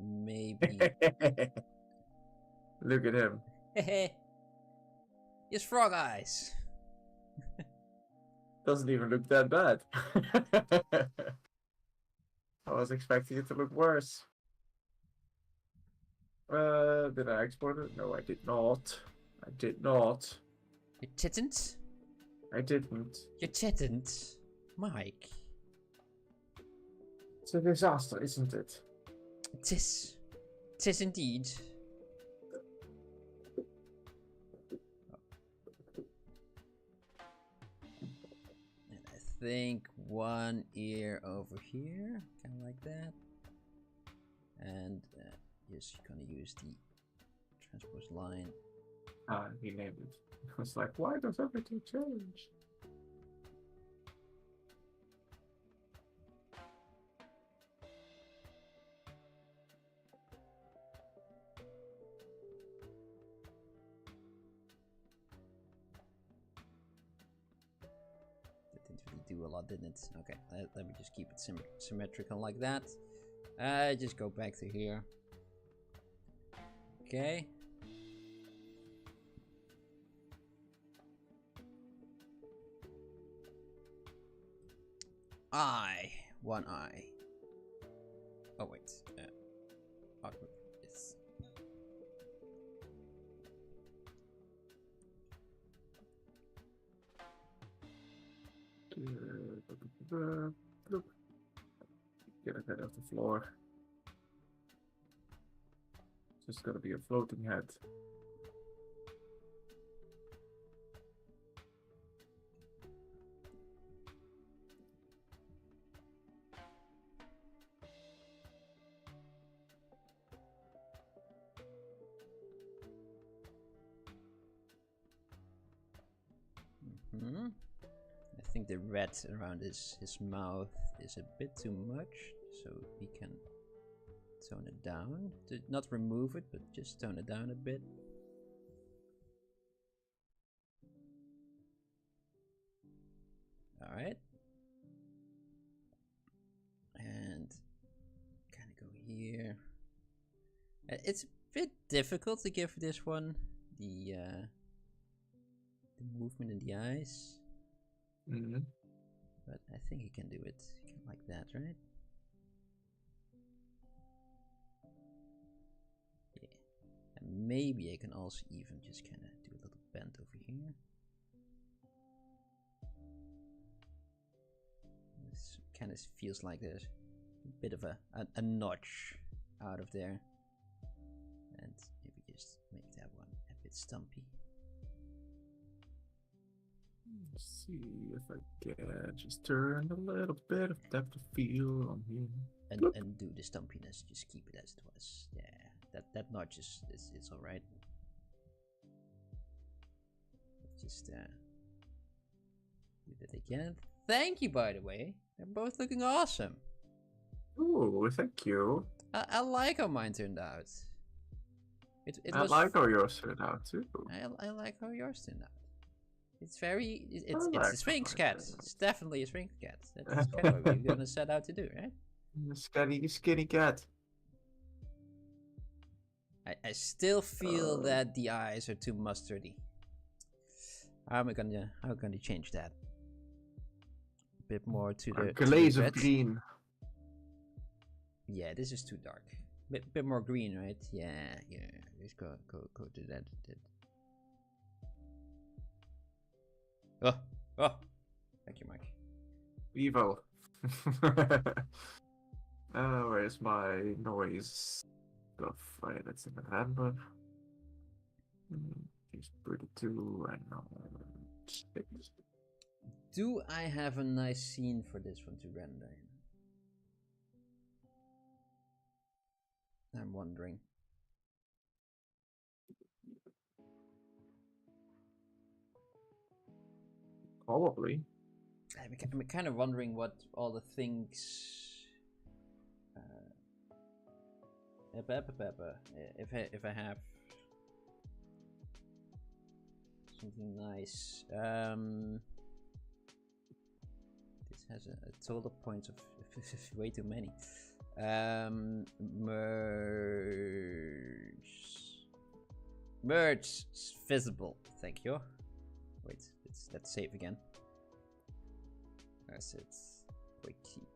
maybe. Look at him. His frog eyes. Doesn't even look that bad. I was expecting it to look worse. Did I export it? No, I did not. I did not. You didn't? I didn't. You didn't? Mike. It's a disaster, isn't it? Tis. Tis indeed. And I think one ear over here, kind of like that. And just gonna use the transpose line. Ah, he named it. I was like, why does everything change? That didn't really do a lot, didn't it? Okay, let me just keep it symmetrical like that. Just go back to here. Okay. One eye. Oh wait. Yes. Get a head off the floor. Just gotta be a floating head. I think the red around his mouth is a bit too much, so we can tone it down. Not remove it, but just tone it down a bit. Alright. And kind of go here. It's a bit difficult to give this one the movement in the eyes. But I think he can do it like that, right? Yeah. And maybe I can also even just kind of do a little bend over here. This kind of feels like there's a bit of a notch out of there. And maybe just make that one a bit stumpy. Let's see if I can just turn a little bit of depth of field on here. And do the stumpiness, just keep it as it was. Yeah, that notch is alright. just do that again. Thank you, by the way. They're both looking awesome. Ooh, thank you. I like how mine turned out. I like how yours turned out too. I like how yours turned out. It's very. It's like a sphinx cat. It's definitely a sphinx cat. That's how kind of what we're gonna set out to do, right? Skinny cat. I still feel that the eyes are too mustardy. How am I gonna change that? A bit more to the glaze to the of green. Yeah, this is too dark. Bit more green, right? Yeah. Let's go to that. Oh! Thank you, Mike. Evil. Where's my noise stuff? Right, that's in the handbook. He's 32 and now 6. Do I have a nice scene for this one to render in? I'm wondering. Probably. I'm kind of wondering what all the things. If I have something nice. This has a total points of way too many. Merge visible. Thank you. Wait, let's save again. That's it. Quick key.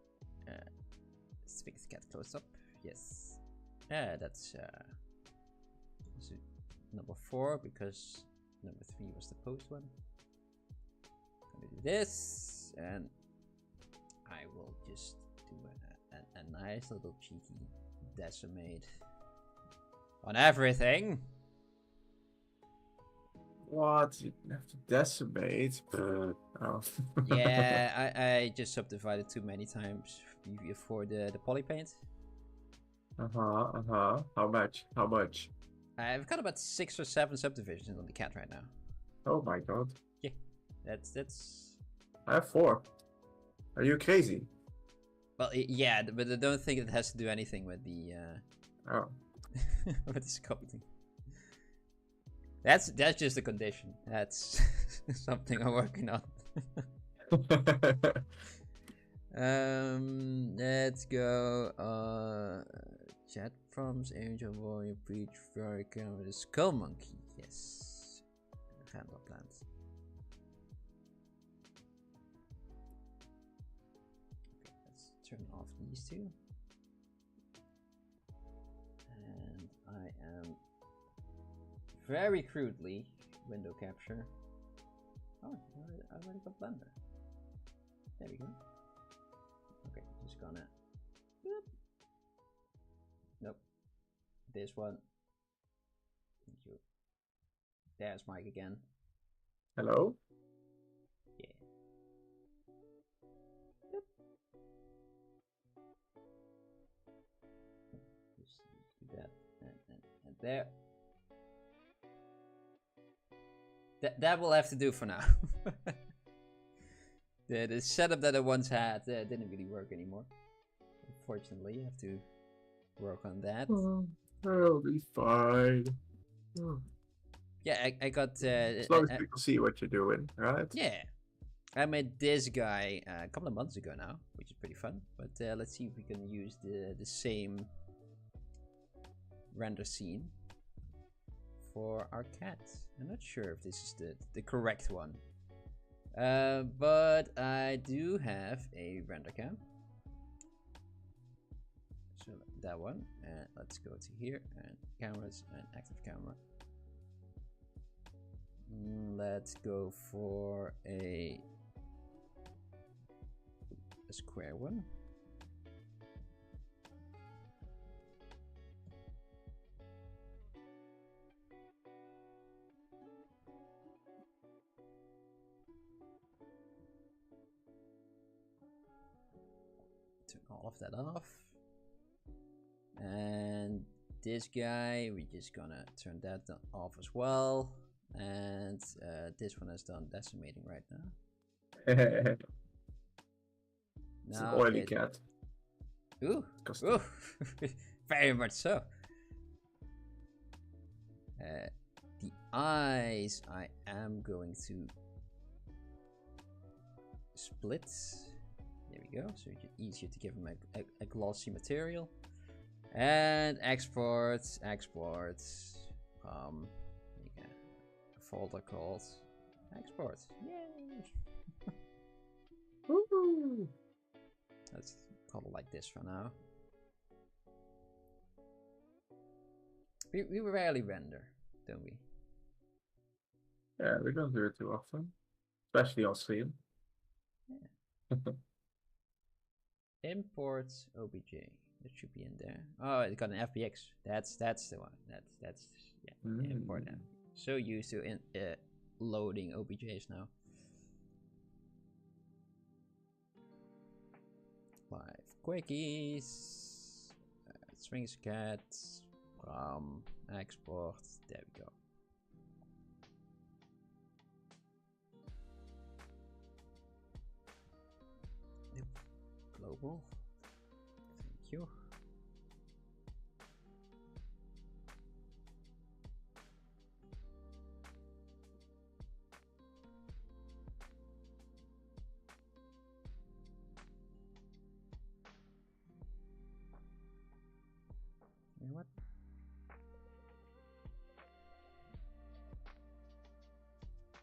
Sphinx cat close up. Yes. That's number 4 because number 3 was the post one. Gonna do this, and I will just do a nice little cheeky decimate on everything. What? You have to decimate? Oh. Yeah, I just subdivided too many times for the poly paint. How much? I've got about 6 or 7 subdivisions on the cat right now. Oh my god. Yeah, that's. I have 4. Are you crazy? Well, yeah, but I don't think it has to do anything with the. Oh. With the sculpting. That's just a condition. That's something I'm working on. Let's go. Chat prompts, angel warrior, breach, fairy camera, the skull monkey. Yes. Handle plants. Okay, let's turn off these two. And I am very crudely window capture. Oh, I already got Blender. There we go. Okay, just gonna. Boop. Nope. This one. Thank you. There's Mike again. Hello? Yeah. Yep. Just do that and there. That will have to do for now. The setup that I once had didn't really work anymore. Unfortunately, I have to work on that. I'll be fine. Yeah, I got. As long as people see what you're doing, right? Yeah. I made this guy a couple of months ago now, which is pretty fun. But let's see if we can use the same render scene for our cat. I'm not sure if this is the correct one. But I do have a render cam. So that one. And let's go to here and cameras and active camera. Let's go for a square one. Turn all of that off. And this guy, we're just gonna turn that off as well. And this one is done decimating right now. It's an oily it... cat. Ooh, ooh. Very much so. The eyes I am going to split. There we go, so it's easier to give them a glossy material. And export. Yeah, a folder called export. Yay! Woo! Let's call it like this for now. We rarely render, don't we? Yeah, we don't do it too often, especially on stream. Yeah. Import OBJ. That should be in there. Oh, it got an FBX. That's the one. That's yeah. Import that. So used to loading OBJs now. 5 quickies. Sphinx cat. Export. There we go. Global. Thank you. You know what?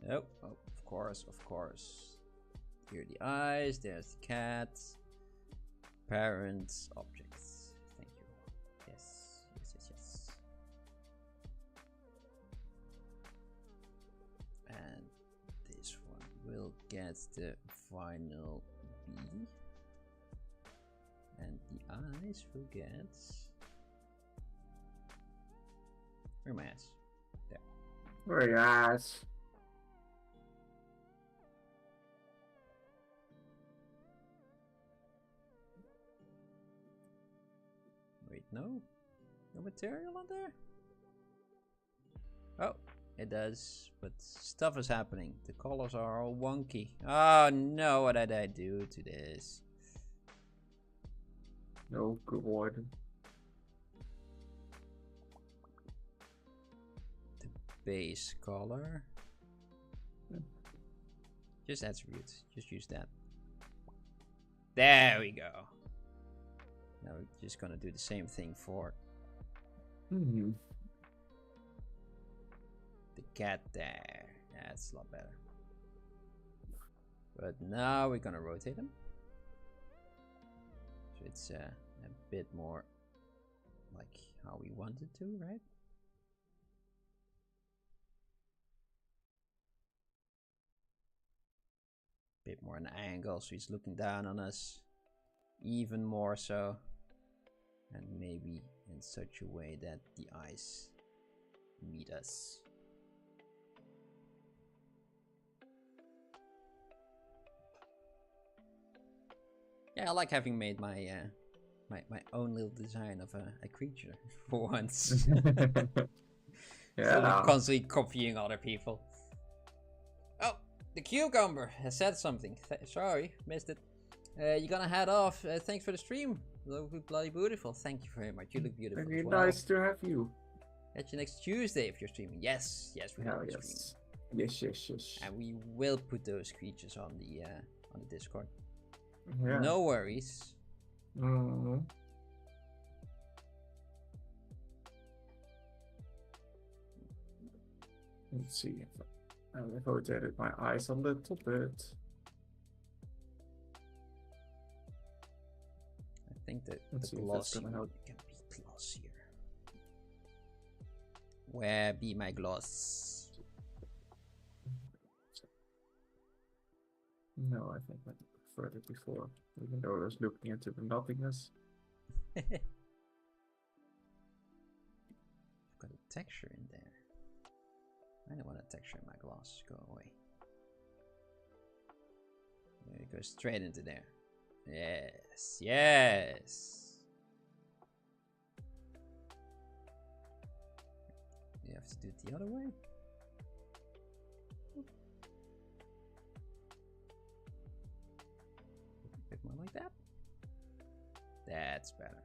Nope. Oh, of course. Here are the eyes. There's the cat. Parents, objects. Thank you. Yes. And this one will get the final B. And the eyes will get... Where are my eyes? There. Where are your eyes? Wait, no material on there? Oh, it does, but stuff is happening. The colors are all wonky. Oh no, what did I do to this? No, good word. The base color. Just attributes, just use that. There we go. Now we're just gonna do the same thing for the cat there. That's a lot better. But now we're gonna rotate him. So it's a bit more like how we want it to, right? Bit more an angle, so he's looking down on us. Even more so. And maybe in such a way that the eyes meet us. Yeah, I like having made my my own little design of a creature for once. Yeah. Constantly copying other people. Oh, the cucumber has said something. Sorry, missed it. You're gonna head off. Thanks for the stream. Look bloody beautiful. Thank you very much. You look beautiful. Very as well. nice to have you. Catch you next Tuesday if you're streaming. Yes, we will stream. Yes. And we will put those creatures on the Discord. Yeah. No worries. Let's see if I rotated my eyes a little bit. I think that the glossy can be glossier. Where be my gloss? No, I think I preferred it before, even though I was looking into the nothingness. Got a texture in there. I don't want a texture in my gloss. Go away. There it goes straight into there. Yes. You have to do it the other way. That's better.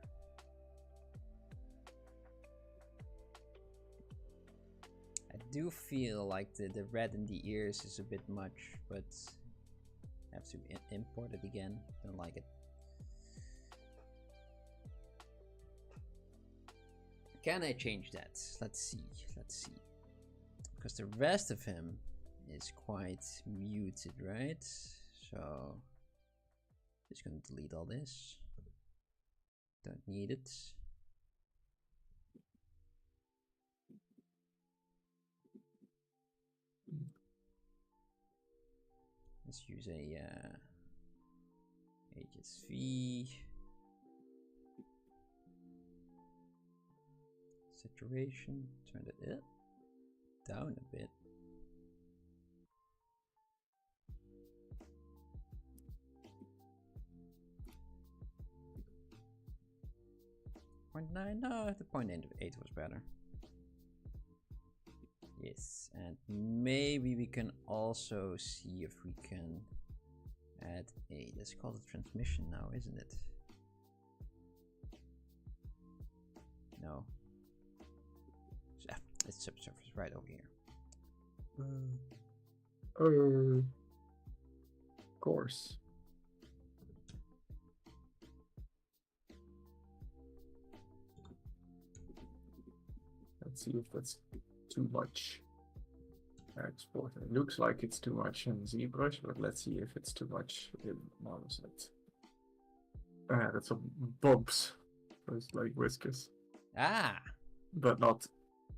I do feel like the red in the ears is a bit much, but I have to import it again. Don't like it. Can I change that? Let's see. Let's see. Because the rest of him is quite muted, right? So just gonna delete all this. Don't need it. Let's use a HSV. Saturation, turn it down a bit. .9, no, the .8 was better. Yes, and maybe we can also see if we can add a, let's call it transmission now, isn't it? No. It's subsurface right over here. Of course. Let's see if that's too much. Export. It looks like it's too much in ZBrush, but let's see if it's too much in Monoset. That's some bumps. It's like whiskers. Ah! But not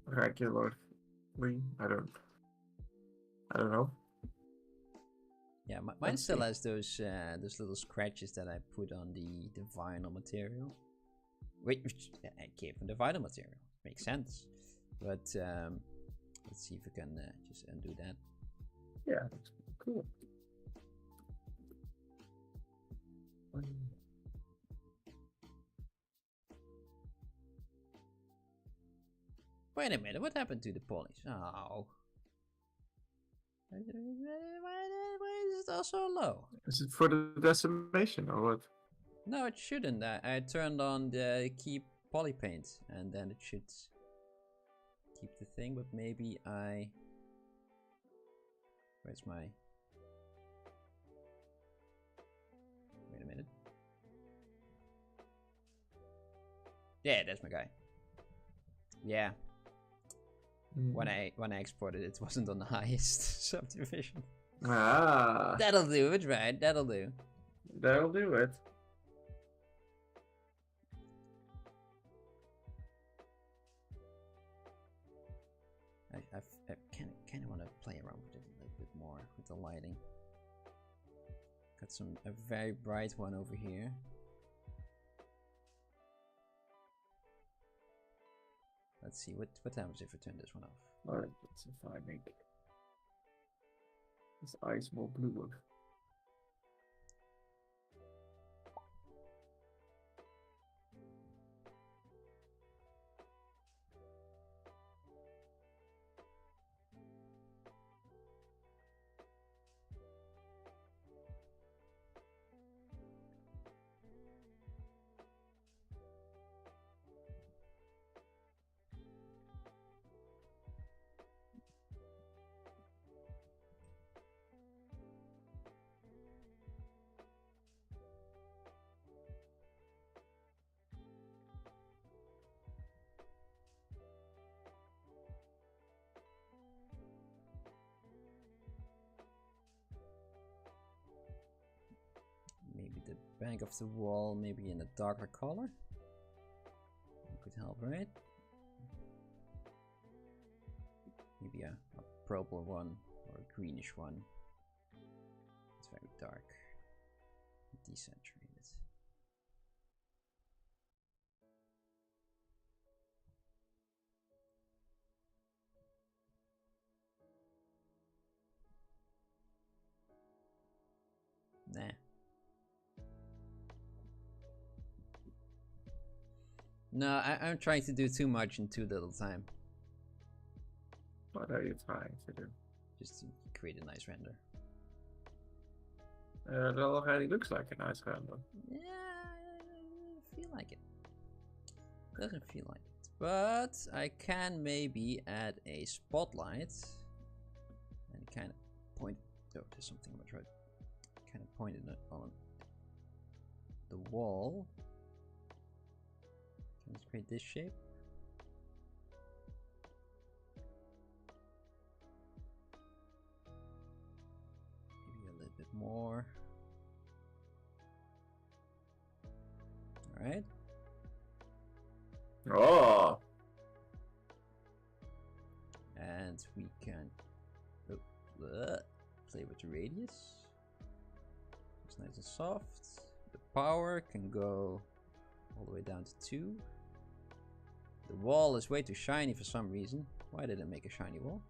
regularly. I don't know. Yeah, mine still has those little scratches that I put on the vinyl material. Which I came from the vinyl material. Makes sense. But let's see if we can just undo that. Yeah, that's cool. Wait a minute, what happened to the polys? Oh. Why is it all so low? Is it for the decimation or what? No, it shouldn't. I turned on the keep poly paint and then it should keep the thing, but maybe I... Where's my... Wait a minute. Yeah, that's my guy. Yeah. When I exported it wasn't on the highest subdivision. Ah. That'll do it, right? That'll do. That'll do it. I kind of want to play around with it a little bit more with the lighting. Got a very bright one over here. Let's see what happens if I turn this one off. Alright, let's see if I make this ice more bluer. Maybe the back of the wall, maybe in a darker color. That could help, right? Maybe a purple one or a greenish one. It's very dark. Desaturated. Nah. No, I'm trying to do too much in too little time. What are you trying to do? Just to create a nice render. That already looks like a nice render. Yeah, feel like it. Doesn't feel like it. But I can maybe add a spotlight and kind of point. Oh, there's something about right. Kind of pointed it on the wall. Can I create this shape? Maybe a little bit more. Alright. Oh. And we can play with the radius. It's nice and soft. The power can go all the way down to 2. The wall is way too shiny for some reason. Why did it make a shiny wall?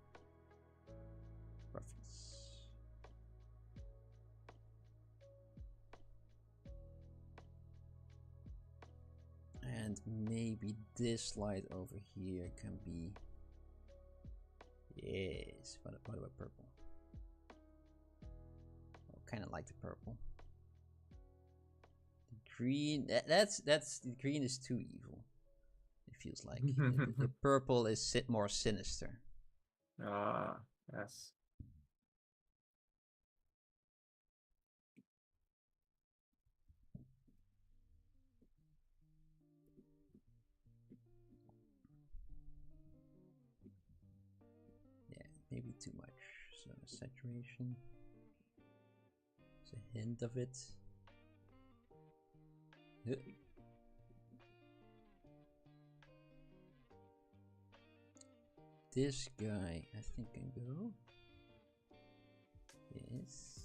Roughness. And maybe this light over here can be... Yes. What about purple? I kind of like the purple. The green. That's the green is too evil. It feels like the purple is more sinister. Ah, yes. Maybe too much. So saturation. There's a hint of it. This guy, I think, can go. Yes.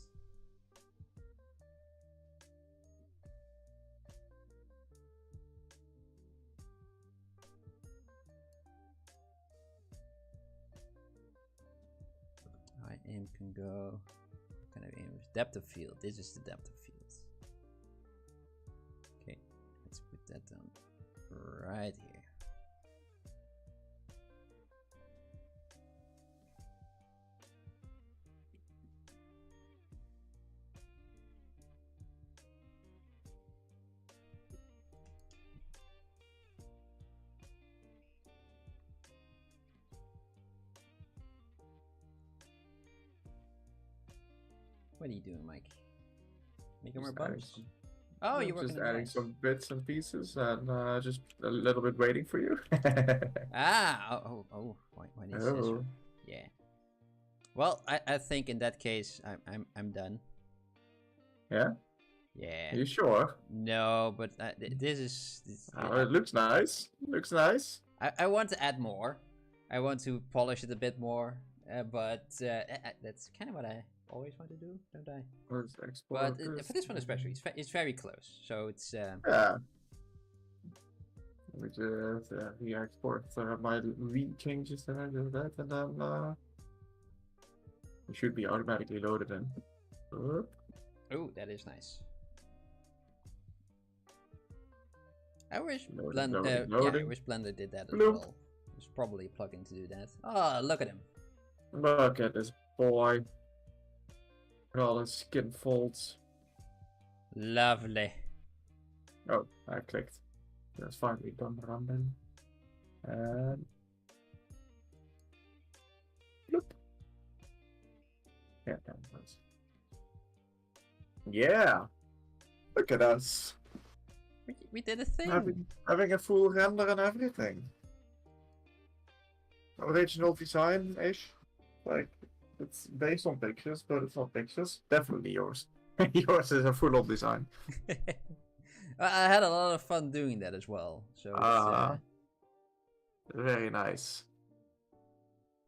Aim can go. What kind of aim? Depth of field. This is the depth of field. Okay, let's put that down right here. What are you doing, Mike? Making more bumps? Oh, you're working just on adding nice. some bits and pieces and just a little bit waiting for you. Why is this? Yeah. Well, I think in that case I'm done. Yeah. Yeah. Are you sure? No, but this is. It looks nice. Looks nice. I want to add more. I want to polish it a bit more, but that's kind of what I always want to do, don't I? But for this one especially, it's very close, so it's yeah. We just re-export my lead changes and I do that, and then it should be automatically loaded in. Oh, that is nice. I wish Loading. I wish Blender did that as well. There's probably a plugin to do that. Oh, look at him! Look at this boy. With all his skin folds. Lovely. Oh, I clicked. That's fine. We done run then. And bloop. Yeah, that was. Yeah. Look at us. We did a thing. Having a full render and everything. Original design-ish. Like, it's based on pictures, but it's not pictures. Definitely yours. Yours is a full-on design. I had a lot of fun doing that as well. So very nice.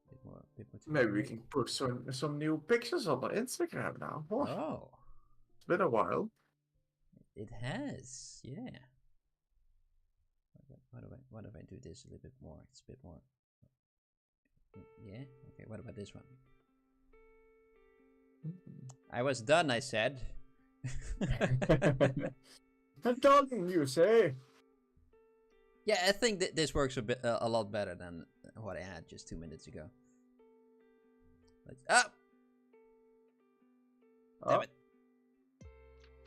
Bit more Maybe we can put some new pictures on the Instagram now. Oh. It's been a while. It has, yeah. What if I do this a little bit more? It's a bit more. Yeah. Okay. What about this one? I was done. I said. I'm done, you say? Yeah, I think that this works a lot better than what I had just 2 minutes ago. Damn it!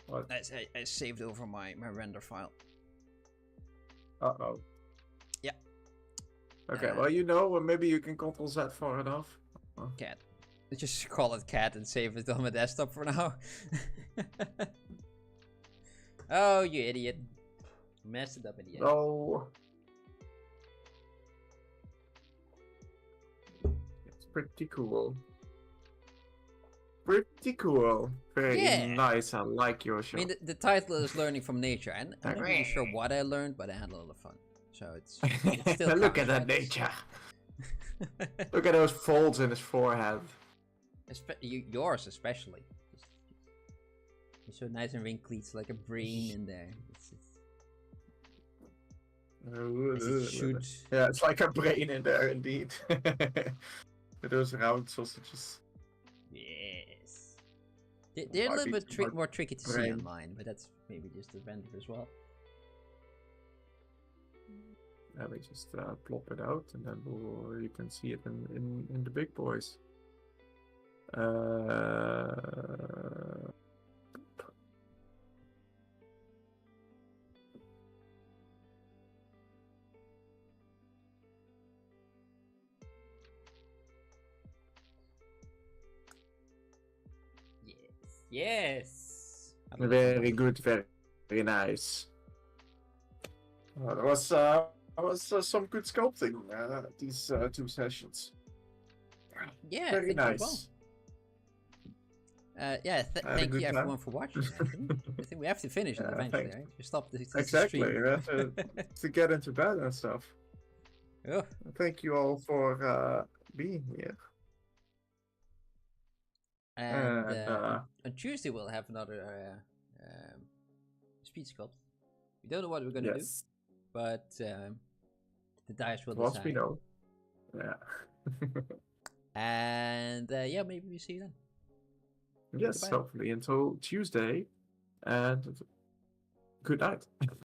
What? I saved over my render file. Uh-oh. Yeah. Okay, well, you know, maybe you can Control Z far enough. Cat. Let's just call it cat and save it on my desktop for now. Oh, you idiot. Messed it up in the end. No. It's pretty cool. Pretty cool. Very nice. I like your show. I mean, the title is Learning from Nature, and I'm not really sure what I learned, but I had a lot of fun. So it's still look at that nature. Look at those folds in his forehead. Yours especially. You're so nice and wrinkly. It's like a brain in there. Yeah, it's like a brain in there indeed. With those round sausages. Yes. They're a little bit more tricky to see on mine, but that's maybe just the render as well. Yeah, we just plop it out, and then you can see it in the big boys. Yes. Very good, very nice. There was some good sculpting these 2 sessions. Yeah, very nice. Well. Yeah, thank you everyone for watching. I think we have to finish it eventually, right? You stop the exactly. stream. We have to get into bed and stuff. Oh. Thank you all for being here. And on Tuesday we'll have another Speedsculpt. We don't know what we're gonna do, but the dice will decide. Once we know. Yeah. And yeah, maybe we see you then. Yes, hopefully until Tuesday, and good night.